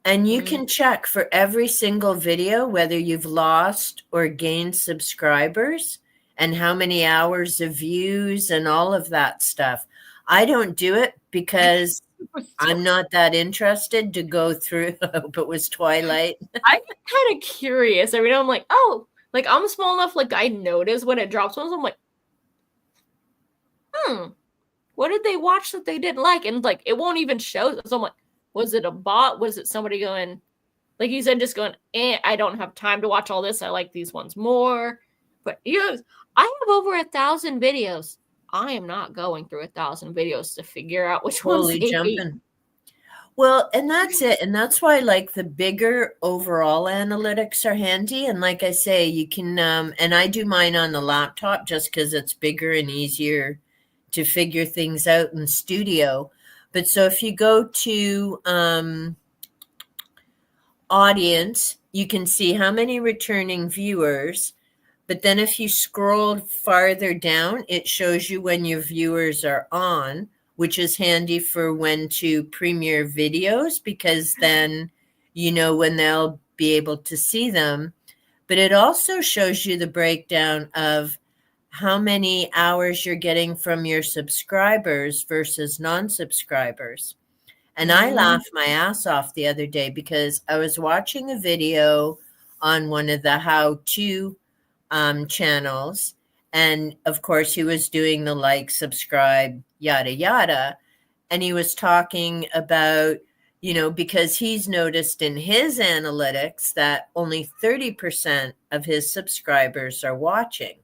and you can check for every single video whether you've lost or gained subscribers and how many hours of views and all of that stuff. I don't do it because I'm not that interested to go through. I hope it was Twilight. I'm kind of curious. I mean, I'm like, oh, like I'm small enough, like I notice when it drops ones, I'm like, what did they watch that they didn't like? And like it won't even show. So I'm like, was it a bot? Was it somebody going, like you said, just going, I don't have time to watch all this. I like these ones more. But I have over 1,000 videos. I am not going through 1,000 videos to figure out which ones they jumping. Well, and that's it. And that's why like the bigger overall analytics are handy. And like I say, you can, and I do mine on the laptop just because it's bigger and easier to figure things out in studio. But so if you go to audience, you can see how many returning viewers. But then if you scroll farther down, it shows you when your viewers are on, which is handy for when to premiere videos, because then you know when they'll be able to see them. But it also shows you the breakdown of how many hours you're getting from your subscribers versus non-subscribers. And I laughed my ass off the other day because I was watching a video on one of the how-to channels. And of course, he was doing the like, subscribe, yada, yada. And he was talking about, because he's noticed in his analytics that only 30% of his subscribers are watching.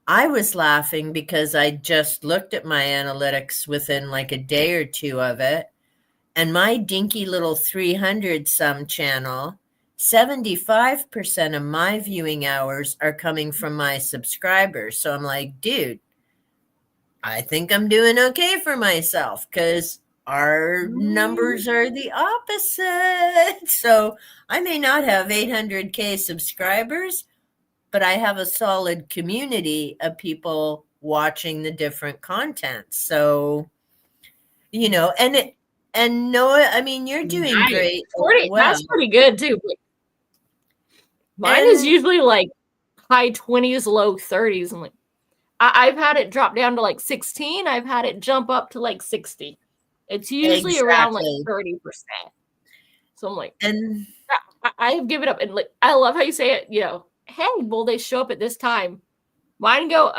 I was laughing because I just looked at my analytics within like a day or two of it. And my dinky little 300 some channel, 75% of my viewing hours are coming from my subscribers. So I'm like, dude, I think I'm doing okay for myself because our numbers are the opposite. So I may not have 800K subscribers, but I have a solid community of people watching the different content. So, and Noah, I mean, you're doing Nice. great. 40, Well, that's pretty good too. Mine is usually like high 20s, low 30s. I'm like, I've had it drop down to like 16. I've had it jump up to like 60. It's usually around like 30%. So I'm like, and I've given up. And like, I love how you say it, hey, will they show up at this time? Mine go,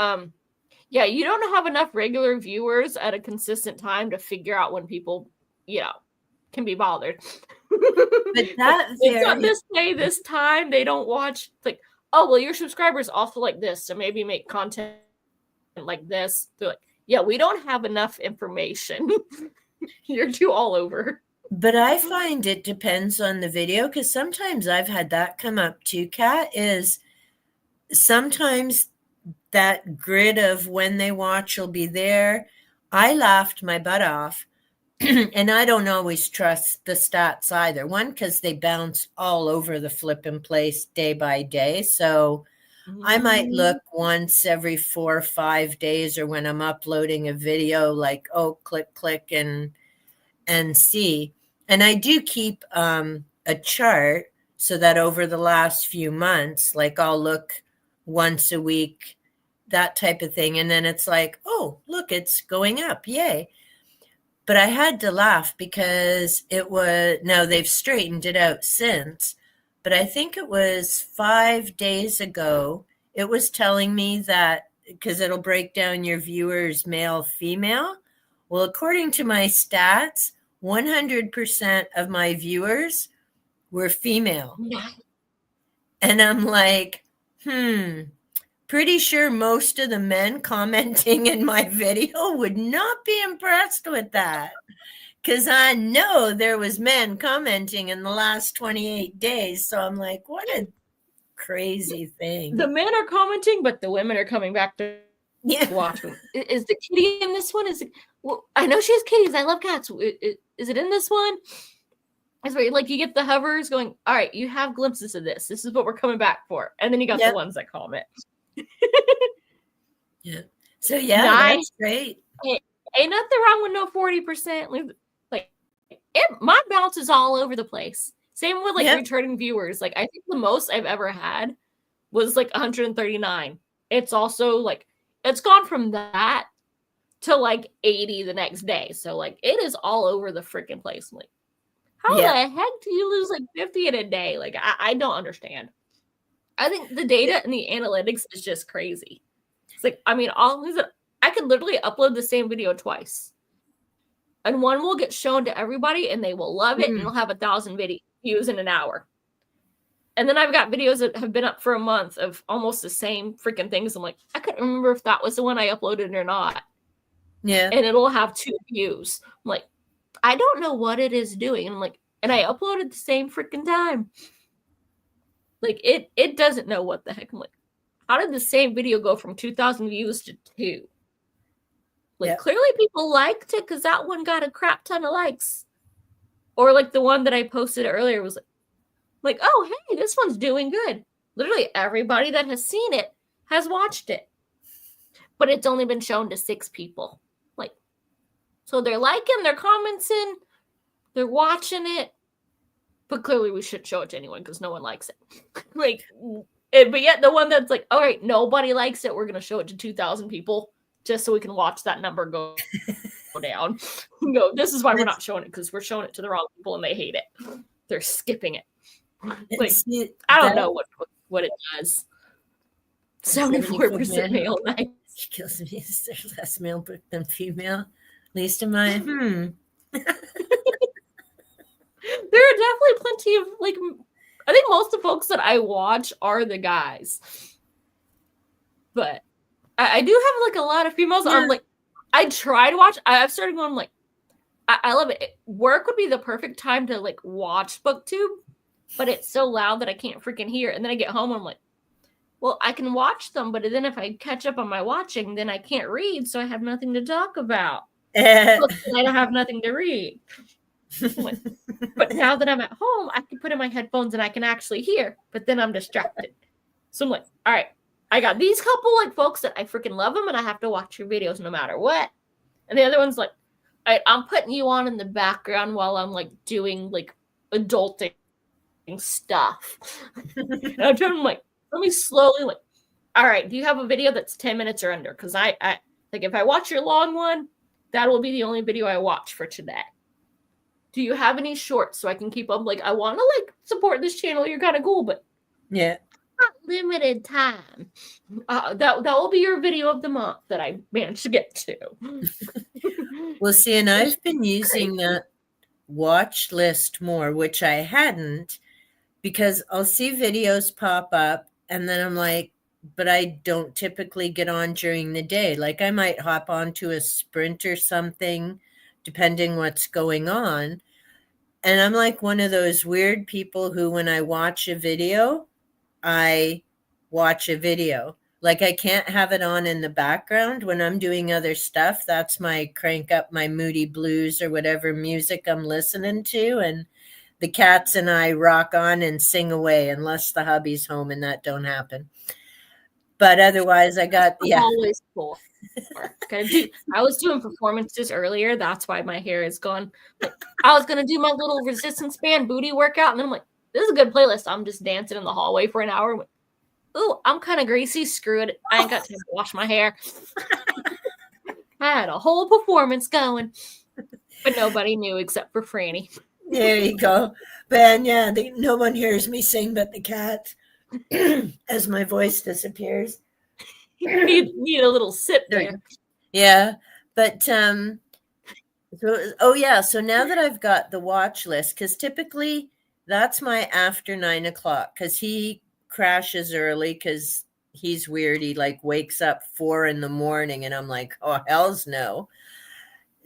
yeah, you don't have enough regular viewers at a consistent time to figure out when people, can be bothered. but it's not this day, this time. They don't watch. It's like, oh, well, your subscribers also like this, so maybe make content like this. They're like, yeah, we don't have enough information. You're too all over. But I find it depends on the video because sometimes I've had that come up too, Kat, is sometimes that grid of when they watch will be there. I laughed my butt off. And I don't always trust the stats either. One, because they bounce all over the flipping place day by day. So I might look once every 4 or 5 days, or when I'm uploading a video, like, oh, click and see. And I do keep a chart so that over the last few months, like I'll look once a week, that type of thing. And then it's like, oh, look, it's going up. Yay. But I had to laugh because now they've straightened it out since, but I think it was 5 days ago, it was telling me that, because it'll break down your viewers, male, female. Well, according to my stats, 100% of my viewers were female. And I'm like, pretty sure most of the men commenting in my video would not be impressed with that, because I know there was men commenting in the last 28 days. So I'm like, what a crazy thing. The men are commenting, but the women are coming back to watch them. Is the kitty in this one? Well, I know she has kitties. I love cats. Is it in this one? It's where, like, you get the hovers going, all right, you have glimpses of this. This is what we're coming back for. And then you got the ones that comment. So that's great. Ain't nothing wrong with no 40%. Like, my bounce is all over the place. Same with like returning viewers. Like, I think the most I've ever had was like 139. It's also like, it's gone from that to like 80 the next day. So like, it is all over the freaking place. I'm like, how the heck do you lose like 50 in a day? Like, I don't understand. I think the data and the analytics is just crazy. It's like, I mean, I could literally upload the same video twice. And one will get shown to everybody and they will love it and it'll have 1,000 views in an hour. And then I've got videos that have been up for a month of almost the same freaking things. I'm like, I couldn't remember if that was the one I uploaded or not. Yeah. And it'll have 2 views. I'm like, I don't know what it is doing. And I'm like, and I uploaded the same freaking time. Like, it doesn't know what the heck. I'm like, how did the same video go from 2,000 views to 2? Like, clearly people liked it because that one got a crap ton of likes. Or like the one that I posted earlier was like, oh, hey, this one's doing good. Literally everybody that has seen it has watched it. But it's only been shown to 6 people. Like, so they're liking, they're commenting, they're watching it. But clearly we shouldn't show it to anyone because no one likes it. Like, But yet the one that's like, all right, nobody likes it. We're gonna show it to 2,000 people just so we can watch that number go down. Go. This is why we're not showing it, because we're showing it to the wrong people and they hate it. They're skipping it. Like, See, I don't know what it does. 74% 74%. male. Nice. She kills me. Is there less male book than female? At least in my There are definitely plenty of, like, I think most of the folks that I watch are the guys. But I do have, like, a lot of females. Yeah. I'm like, I try to watch. I've started going, like, I love it. Work would be the perfect time to, like, watch BookTube, but it's so loud that I can't freaking hear. And then I get home and I'm like, well, I can watch them, but then if I catch up on my watching, then I can't read, so I have nothing to talk about. I don't have nothing to read. But now that I'm at home, I can put in my headphones and I can actually hear, but then I'm distracted. So I'm like, all right, I got these couple, like, folks that I freaking love them and I have to watch your videos no matter what. And the other one's like, all right, I'm putting you on in the background while I'm, like, doing, like, adulting stuff. And I'm like, let me slowly, like, all right, do you have a video that's 10 minutes or under? Because I like, if I watch your long one, that will be the only video I watch for today. Do you have any shorts so I can keep up? Like, I want to, like, support this channel. You're kind of cool, but yeah, not limited time. That will be your video of the month that I managed to get to. Well, see, and I've been using that watch list more, which I hadn't, because I'll see videos pop up and then I'm like, but I don't typically get on during the day. Like, I might hop onto a sprint or something, depending what's going on. And I'm like one of those weird people who, when I watch a video, I watch a video. Like, I can't have it on in the background when I'm doing other stuff. That's my crank up my Moody Blues or whatever music I'm listening to. And the cats and I rock on and sing away, unless the hubby's home, and that don't happen. But otherwise, I got, yeah. Always cool. I was doing performances earlier. That's why my hair is gone. Like, I was going to do my little resistance band booty workout. And then I'm like, this is a good playlist. I'm just dancing in the hallway for an hour. Like, ooh, I'm kind of greasy. Screw it. I ain't got time to wash my hair. I had a whole performance going. But nobody knew except for Franny. There you go. But yeah, no one hears me sing but the cat as my voice disappears. You need a little sip there. Yeah. But so now that I've got the watch list, because typically that's my after 9 o'clock, because he crashes early because he's weird. He, like, wakes up 4 a.m. and I'm like, oh, hell's no.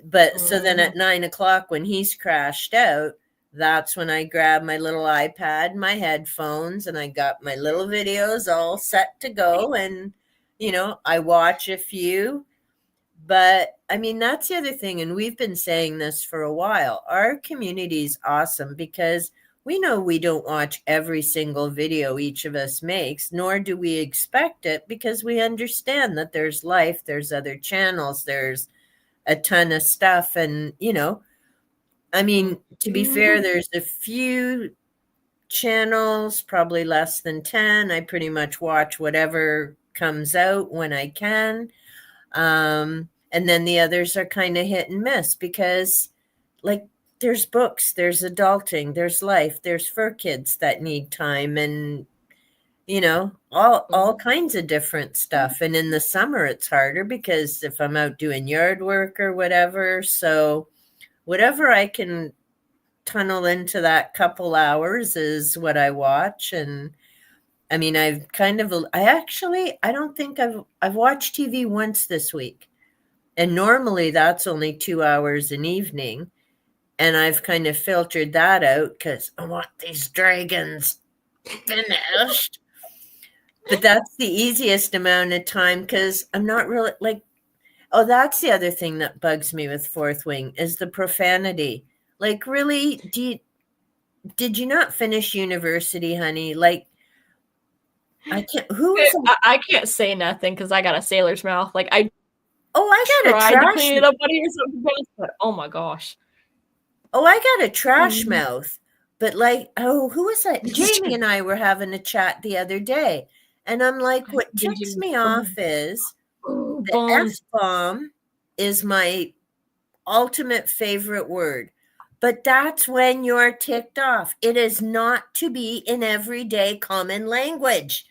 But so then at 9 o'clock when he's crashed out, that's when I grab my little iPad, my headphones, and I got my little videos all set to go. And, you know, I watch a few. But I mean, that's the other thing. And we've been saying this for a while. Our community is awesome because we know we don't watch every single video each of us makes, nor do we expect it, because we understand that there's life, there's other channels, there's a ton of stuff. And, you know, I mean, to be fair, there's a few channels, probably less than 10. I pretty much watch whatever comes out when I can. And then the others are kind of hit and miss because, like, there's books, there's adulting, there's life, there's fur kids that need time, and, you know, all kinds of different stuff. And in the summer, it's harder because if I'm out doing yard work or whatever, so whatever I can tunnel into that couple hours is what I watch. And I mean, I don't think I've watched TV once this week. And normally that's only 2 hours an evening. And I've kind of filtered that out because I want these dragons finished. But that's the easiest amount of time because I'm not really like, oh, that's the other thing that bugs me with Fourth Wing is the profanity. Like, really, did you not finish university, honey? Like, I can't. I can't say nothing because I got a sailor's mouth. Like, I got a tried to clean it up, buddy, or something, but oh my gosh. Oh, I got a trash mouth. But like, oh, who was that? Jamie and I were having a chat the other day. And I'm like, I'm what ticks binging me Bones. off is Oh, the Bones. F-bomb is my ultimate favorite word. But that's when you're ticked off. It is not to be in everyday common language.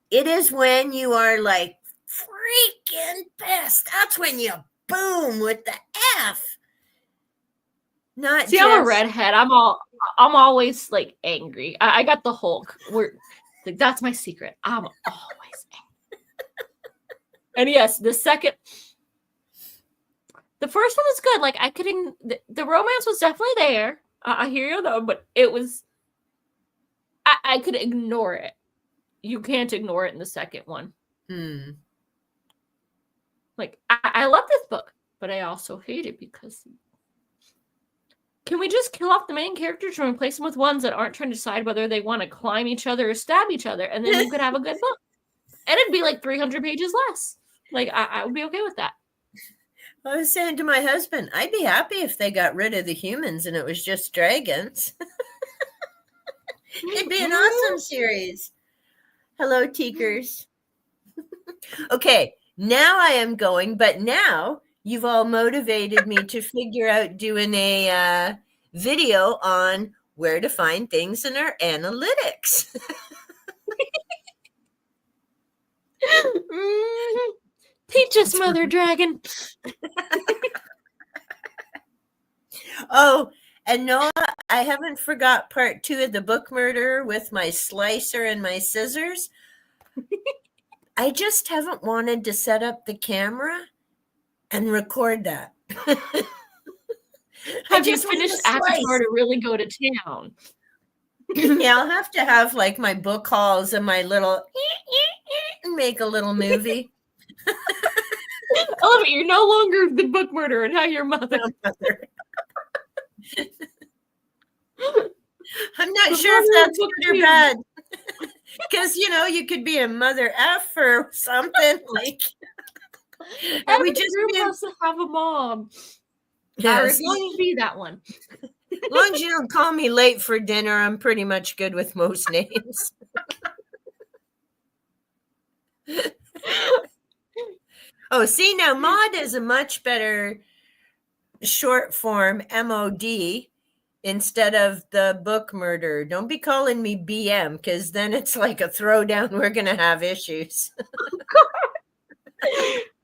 It is when you are like freaking pissed. That's when you boom with the F. Not See, I'm a just redhead. I'm always like angry. I got the Hulk. Like, that's my secret. I'm always angry. And yes, the first one was good. Like I couldn't. The romance was definitely there. I hear you though, but it was. I could ignore it. You can't ignore it in the second one. Like I love this book, but I also hate it because. Can we just kill off the main characters and replace them with ones that aren't trying to decide whether they want to climb each other or stab each other, and then you could have a good book, and it'd be like 300 pages less. Like I would be okay with that. I was saying to my husband, I'd be happy if they got rid of the humans and it was just dragons. It'd be an awesome series. Hello, Teakers. Okay, now I am going, but now you've all motivated me to figure out doing a video on where to find things in our analytics. Teach us, Mother Dragon. Oh, and Noah, I haven't forgot part 2 of the book murder with my slicer and my scissors. I just haven't wanted to set up the camera and record that. Have you finished Avatar to really go to town? Yeah, I'll have to have like my book hauls and my little and make a little movie. I love it. You're no longer the book murderer, and now you're mother. I'm not sure if that's good or bad. Because, you could be a mother F or something. Like, every group has to have a mom. Yeah, I refuse to be that one. As long as you don't call me late for dinner, I'm pretty much good with most names. Oh, see, now Maud is a much better short form MOD instead of the book murder. Don't be calling me BM, because then it's like a throwdown. We're going to have issues.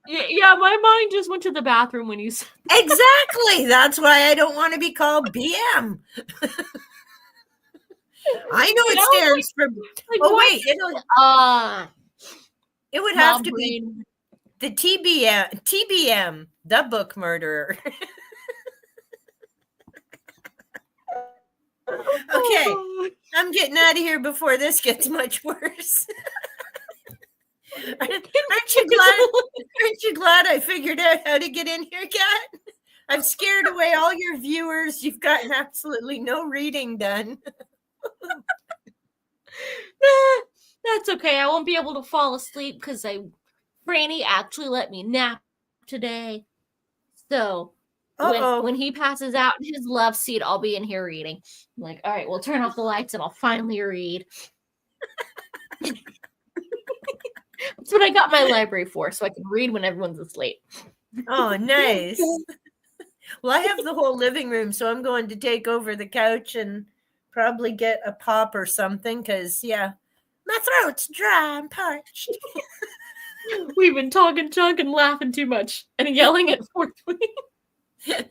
Yeah, my mind just went to the bathroom when you said that. Exactly. That's why I don't want to be called BM. I know it stands for. Oh, wait. It would have to be the TBM, the book murderer. Okay, I'm getting out of here before this gets much worse. Aren't you glad I figured out how to get in here, Kat? I've scared away all your viewers. You've gotten absolutely no reading done. That's okay. I won't be able to fall asleep because Franny actually let me nap today. So when he passes out in his love seat, I'll be in here reading. I'm like, all right, we'll turn off the lights and I'll finally read. That's what I got my library for, so I can read when everyone's asleep. Oh, nice. Well, I have the whole living room, so I'm going to take over the couch and probably get a pop or something, because, yeah, my throat's dry and parched. We've been talking junk and laughing too much and yelling at Fourth Wing. You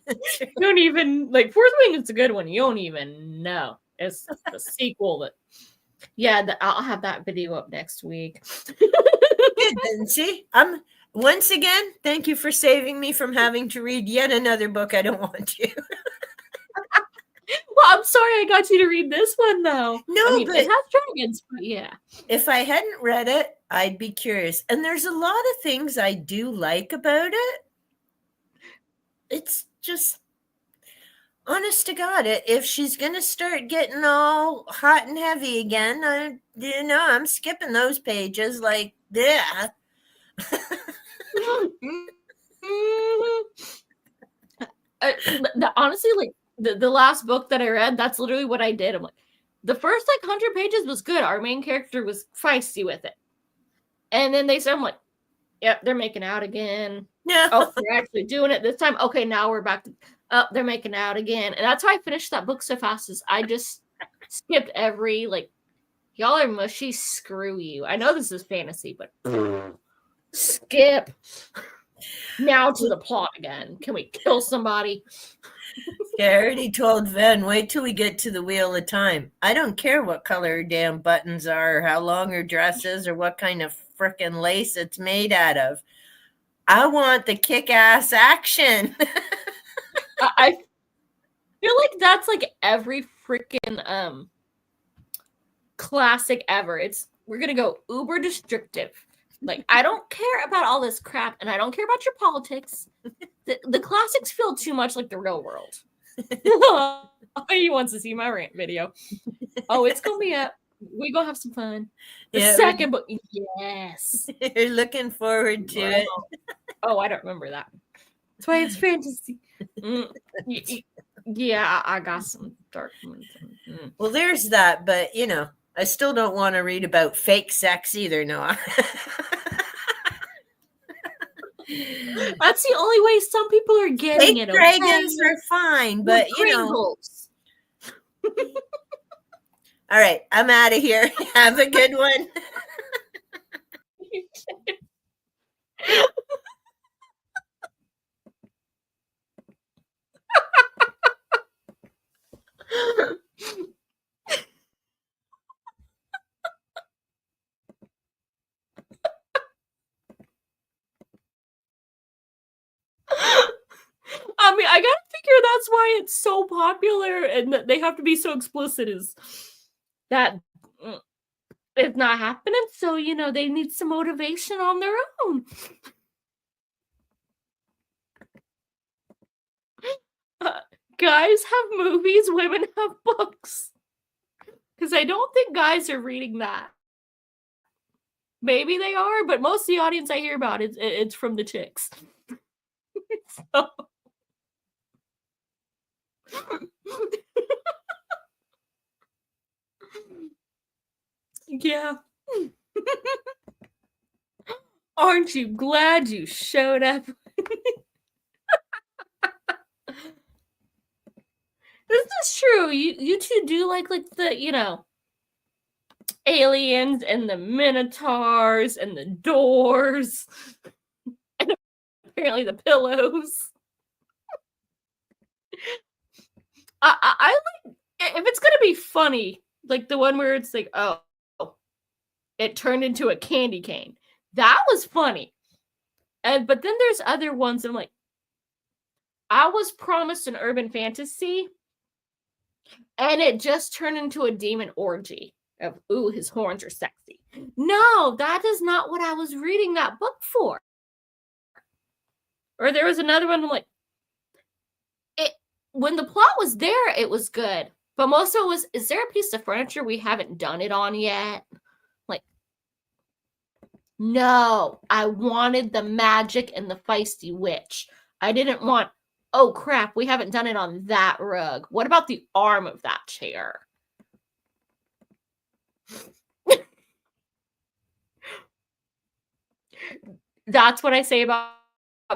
don't even, Fourth Wing is a good one. You don't even know. It's the sequel that, I'll have that video up next week. Good, then. See, once again, thank you for saving me from having to read yet another book I don't want to. Well, I'm sorry I got you to read this one, though. No, but it has dragons, but yeah. If I hadn't read it, I'd be curious. And there's a lot of things I do like about it. It's just, honest to God, if she's going to start getting all hot and heavy again, I'm skipping those pages. Like, yeah. Honestly, the last book that I read, that's literally what I did. I'm like, the first like 100 pages was good. Our main character was feisty with it. And then they said, I'm like, yep, they're making out again. No. Oh, they're actually doing it this time. Okay, now we're back to, oh, they're making out again. And that's why I finished that book so fast, is I just skipped every, like, y'all are mushy, screw you. I know this is fantasy, but skip. Now to the plot again. Can we kill somebody? I already told Ven, wait till we get to the Wheel of Time. I don't care what color her damn buttons are, or how long her dress is, or what kind of frickin' lace it's made out of. I want the kick-ass action. I feel like that's like every freaking classic ever. We're gonna go uber destructive. Like, I don't care about all this crap, and I don't care about your politics. The classics feel too much like the real world. He wants to see my rant video. Oh, it's gonna be up. We gonna have some fun. The second book, yes. You're looking forward to it. Oh, I don't remember that. That's why it's fantasy. Yeah, I got some dark ones. Well, there's that, but I still don't want to read about fake sex either, Noah. That's the only way some people are getting fake it. Dragons are fine, but All right, I'm out of here. Have a good one. I mean, I gotta figure that's why it's so popular and that they have to be so explicit, is that it's not happening. So, they need some motivation on their own. Guys have movies, women have books. Because I don't think guys are reading that. Maybe they are, but most of the audience I hear about, it's from the chicks. So. Yeah. Aren't you glad you showed up? This is true. You two do like the, aliens and the minotaurs and the doors and apparently the pillows. I like, if it's gonna be funny, like the one where it's like, oh, it turned into a candy cane. That was funny. But then there's other ones I'm like, I was promised an urban fantasy, and it just turned into a demon orgy of, ooh, his horns are sexy. No, that is not what I was reading that book for. Or there was another one, I'm like, when the plot was there, it was good. But most of it was, is there a piece of furniture we haven't done it on yet? Like, no, I wanted the magic and the feisty witch. I didn't want, oh crap, we haven't done it on that rug. What about the arm of that chair? That's what I say about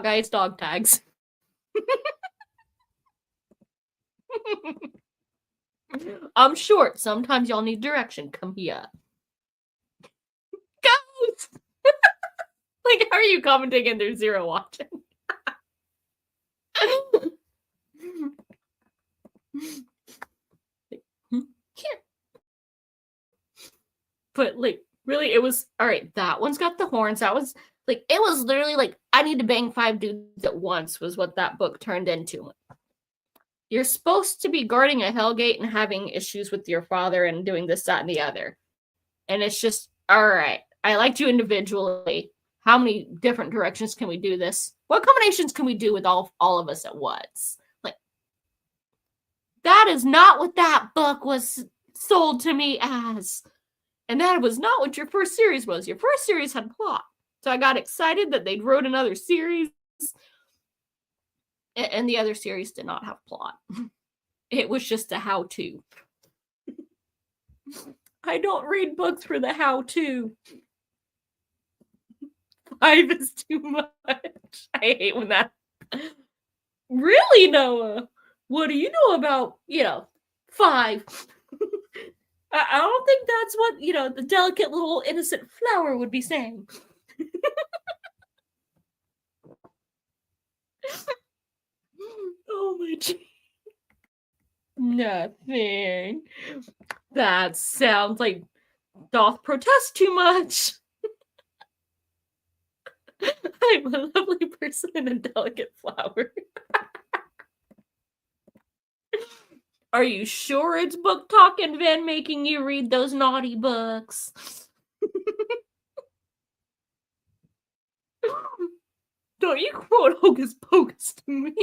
guys' dog tags. I'm short. Sometimes y'all need direction. Come here. Goats! Like, how are you commenting and there's zero watching? But, like, really, it was, all right, that one's got the horns. That was, like, it was literally like, I need to bang 5 dudes at once was what that book turned into. You're supposed to be guarding a hellgate and having issues with your father and doing this, that, and the other. And it's just, all right, I liked you individually. How many different directions can we do this? What combinations can we do with all of us at once? Like, that is not what that book was sold to me as. And that was not what your first series was. Your first series had plot. So I got excited that they'd wrote another series. And the other series did not have plot. It was just a how-to. I don't read books for the how-to. 5 is too much. I hate when that. Really, Noah? What do you know about, 5? I don't think that's what, the delicate little innocent flower would be saying. Oh my God. Nothing. That sounds like doth protest too much. I'm a lovely person and a delicate flower. Are you sure it's book talk and Van making you read those naughty books? Don't you quote Hocus Pocus to me?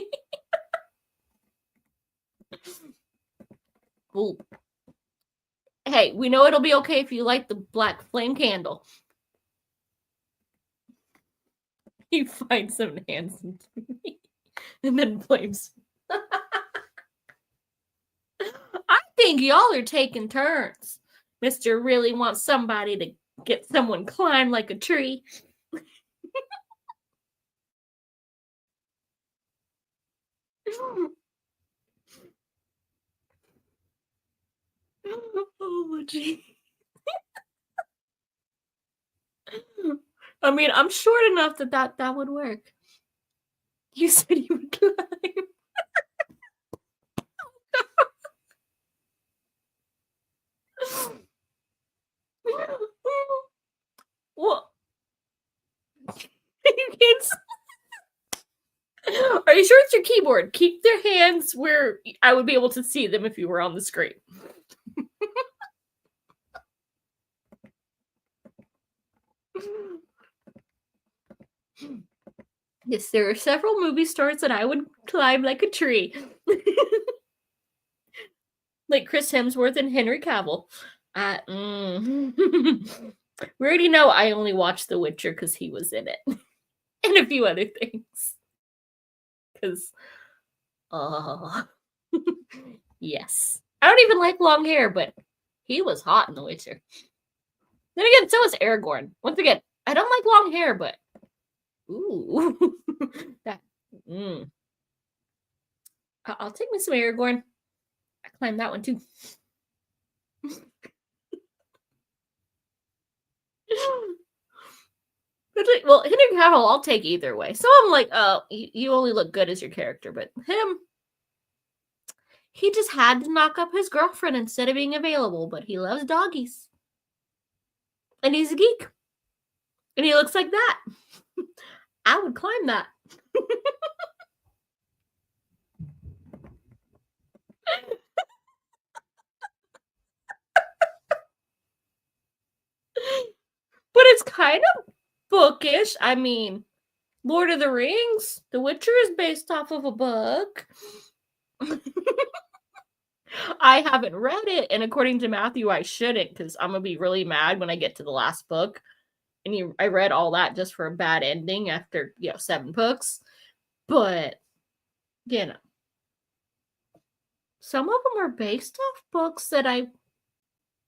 Well, hey, we know it'll be okay if you light the black flame candle. He finds him handsome to me and then blames me. I think y'all are taking turns. Mr. really wants somebody to get someone climb like a tree. Oh, gee. I mean, I'm short enough that would work. You said you would climb. Well, you can't. Are you sure it's your keyboard? Keep their hands where I would be able to see them if you were on the screen. Yes, there are several movie stars that I would climb like a tree. Like Chris Hemsworth and Henry Cavill. We already know I only watched The Witcher because he was in it. And a few other things. Because, yes. I don't even like long hair, but he was hot in The Witcher. Then again, so is Aragorn. Once again, I don't like long hair, but ooh, that. I'll take me some Aragorn. I climbed that one too. Well, Henry Cavill, I'll take either way. So I'm like, oh, you only look good as your character, but him, he just had to knock up his girlfriend instead of being available, but he loves doggies. And he's a geek. And he looks like that. I would climb that. But it's kind of bookish. I mean, Lord of the Rings, The Witcher is based off of a book. I haven't read it, and according to Matthew, I shouldn't, because I'm gonna be really mad when I get to the last book. And I read all that just for a bad ending after 7 books. But some of them are based off books that I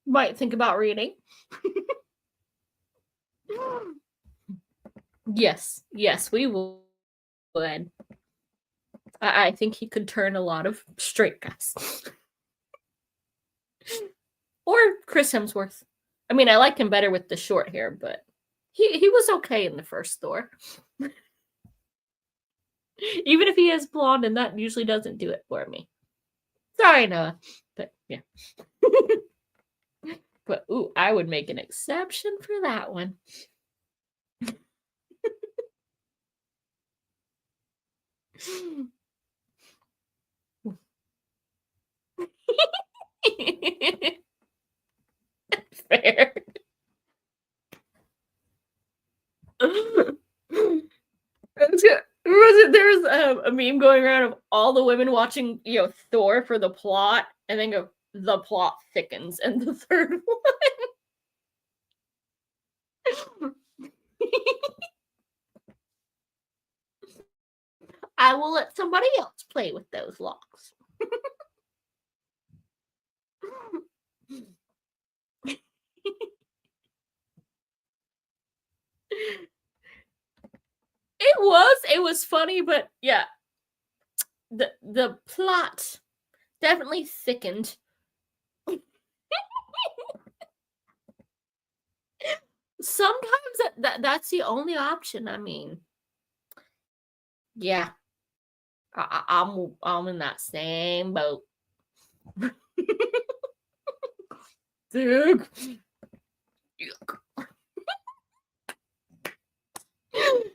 might think about reading. Yes, we would. I think he could turn a lot of straight guys. Or Chris Hemsworth. I mean, I like him better with the short hair, but he was okay in the first Thor. Even if he is blonde, and that usually doesn't do it for me. Sorry, Noah. But yeah. But ooh, I would make an exception for that one. Fair. There's a meme going around of all the women watching, Thor for the plot, and then the plot thickens, and the third one. I will let somebody else play with those locks. It was funny, but yeah, the plot definitely thickened. Sometimes that's the only option. I mean, yeah, I'm in that same boat. Dude.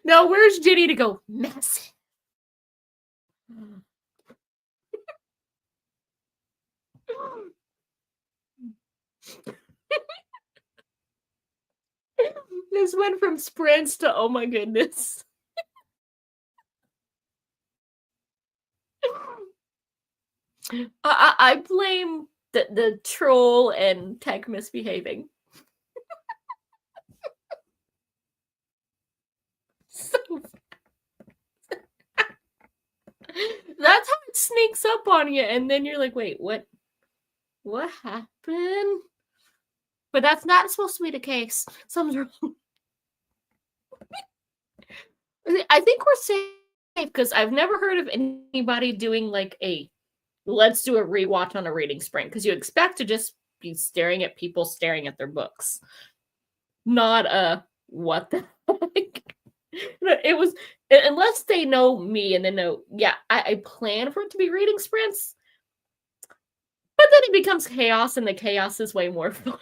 Now where's Ginny to go? Messy. This went from sprints to oh my goodness. I blame the troll and tech misbehaving. So that's how it sneaks up on you, and then you're like, wait, what happened? But that's not supposed to be the case. Something's wrong. I think we're safe because I've never heard of anybody doing like let's do a rewatch on a reading sprint, because you expect to just be staring at people staring at their books. Not what the heck? It was, unless they know me and they know, yeah, I plan for it to be reading sprints, but then it becomes chaos, and the chaos is way more fun.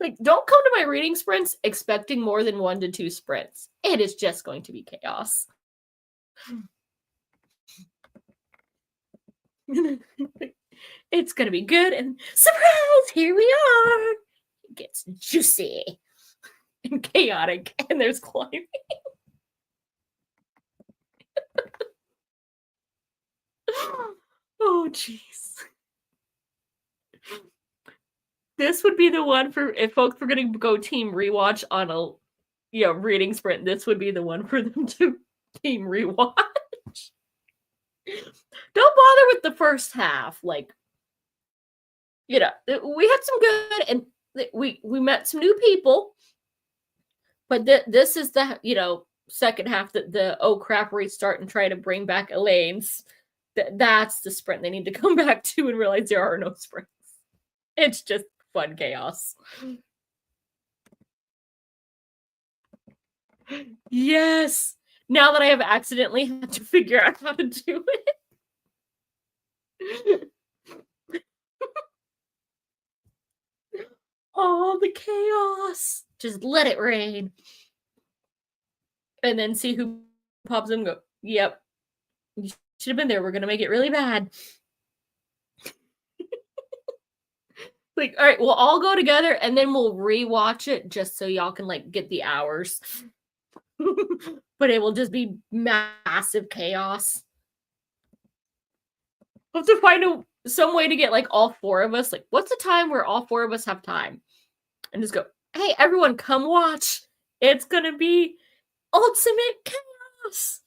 Like, don't come to my reading sprints expecting more than 1 to 2 sprints. It is just going to be chaos. It's gonna be good, and surprise, here we are. It gets juicy and chaotic, and there's climbing. Oh, jeez. This would be the one for if folks were going to go team rewatch on a reading sprint. This would be the one for them to team rewatch. Don't bother with the first half. Like, we had some good, and we met some new people. But this is the second half, that the oh crap, restart and try to bring back Elaine's. That's the sprint they need to come back to and realize there are no sprints. It's just fun chaos. Yes. Now that I have accidentally had to figure out how to do it. Oh, the chaos. Just let it rain. And then see who pops in and go, yep. You should have been there. We're going to make it really bad. Like, all right, we'll all go together and then we'll rewatch it just so y'all can like get the hours. But it will just be massive chaos. We'll have to find some way to get like all 4 of us. Like, what's the time where all 4 of us have time? And just go, hey, everyone, come watch. It's gonna be ultimate chaos.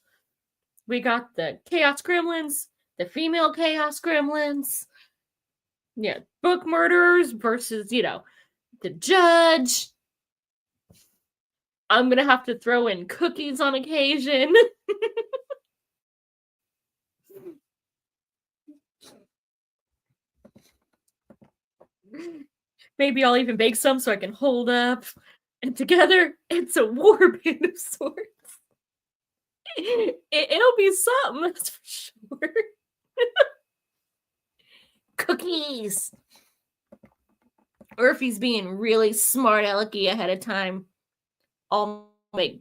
We got the Chaos Gremlins, the female Chaos Gremlins. Yeah, book murderers versus, the judge. I'm gonna have to throw in cookies on occasion. Maybe I'll even bake some so I can hold up. And together, it's a war band of sorts. It'll be something, that's for sure. Cookies. Or if he's being really smart alecky ahead of time, I'll make,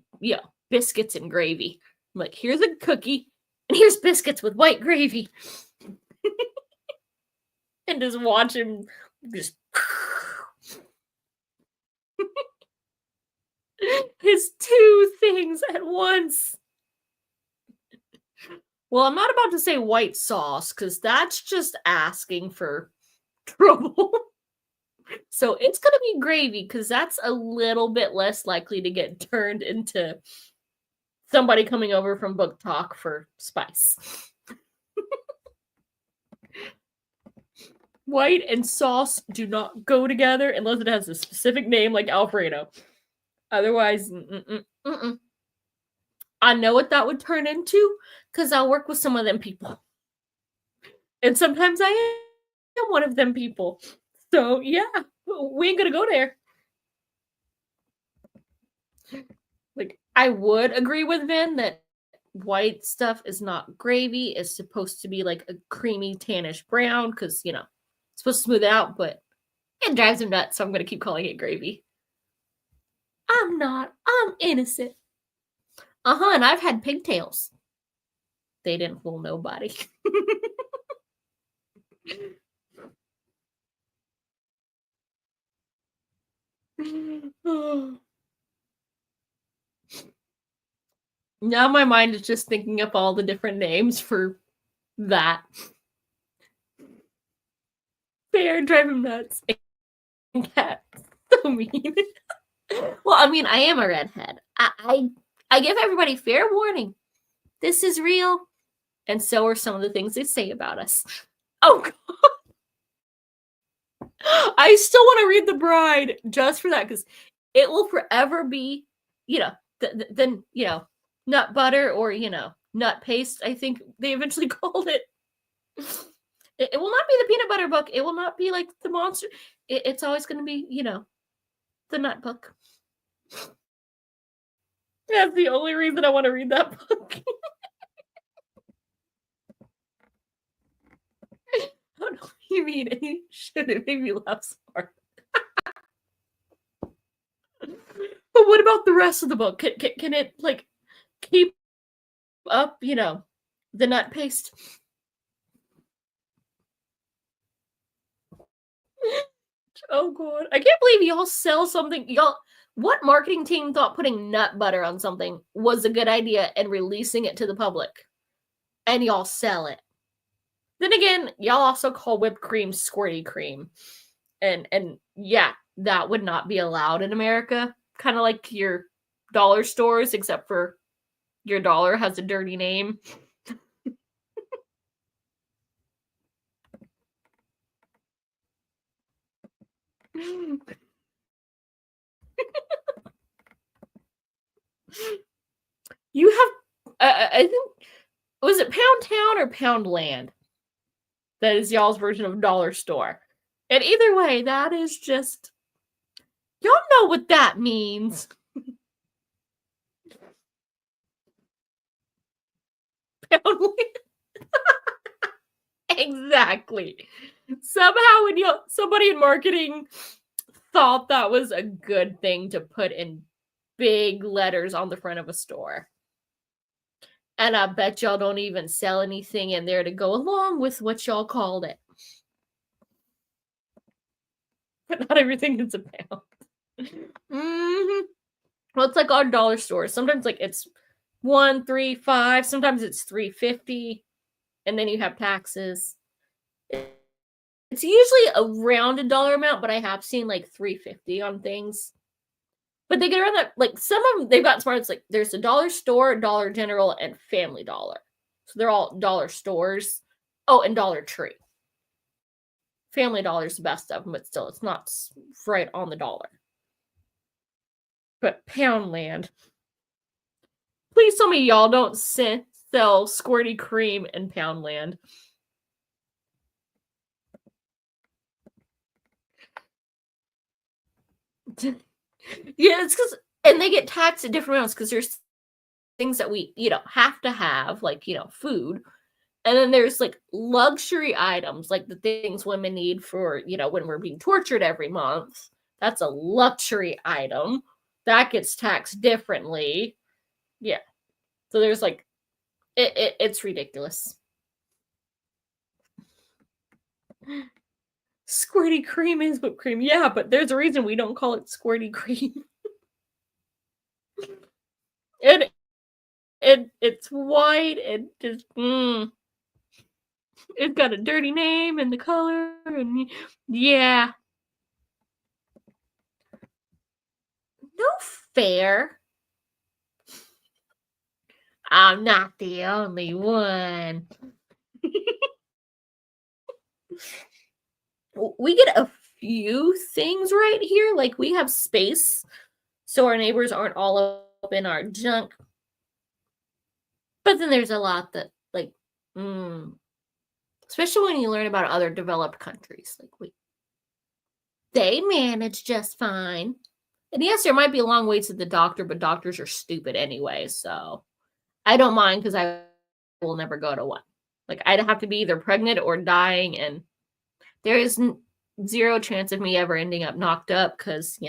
biscuits and gravy. I'm like, here's a cookie, and here's biscuits with white gravy. And just watch him just his 2 things at once. Well, I'm not about to say white sauce, because that's just asking for trouble. So it's going to be gravy, because that's a little bit less likely to get turned into somebody coming over from book talk for spice. White and sauce do not go together unless it has a specific name like Alfredo. Otherwise, I know what that would turn into because I work with some of them people. And sometimes I am one of them people. So, yeah, we ain't gonna go there. Like, I would agree with Vin that white stuff is not gravy. It's supposed to be like a creamy tannish brown because, it's supposed to smooth it out, but it drives him nuts, so I'm gonna keep calling it gravy. I'm not. I'm innocent. And I've had pigtails. They didn't fool nobody. Now my mind is just thinking up all the different names for that. Bear, drive him nuts. And cat. So mean. Well, I mean, I am a redhead. I give everybody fair warning. This is real. And so are some of the things they say about us. Oh, God. I still want to read The Bride just for that, because it will forever be, the nut butter or, nut paste, I think they eventually called it. It will not be the peanut butter book. It will not be like the monster. It's always going to be, the nut book. That's the only reason I want to read that book. I don't know what you mean. You shouldn't make me laugh so hard. But what about the rest of the book? Can it, like, keep up, the nut paste? Oh, God. I can't believe y'all sell something. What marketing team thought putting nut butter on something was a good idea and releasing it to the public? And y'all sell it. Then again, y'all also call whipped cream squirty cream. And yeah, that would not be allowed in America. Kind of like your dollar stores, except for your dollar has a dirty name. You have, I think, was it Pound Town or Pound Land? That is y'all's version of dollar store. And either way, that is just, y'all know what that means. Pound Land. Exactly. Somehow when somebody in marketing thought that was a good thing to put in big letters on the front of a store. And I bet y'all don't even sell anything in there to go along with what y'all called it. But not everything is a pound. Mm-hmm. Well, it's like our dollar stores. Sometimes like it's $1, $3, $5. Sometimes it's $3.50, and then you have taxes. It's usually a rounded dollar amount, but I have seen like $3.50 on things. But they get around that, like, some of them, they've gotten smart. It's like, there's a dollar store, Dollar General, and Family Dollar. So they're all dollar stores. Oh, and Dollar Tree. Family Dollar is the best of them, but still, it's not right on the dollar. But Poundland. Please tell me y'all don't sell squirty cream in Poundland. Yeah, it's because, and they get taxed at different amounts because there's things that we, have to have, like, food. And then there's like luxury items, like the things women need for, when we're being tortured every month. That's a luxury item. That gets taxed differently. Yeah. So there's like, it's ridiculous. Squirty cream is whipped cream. Yeah, but there's a reason we don't call it squirty cream. It's white and just, it's got a dirty name and the color, and yeah. No fair. I'm not the only one. we get a few things right here. Like, we have space, so our neighbors aren't all up in our junk. But then there's a lot that, like, especially when you learn about other developed countries. Like, they manage just fine. And yes, there might be a long wait to the doctor, but doctors are stupid anyway, so I don't mind because I will never go to one. Like, I'd have to be either pregnant or dying, and there is zero chance of me ever ending up knocked up because,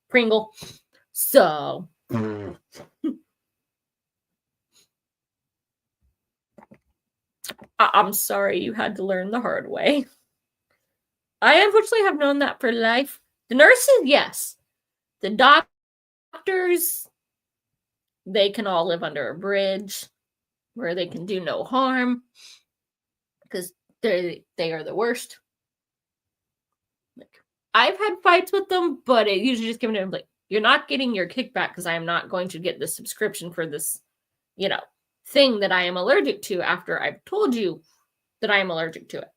Pringle. So, I'm sorry you had to learn the hard way. I unfortunately have known that for life. The nurses, yes. The doctors, they can all live under a bridge where they can do no harm because they are the worst. Like, I've had fights with them, but it usually just given to them like, you're not getting your kickback because I am not going to get the subscription for this, thing that I am allergic to after I've told you that I am allergic to it.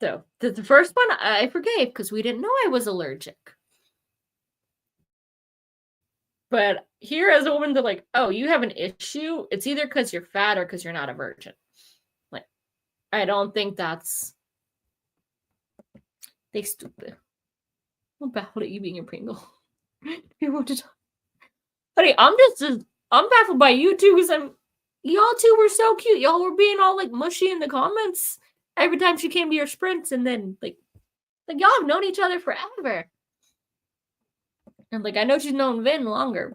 So the first one I forgave because we didn't know I was allergic. But here as a woman, they're like, oh, you have an issue. It's either because you're fat or because you're not a virgin. Like, I don't think that's... They stupid. I'm baffled at you being a Pringle. You wanted to... Honey, I'm baffled by you two because y'all two were so cute. Y'all were being all like mushy in the comments every time she came to your sprints, and then like y'all have known each other forever. And like, I know she's known Vin longer,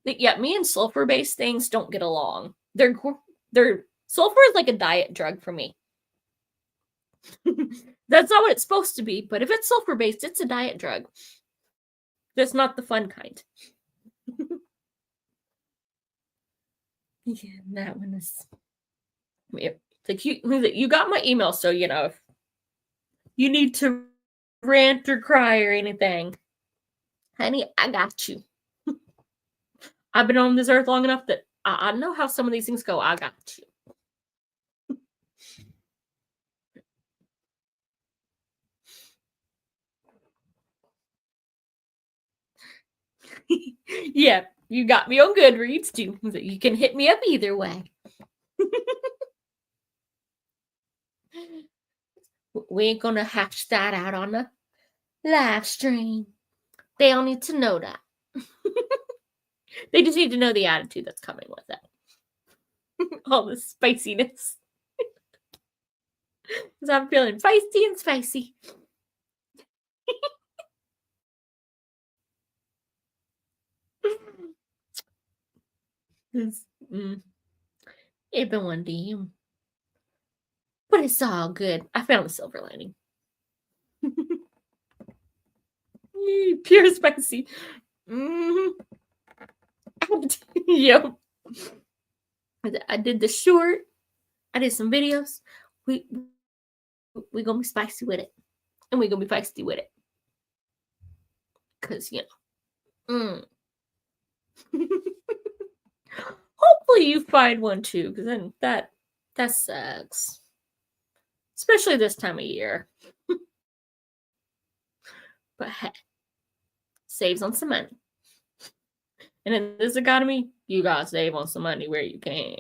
but yeah, me and sulfur-based things don't get along. Sulfur is like a diet drug for me. That's not what it's supposed to be, but if it's sulfur-based, it's a diet drug. That's not the fun kind. Yeah, that one is... Like, you got my email, so, if you need to rant or cry or anything, honey, I got you. I've been on this earth long enough that I know how some of these things go. I got you. Yeah, you got me on Goodreads, too. You can hit me up either way. We ain't gonna hash that out on the live stream. They don't need to know that. They just need to know the attitude that's coming with it. All the spiciness. Because I'm feeling feisty and spicy. It's been one day. But it's all good. I found the silver lining. Pure spicy. Yep. I did the short. I did some videos. We gonna be spicy with it. And we gonna be feisty with it. Because, hopefully you find one too, because then that sucks. Especially this time of year. But hey, saves on some money. And in this economy, you gotta save on some money where you can.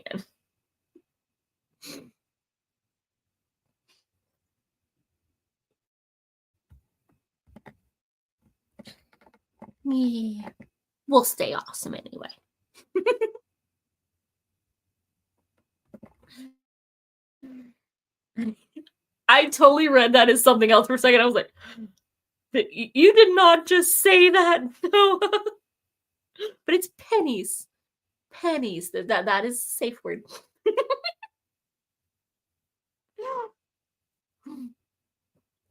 Yeah. We'll stay awesome anyway. I totally read that as something else for a second. I was like, you did not just say that. No. But it's pennies. Pennies. That is a safe word.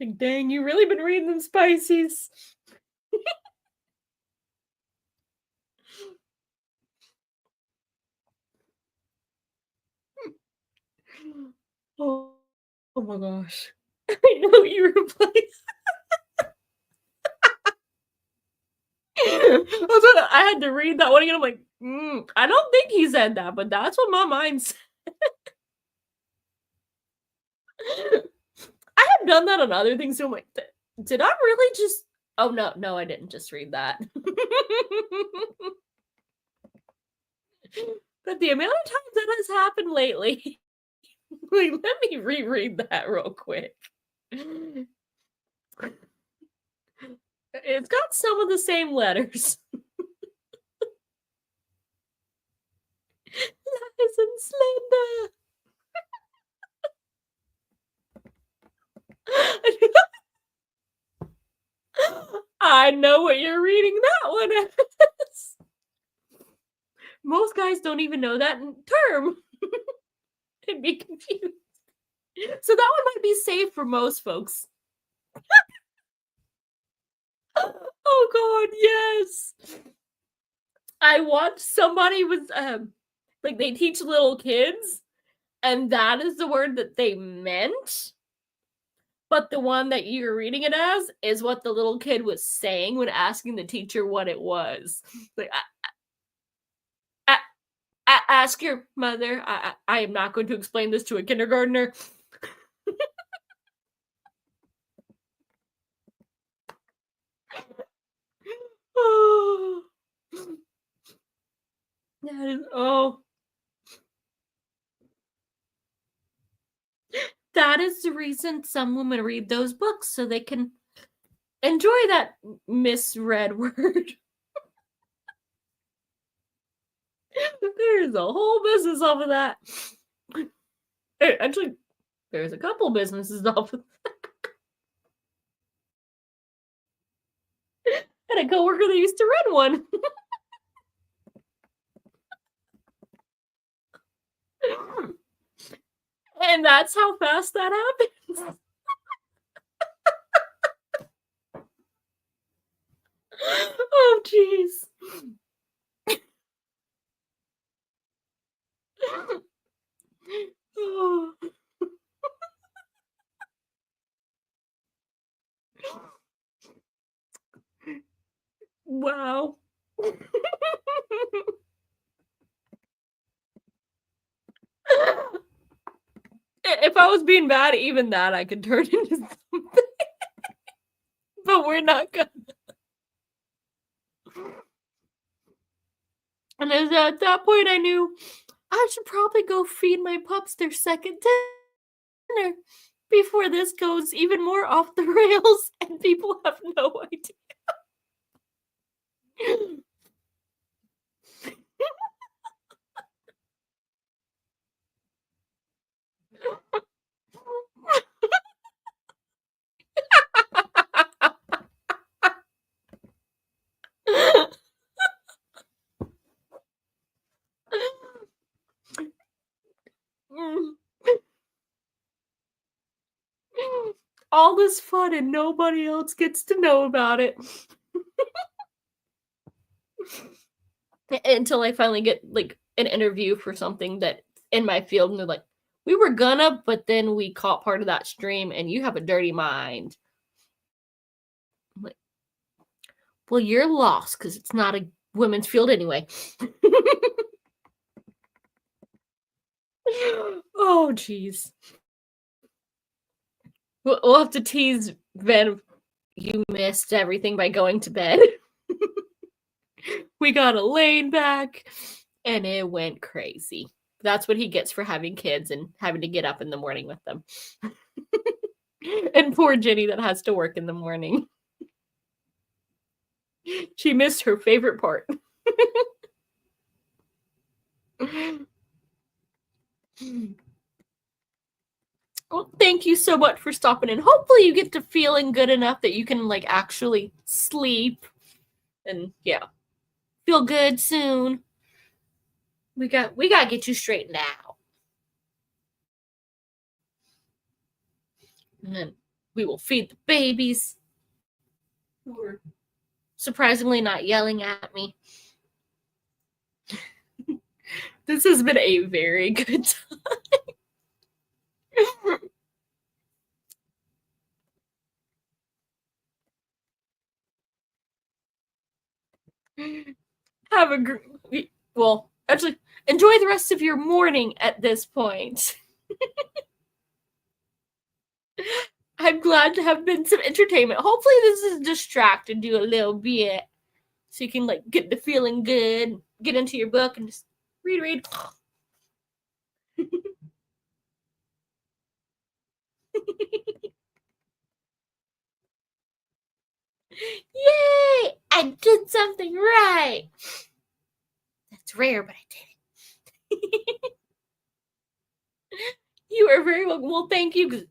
Like, dang, you really been reading them spices. Oh my gosh. I know you replaced. I had to read that one again. I'm like, I don't think he said that, but that's what my mind said. I have done that on other things, so I'm like, did I really just... Oh, no, I didn't just read that. But the amount of times that has happened lately, like, let me reread that real quick. It's got some of the same letters. Nice and slender. I know what you're reading that one as. Most guys don't even know that term. They'd be confused. So that one might be safe for most folks. Oh God, yes. I watched somebody with like they teach little kids, and that is the word that they meant. But the one that you're reading it as is what the little kid was saying when asking the teacher what it was. Like, ask your mother. I am not going to explain this to a kindergartner. Oh. That is, oh. That is the reason some women read those books, so they can enjoy that misread word. There's a whole business off of that. Actually, there's a couple businesses off of that. I had a coworker that used to run one. And that's how fast that happens. Oh, jeez. Oh. Wow. If I was being bad, even that I could turn into something. But we're not gonna. And at that point, I knew I should probably go feed my pups their second dinner before this goes even more off the rails and people have no idea. All this fun and nobody else gets to know about it. Until I finally get like an interview for something that in my field, and they're like, we were gonna, but then we caught part of that stream and you have a dirty mind. I'm like, well, you're lost because it's not a women's field anyway. Oh, jeez. We'll have to tease Ben. You missed everything by going to bed. We got a laid back and it went crazy. That's what he gets for having kids and having to get up in the morning with them. And poor Jenny that has to work in the morning. She missed her favorite part. Well, thank you so much for stopping in. Hopefully you get to feeling good enough that you can like actually sleep and yeah, feel good soon. We gotta get you straightened out. And then we will feed the babies who are surprisingly not yelling at me. This has been a very good time. Have a great, well, actually, enjoy the rest of your morning at this point. I'm glad to have been some entertainment. Hopefully this has distracted you a little bit. So you can like get the feeling good, get into your book and just read. Yay! I did something right. That's rare, but I did it. You are very welcome. Well, thank you, because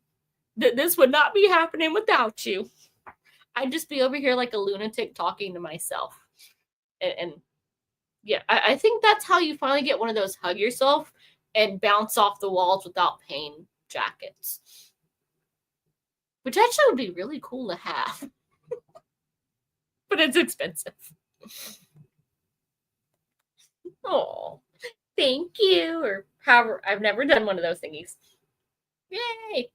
this would not be happening without you. I'd just be over here like a lunatic talking to myself. And yeah, I think that's how you finally get one of those hug yourself and bounce off the walls without pain jackets. Which actually would be really cool to have. But it's expensive. Oh, thank you. Or however, I've never done one of those thingies. Yay!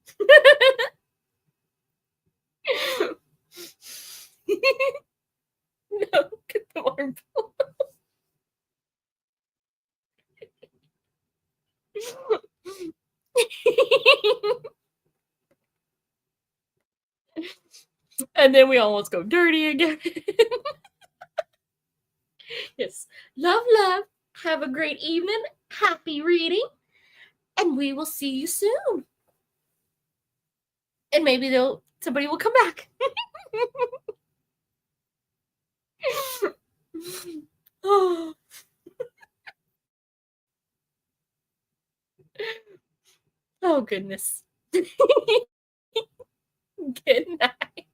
No, get the arm. And then we almost go dirty again. Yes. Love. Have a great evening. Happy reading. And we will see you soon. And maybe somebody will come back. Oh. Oh, goodness. Good night.